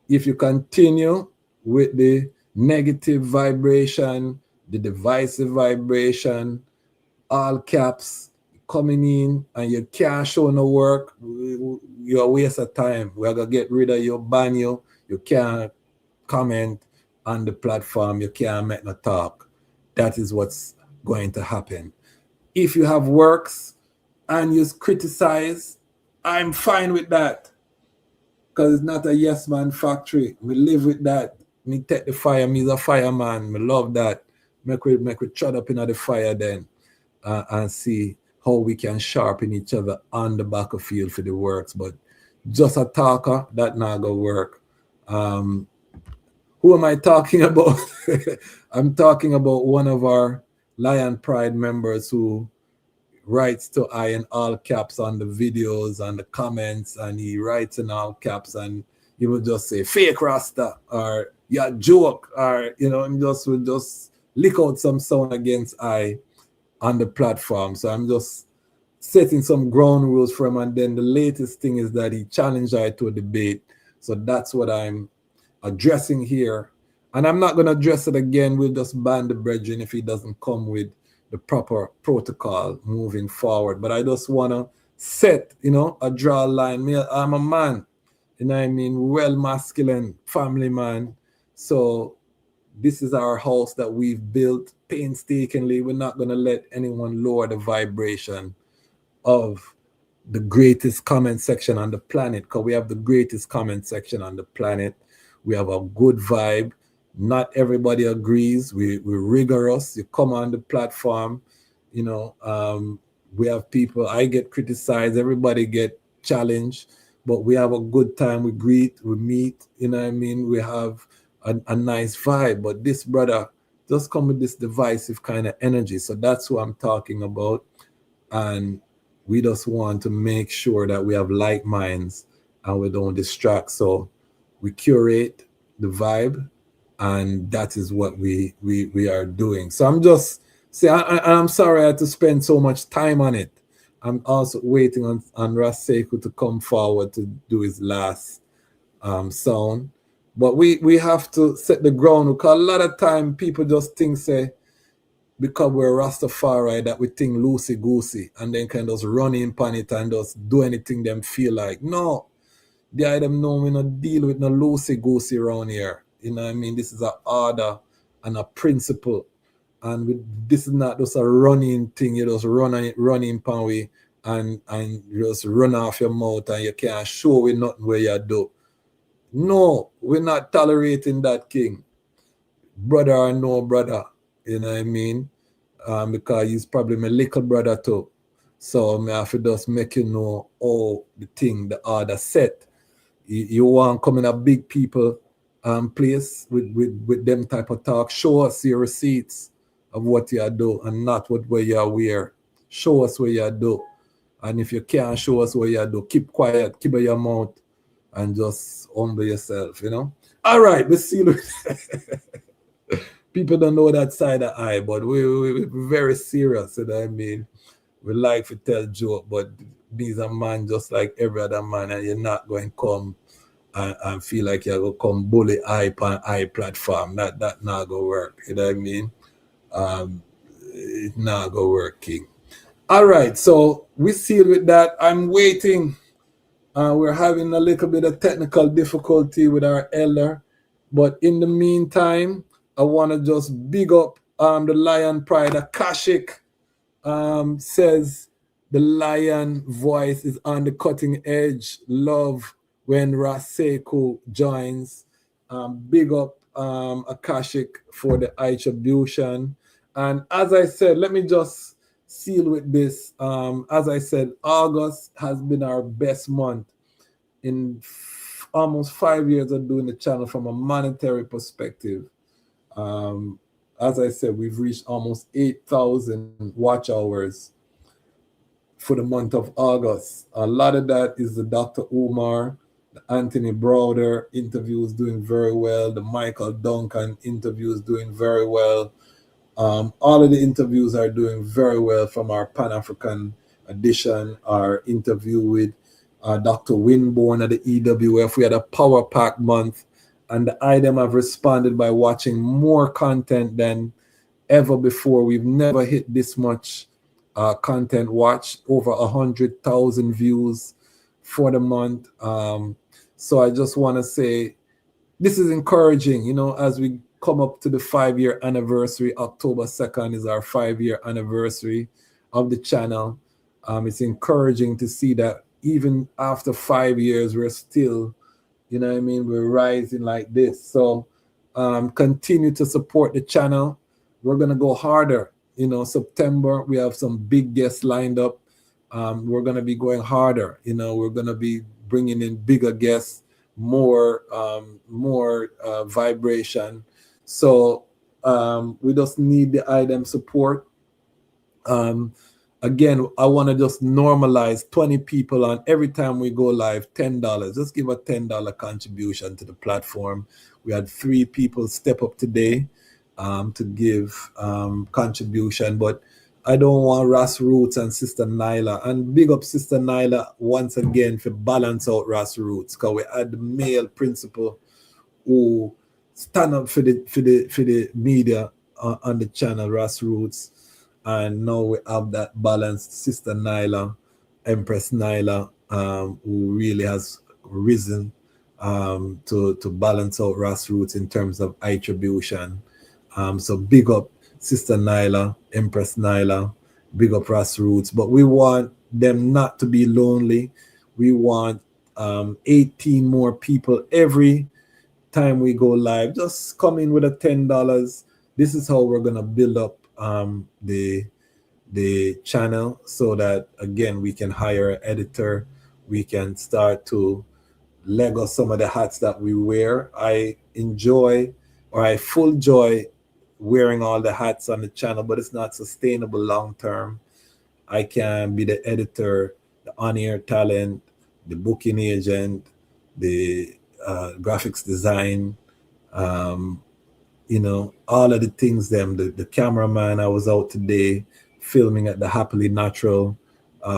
S12: If you continue with the negative vibration, the divisive vibration, all caps coming in, and you can't show no work, you're a waste of time. We're going to get rid of you, ban you. You can't comment on the platform. You can't make no talk. That is what's going to happen. If you have works and you criticize, I'm fine with that, because it's not a yes man factory. We live with that. Me take the fire, me's a fireman. Me love that. Make we trod up into the fire then and see how we can sharpen each other on the battlefield for the works. But just a talker, that not gonna work. Who am I talking about? I'm talking about one of our Lion Pride members who writes to I in all caps on the videos and the comments, and he writes in all caps, and he will just say fake Rasta, or yeah, joke, or and will just lick out some sound against I on the platform. So I'm just setting some ground rules for him, and then the latest thing is that he challenged I to a debate. So that's what I'm addressing here. And I'm not going to address it again. We'll just ban the brethren if he doesn't come with the proper protocol moving forward. But I just want to set, a draw line. I'm a man, well masculine, family man. So This is our house that we've built painstakingly. We're not going to let anyone lower the vibration of the greatest comment section on the planet, because we have the greatest comment section on the planet. We have a good vibe. Not everybody agrees. We're rigorous. You come on the platform, you know, we have people, I get criticized, everybody get challenged, but we have a good time. We greet, we meet, you know what I mean? We have a nice vibe. But this brother just come with this divisive kind of energy. So that's who I'm talking about. And we just want to make sure that we have like minds and we don't distract. So we curate the vibe, and that is what we are doing. So I'm just saying, I'm sorry I had to spend so much time on it. I'm also waiting on Ras Sekou to come forward to do his last sound. But we have to set the ground, because a lot of time people just think, say, because we're Rastafari, that we think loosey-goosey and then kind of just run in on it and just do anything them feel like. No, the item know we not deal with no loosey-goosey around here. You know what I mean? This is an order and a principle. And this is not just a running thing. You just run in pan we and you just run off your mouth and you can't show with nothing where you do. No, we're not tolerating that, King. Brother or no brother. You know what I mean? Because he's probably my little brother too. So I have to just make you know all the thing, the order set. You want come in a big people place with them type of talk. Show us your receipts of what you do and not where you wear. Show us where you do. And if you can't show us where you do, keep quiet, keep your mouth, and just humble yourself, you know? All right, let's see. People don't know that side of eye, but we're very serious, you know what I mean? We like to tell joke, but me's a man just like every other man, and you're not going to come and feel like you're going to come bully eye on eye platform. That not going to work, you know what I mean? It's not going to work, King. All right, so we seal with that. I'm waiting. We're having a little bit of technical difficulty with our elder, but in the meantime, I want to just big up the Lion Pride. Akashic says the Lion voice is on the cutting edge. Love when Ras Sekou joins. Big up Akashic for the attribution. And as I said, let me just seal with this. As I said, August has been our best month in almost 5 years of doing the channel from a monetary perspective. As I said, we've reached almost 8,000 watch hours for the month of August. A lot of that is the Dr. Umar, the Anthony Browder interview is doing very well. The Michael Duncan interview is doing very well. All of the interviews are doing very well from our Pan-African edition, our interview with Dr. Winborn at the EWF. We had a Power Pack month, and the item have responded by watching more content than ever before. We've never hit this much content watched, over 100,000 views for the month. So I just want to say this is encouraging, you know, as we come up to the 5-year anniversary. October 2nd is our 5-year anniversary of the channel. It's encouraging to see that even after 5 years, we're still, you know what I mean, we're rising like this. So continue to support the channel. We're going to go harder. You know, September, we have some big guests lined up. We're going to be going harder. You know, we're going to be bringing in bigger guests, more vibration. So we just need the item support. Again, I want to just normalize 20 people on every time we go live, $10. Just give a $10 contribution to the platform. We had 3 people step up today to give contribution, but I don't want Ras Roots and Sister Nyla. And big up Sister Nyla once again for balance out Ras Roots, because we had the male principal who stand up for the media on the channel, Ras Roots. And now we have that balanced Sister Nyla, Empress Nyla, who really has risen to balance out Ras roots in terms of attribution. So big up Sister Nyla, Empress Nyla, big up Ras roots. But we want them not to be lonely. We want 18 more people every time we go live. Just come in with a $10. This is how we're gonna build up the channel, so that again we can hire an editor, we can start to Lego some of the hats that we wear. I enjoy, or I full joy wearing all the hats on the channel, but it's not sustainable long term. I can be the editor, the on-air talent, the booking agent, the graphics design, you know, all of the things them, the cameraman. I was out today filming at the Happily Natural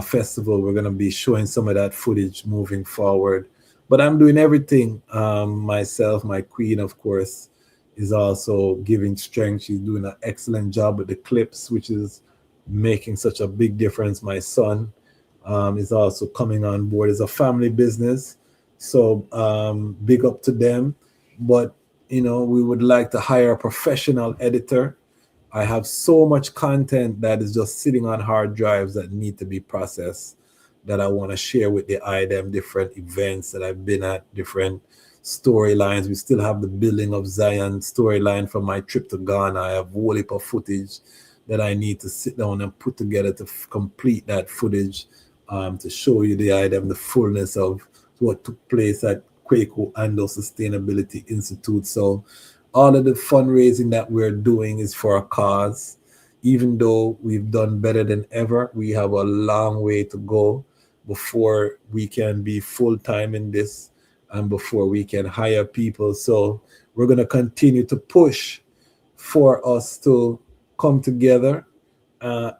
S12: festival. We're going to be showing some of that footage moving forward. But I'm doing everything myself. My queen, of course, is also giving strength. She's doing an excellent job with the clips, which is making such a big difference. My son is also coming on board. It's a family business, so big up to them. But, you know, we would like to hire a professional editor. I have so much content that is just sitting on hard drives that need to be processed, that I want to share with the IDEM, different events that I've been at, different storylines. We still have the Building of Zion storyline from my trip to Ghana. I have a whole heap of footage that I need to sit down and put together to complete that footage, to show you the IDEM, the fullness of what took place at Kwaku Ando Sustainability Institute. So all of the fundraising that we're doing is for a cause. Even though we've done better than ever, we have a long way to go before we can be full-time in this and before we can hire people. So we're going to continue to push for us to come together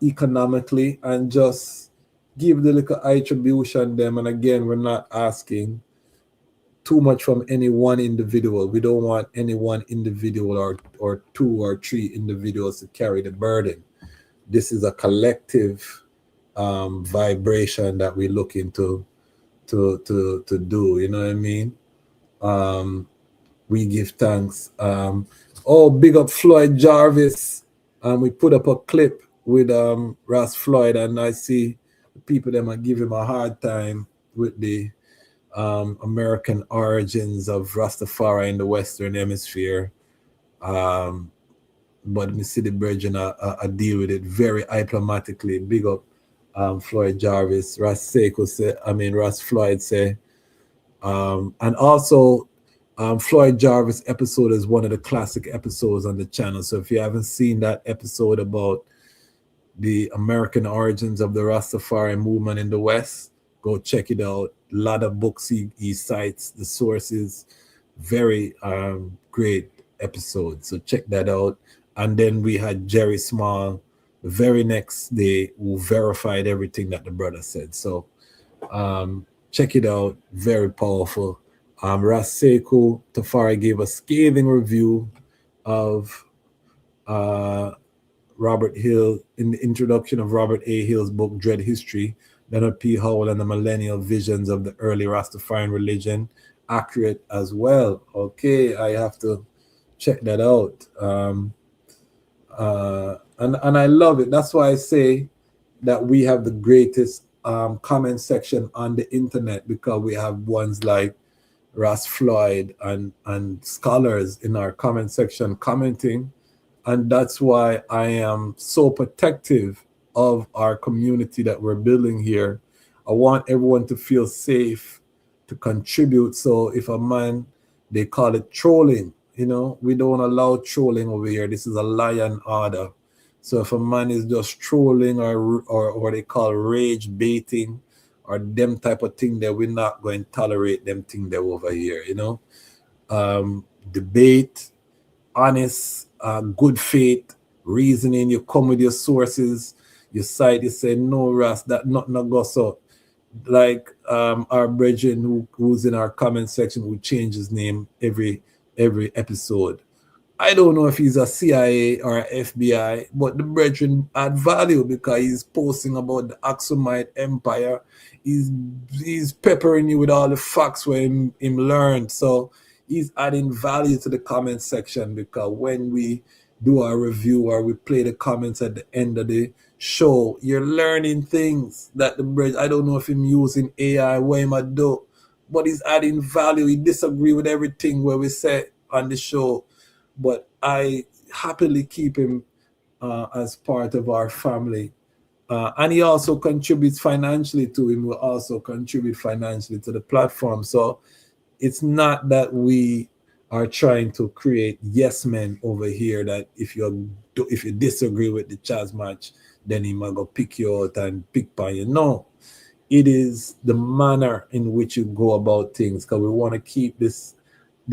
S12: economically and just give the little attribution them. And again, we're not asking too much from any one individual. We don't want any one individual or two or three individuals to carry the burden. This is a collective vibration that we're looking to do. You know what I mean? We give thanks. Oh, big up Floyd Jarvis. We put up a clip with Ras Floyd, and I see the people that might give him a hard time with the American origins of Ras Tafari in the Western Hemisphere. But me see the brethren I deal with it very diplomatically. Big up Floyd Jarvis. Ras Floyd say. And also Floyd Jarvis episode is one of the classic episodes on the channel. So if you haven't seen that episode about the American origins of the Rastafari movement in the West, go check it out. A lot of books he cites, the sources. Very great episode. So check that out. And then we had Jerry Small the very next day, who verified everything that the brother said. So check it out. Very powerful. Ras Sekou Tafari gave a scathing review of Robert Hill in the introduction of Robert A. Hill's book, Dread History, Leonard P. Howell and the Millennial Visions of the Early Rastafarian Religion. Accurate as well. Okay, I have to check that out. And I love it. That's why I say that we have the greatest comment section on the internet, because we have ones like Ras Floyd and scholars in our comment section commenting. And that's why I am so protective of our community that we're building here. I want everyone to feel safe to contribute. So if a man, they call it trolling, you know, we don't allow trolling over here. This is a lion order. So if a man is just trolling or they call rage baiting or them type of thing, that we're not going to tolerate them thing there over here, you know. Debate, honest, good faith, reasoning, you come with your sources, you cite, you say, no, Ras, that not go so. Like our brethren who's in our comment section, who changes name every episode. I don't know if he's a CIA or a FBI, but the brethren add value because he's posting about the Aksumite Empire. He's peppering you with all the facts where him learned. So he's adding value to the comment section because when we do our review or we play the comments at the end of the show, you're learning things that the brethren, I don't know if him using AI, what him a do, but he's adding value. He disagree with everything where we say on the show, but I happily keep him as part of our family. And he also contributes financially to him. Will also contribute financially to the platform. So it's not that we are trying to create yes men over here that if you disagree with the Chaz match, then he might go pick you out and pick on you. No, it is the manner in which you go about things, because we want to keep this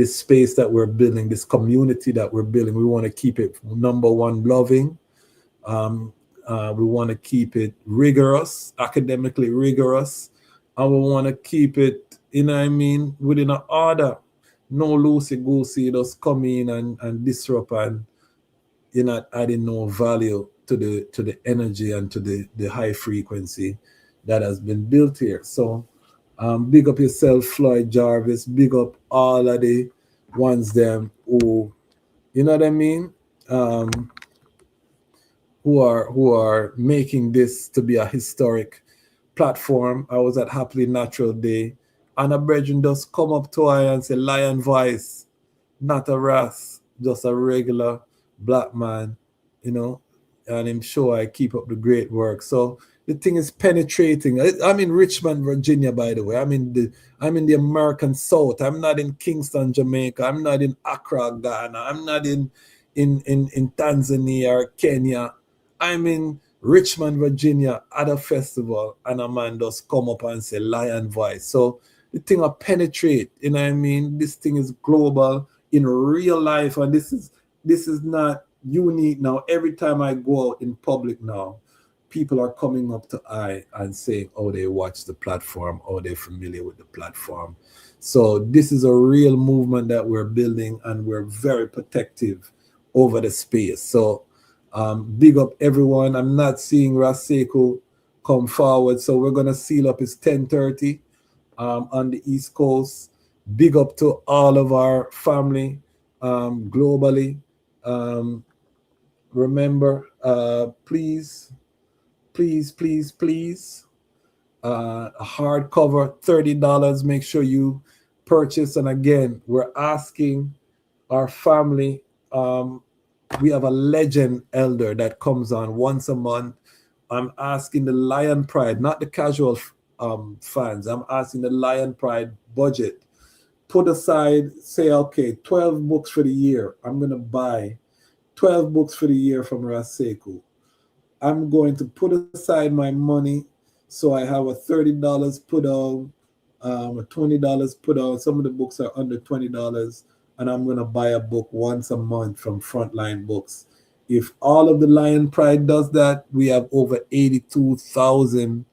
S12: space that we're building, this community that we're building, we want to keep it, number one, loving. We want to keep it rigorous, academically rigorous, and we want to keep it, you know what I mean, within an order. No loosey-goosey, just come in and disrupt, and you're not adding no value to the energy and to the high frequency that has been built here. So big up yourself, Floyd Jarvis. Big up all of the ones them who, you know what I mean, who are making this to be a historic platform. I was at Happily Natural Day, and a brethren just come up to I and say, Lion Voice, not a Ras, just a regular black man, you know, and I'm sure I keep up the great work. So the thing is penetrating. I'm in Richmond, Virginia, by the way. I'm in the American South. I'm not in Kingston, Jamaica. I'm not in Accra, Ghana. I'm not in Tanzania or Kenya. I'm in Richmond, Virginia at a festival, and a man just come up and say Lion Voice. So the thing will penetrate, you know what I mean? This thing is global in real life, and this is not unique now. Every time I go out in public now, people are coming up to I and saying, oh, they watch the platform, oh, they're familiar with the platform. So this is a real movement that we're building, and we're very protective over the space. So big up everyone. I'm not seeing Ras Sekou come forward, so we're going to seal up. It's 10:30 on the East Coast. Big up to all of our family globally. Remember, please, a hardcover, $30. Make sure you purchase. And again, we're asking our family, we have a legend elder that comes on once a month. I'm asking the Lion Pride, not the casual fans. I'm asking the Lion Pride budget. Put aside, say, okay, 12 books for the year. I'm going to buy 12 books for the year from Ras Sekou. I'm going to put aside my money, so I have a $30 put on, a $20 put on. Some of the books are under $20, and I'm going to buy a book once a month from Frontline Books. If all of the Lion Pride does that, we have over 82,000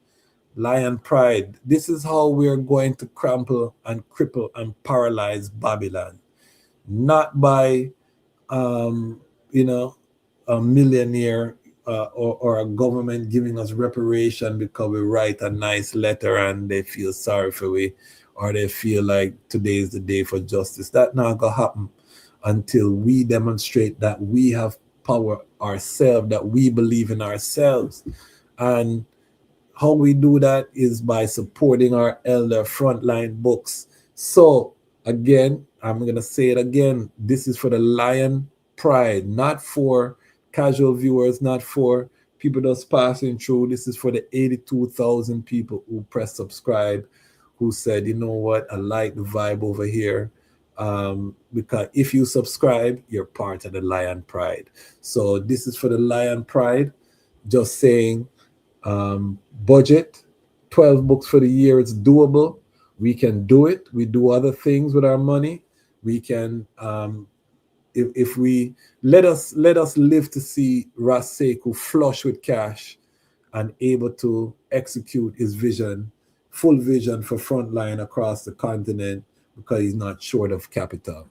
S12: Lion Pride. This is how we're going to crumple and cripple and paralyze Babylon. Not by, a millionaire or a government giving us reparation because we write a nice letter and they feel sorry for we, or they feel like today is the day for justice. That's not going to happen until we demonstrate that we have power ourselves, that we believe in ourselves. And how we do that is by supporting our elder Frontline Books. So again, I'm going to say it again. This is for the Lion Pride, not for casual viewers, not for people just passing through. This is for the 82,000 people who press subscribe, who said, you know what, I like the vibe over here. Because if you subscribe, you're part of the Lion Pride. So this is for the Lion Pride. Just saying, budget, 12 books for the year. It's doable. We can do it. We do other things with our money. We can, if we let us live to see Ras Sekou flush with cash and able to execute his vision, full vision for Frontline across the continent, because he's not short of capital.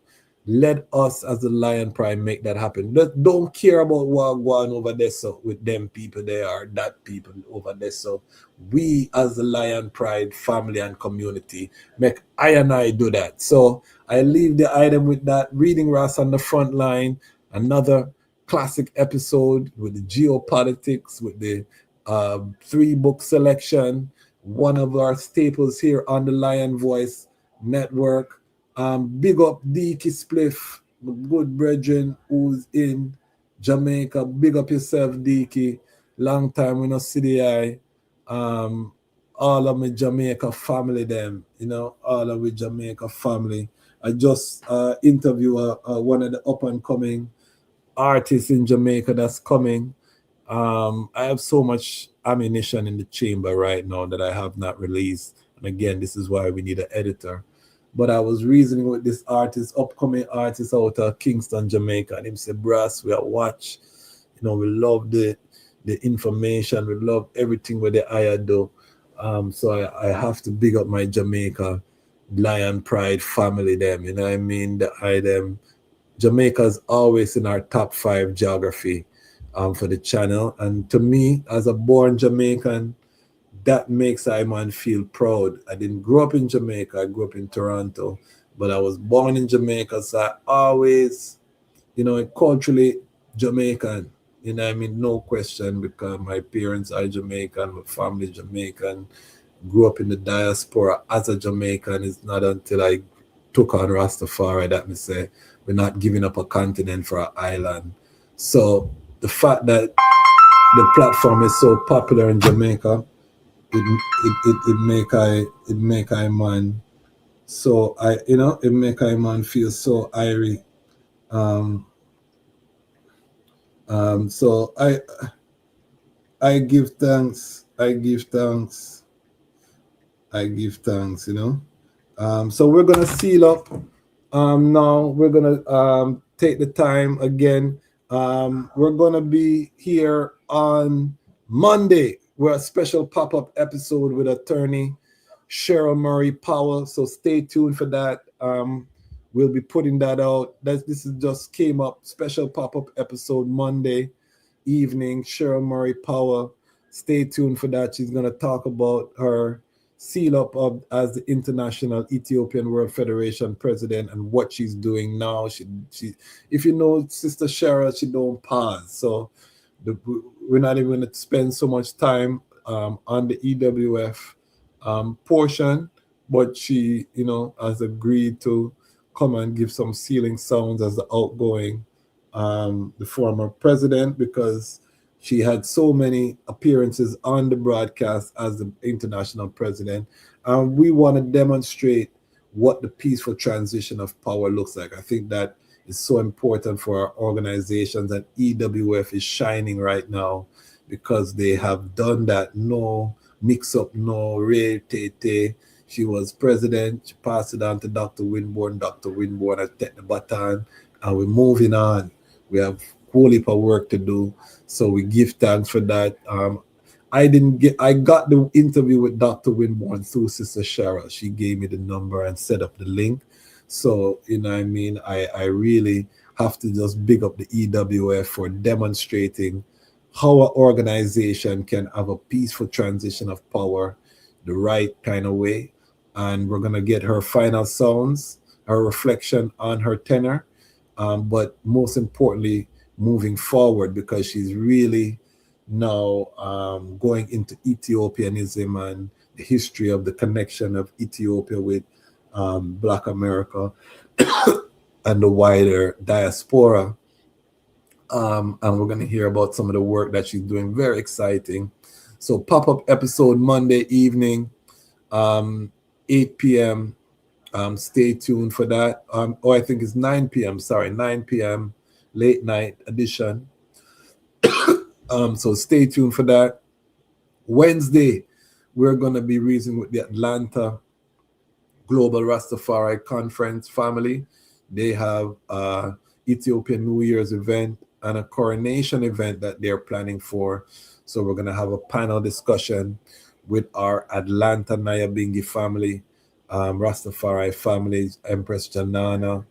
S12: let us as the Lion Pride make that happen. Don't care about what going over there so with them people there or that people over there. So we as the Lion Pride family and community make I and I do that. So I leave the item with that. Reading Ras on the front line, another classic episode with the geopolitics, with the 3-book selection, one of our staples here on the Lion Voice Network. Big up Deaky Spliff, my good brethren who's in Jamaica. Big up yourself, Deaky. Long time we not see the eye. All of my Jamaica family, them, all of my Jamaica family. I just interview one of the up and coming artists in Jamaica that's coming. I have so much ammunition in the chamber right now that I have not released. And again, this is why we need an editor. But I was reasoning with this artist, upcoming artist out of Kingston, Jamaica, and him said, "Brass, we are watch. We love the information, we love everything with the I do. So I have to big up my Jamaica Lion Pride family, them. You know what I mean? Jamaica's always in our top 5 geography for the channel. And to me, as a born Jamaican, that makes I man feel proud. I didn't grow up in Jamaica. I grew up in Toronto, but I was born in Jamaica. So I always, culturally Jamaican, I mean, no question, because my parents are Jamaican, my family is Jamaican, grew up in the diaspora as a Jamaican. It's not until I took on Ras Tafari that me say, we're not giving up a continent for an island. So the fact that the platform is so popular in Jamaica, it make I man so it make I man feel so irie. So I give thanks. So we're gonna seal up. Now we're gonna take the time again. We're gonna be here on Monday. We're a special pop-up episode with attorney Cheryl Murray Powell. So stay tuned for that. We'll be putting that out. This is just came up. Special pop-up episode Monday evening. Cheryl Murray Powell. Stay tuned for that. She's gonna talk about her seal up as the International Ethiopian World Federation president and what she's doing now. She if you know Sister Cheryl, she don't pause. So we're not even going to spend so much time on the EWF portion, but she, has agreed to come and give some sealing sounds as the outgoing, the former president, because she had so many appearances on the broadcast as the international president. And we want to demonstrate what the peaceful transition of power looks like. I think that is so important for our organizations, and EWF is shining right now because they have done that. No mix-up, no re-tete. She was president, she passed it on to Dr. Winborn. Dr. Winborn has taken the baton, and we're moving on. We have whole heap of work to do, so we give thanks for that. I got the interview with Dr. Winborn through Sister Cheryl. She gave me the number and set up the link. So, I really have to just big up the EWF for demonstrating how an organization can have a peaceful transition of power the right kind of way. And we're going to get her final sounds, her reflection on her tenor, but most importantly, moving forward, because she's really now going into Ethiopianism and the history of the connection of Ethiopia with Black America and the wider diaspora. And we're going to hear about some of the work that she's doing. Very exciting. So pop-up episode Monday evening, 8 p.m. Stay tuned for that. I think it's 9 p.m. Sorry, 9 p.m. late night edition. So stay tuned for that. Wednesday, we're going to be reasoning with the Atlanta Global Rastafari Conference family. They have Ethiopian New Year's event and a coronation event that they're planning for. So we're going to have a panel discussion with our Atlanta Nyabingi family, Rastafari family, Empress Janana,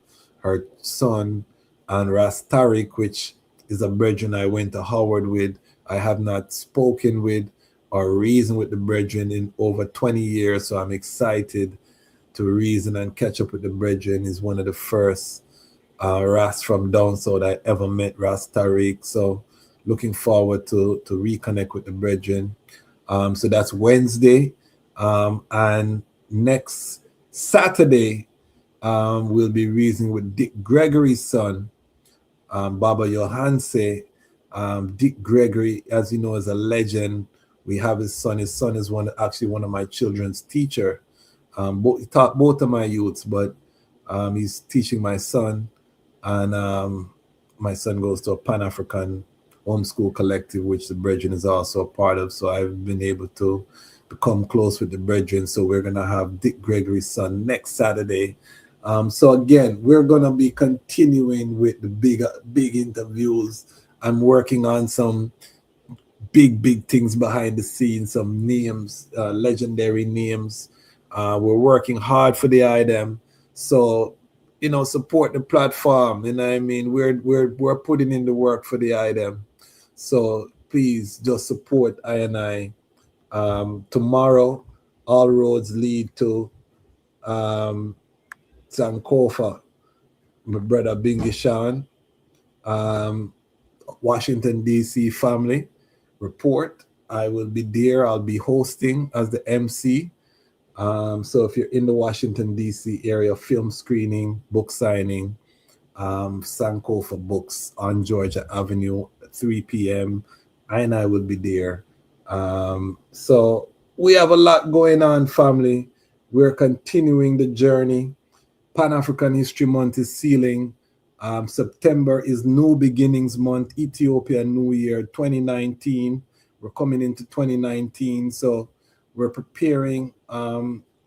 S12: her son, and Ras Tariq, which is a brethren I went to Howard with. I have not spoken with or reasoned with the brethren in over 20 years, so I'm excited to reason and catch up with the brethren. Is one of the first Ras from down south I ever met, Ras Tariq. So looking forward to reconnect with the brethren. So that's Wednesday. And next Saturday, we'll be reasoning with Dick Gregory's son, Baba Johanse. Dick Gregory, as you know, is a legend. We have his son. His son is actually one of my children's teacher. He taught both of my youths, but he's teaching my son. And my son goes to a Pan-African homeschool collective, which the brethren is also a part of. So I've been able to become close with the brethren. So we're going to have Dick Gregory's son next Saturday. So again, we're going to be continuing with the big interviews. I'm working on some big things behind the scenes, some names, legendary names. We're working hard for the item. So, support the platform. I mean? We're putting in the work for the item. So please just support I. Tomorrow, all roads lead to Sankofa, my brother Bingishan, Washington, D.C. family report. I will be there. I'll be hosting as the MC. So if you're in the Washington, D.C. area, film screening, book signing, Sankofa Books on Georgia Avenue at 3 p.m. I will be there. So we have a lot going on, family. We're continuing the journey. Pan-African History Month is sealing. September is New Beginnings Month, Ethiopia New Year 2019. We're coming into 2019, so we're preparing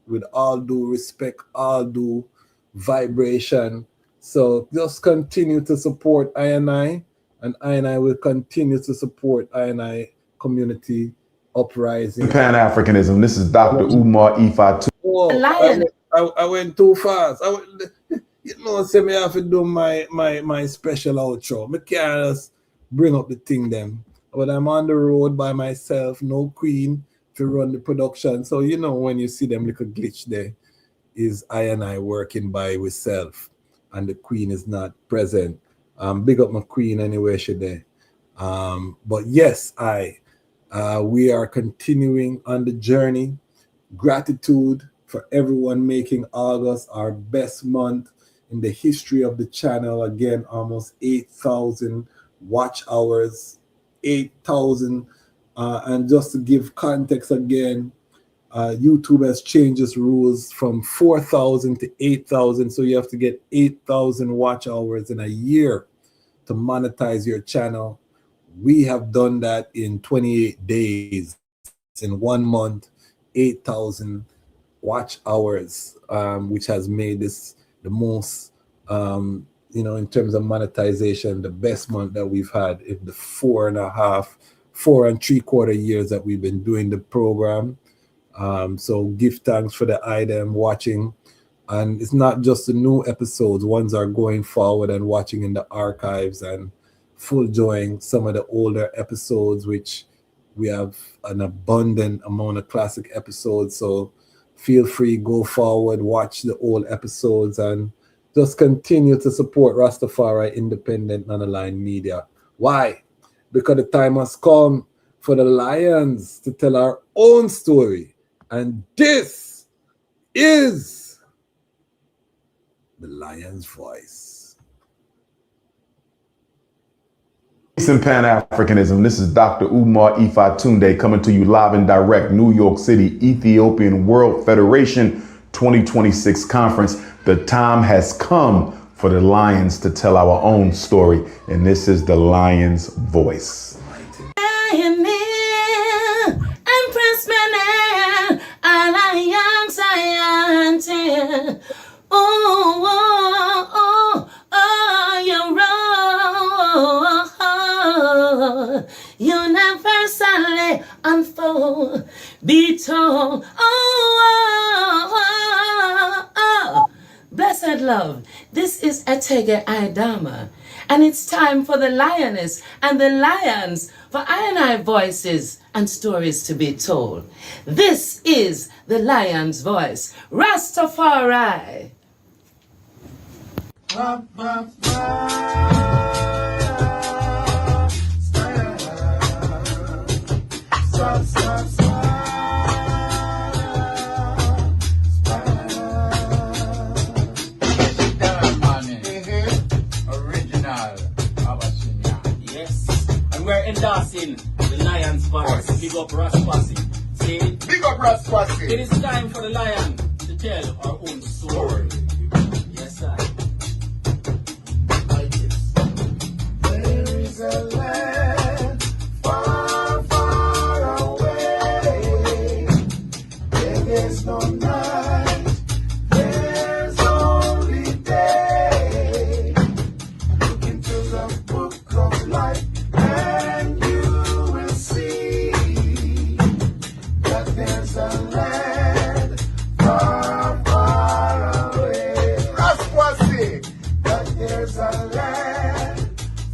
S12: with all due respect, all due vibration. So just continue to support I, and I will continue to support I community uprising.
S1: Pan-Africanism. This is Dr. Umar Ifa.
S12: I went too fast. Say me have to do my special outro. I can't just bring up the thing them. But I'm on the road by myself, no queen to run the production. So when you see them little glitch there, is I working by myself, and the queen is not present. Big up my queen anyway, she there. But yes, we are continuing on the journey. Gratitude for everyone making August our best month in the history of the channel. Again, almost 8,000 watch hours, 8,000. And just to give context again, YouTube has changed its rules from 4,000 to 8,000. So you have to get 8,000 watch hours in a year to monetize your channel. We have done that in 28 days. In 1 month, 8,000 watch hours, which has made this the most, in terms of monetization, the best month that we've had in the 4 3/4 years that we've been doing the program. So give thanks for the item watching. And it's not just the new episodes. Ones are going forward and watching in the archives and full enjoying some of the older episodes, which we have an abundant amount of classic episodes. So feel free, go forward, watch the old episodes, and just continue to support Rastafari independent non-aligned media. Why? Because the time has come for the Lions to tell our own story. And this is the Lion's Voice.
S1: Peace and Pan-Africanism. This is Dr. Umar Ifa Tunde coming to you live and direct, New York City, Ethiopian World Federation 2026 conference. The time has come for the Lions to tell our own story, and this is the Lion's Voice.
S2: Universally unfold, be told. Blessed love, this is a
S15: Tege Idama, and it's time for the lioness and the lions, for I voices and stories to be told. This is the lion's voice, Ras Tafari.
S3: We're endorsing the lion's voice. Big up Ras Tafari. See?
S4: Big up Ras Tafari.
S3: It is time for the lion to tell our own story. Yes, sir.
S4: Like this. There is a land far, far away. There is no night. There's only day. Look into the book of life. And you will see that there's a land far, far away. Rastafari, that there's a land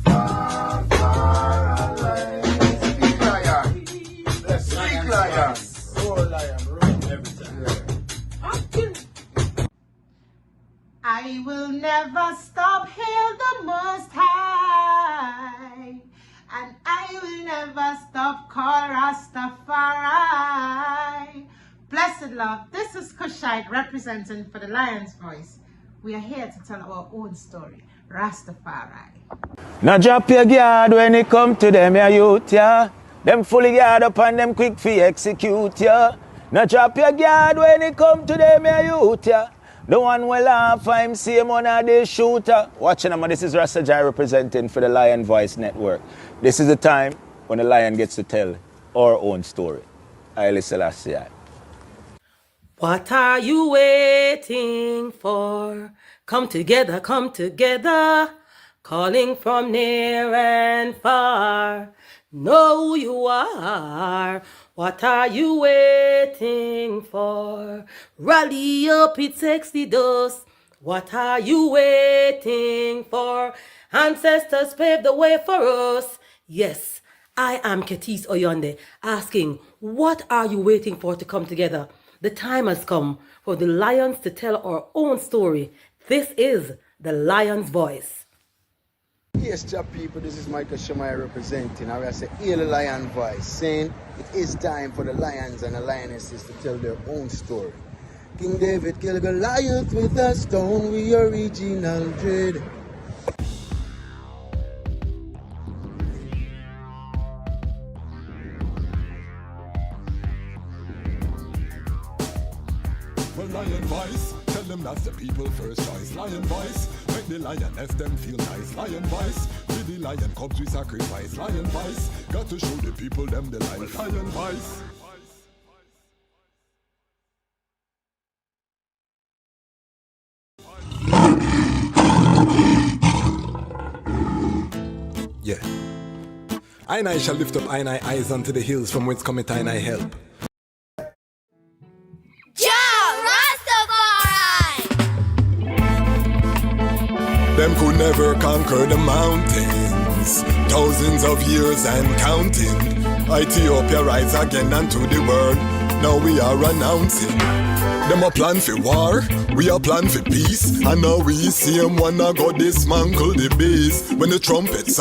S4: far, far away. Speak lion. Let's speak lion. Roar lion, roar every time.
S5: I will never stop, hail the Most High. And I will never stop, call Ras Tafari. Blessed love, this is Kushite representing for the Lion's Voice. We are here to tell our own story, Rastafari.
S6: Now drop your guard when it come to them, ya youth, ya. Them fully guard up and them quick fi execute, ya. Now drop your guard when it come to them, ya youth, ya. The one will laugh, I'm same one of the shooter. Watching them, this is Rastafari representing for the Lion Voice Network. This is the time when the lion gets to tell our own story. Haile Selassie.
S2: What are you waiting for? Come together, calling from near and far. Know who you are. What are you waiting for? Rally up, it takes the dust. What are you waiting for? Ancestors paved the way for us. Yes, I am Ketis Oyonde, asking, what are you waiting for to come together? The time has come for the lions to tell our own story. This is the Lion's Voice.
S7: Yes, job people, this is Marcus Mosiah representing. I say, hear the lion voice, saying it is time for the lions and the lionesses to tell their own story. King David killed Goliath with a stone, we original dread.
S8: Well, lion voice, tell them that's the people first choice. Lion voice, make the lioness them feel nice. Lion voice, with the lion cubs we sacrifice. Lion voice, got to show the people them the life. Lion voice.
S9: Yeah. I shall lift up I eyes unto the hills from whence cometh I help.
S8: Them could never conquer the mountains. Thousands of years and counting. Ethiopia rise again unto the world. Now we are announcing. Them a plan for war, we a plan for peace. And now we see them wanna go dismantle the base. When the trumpets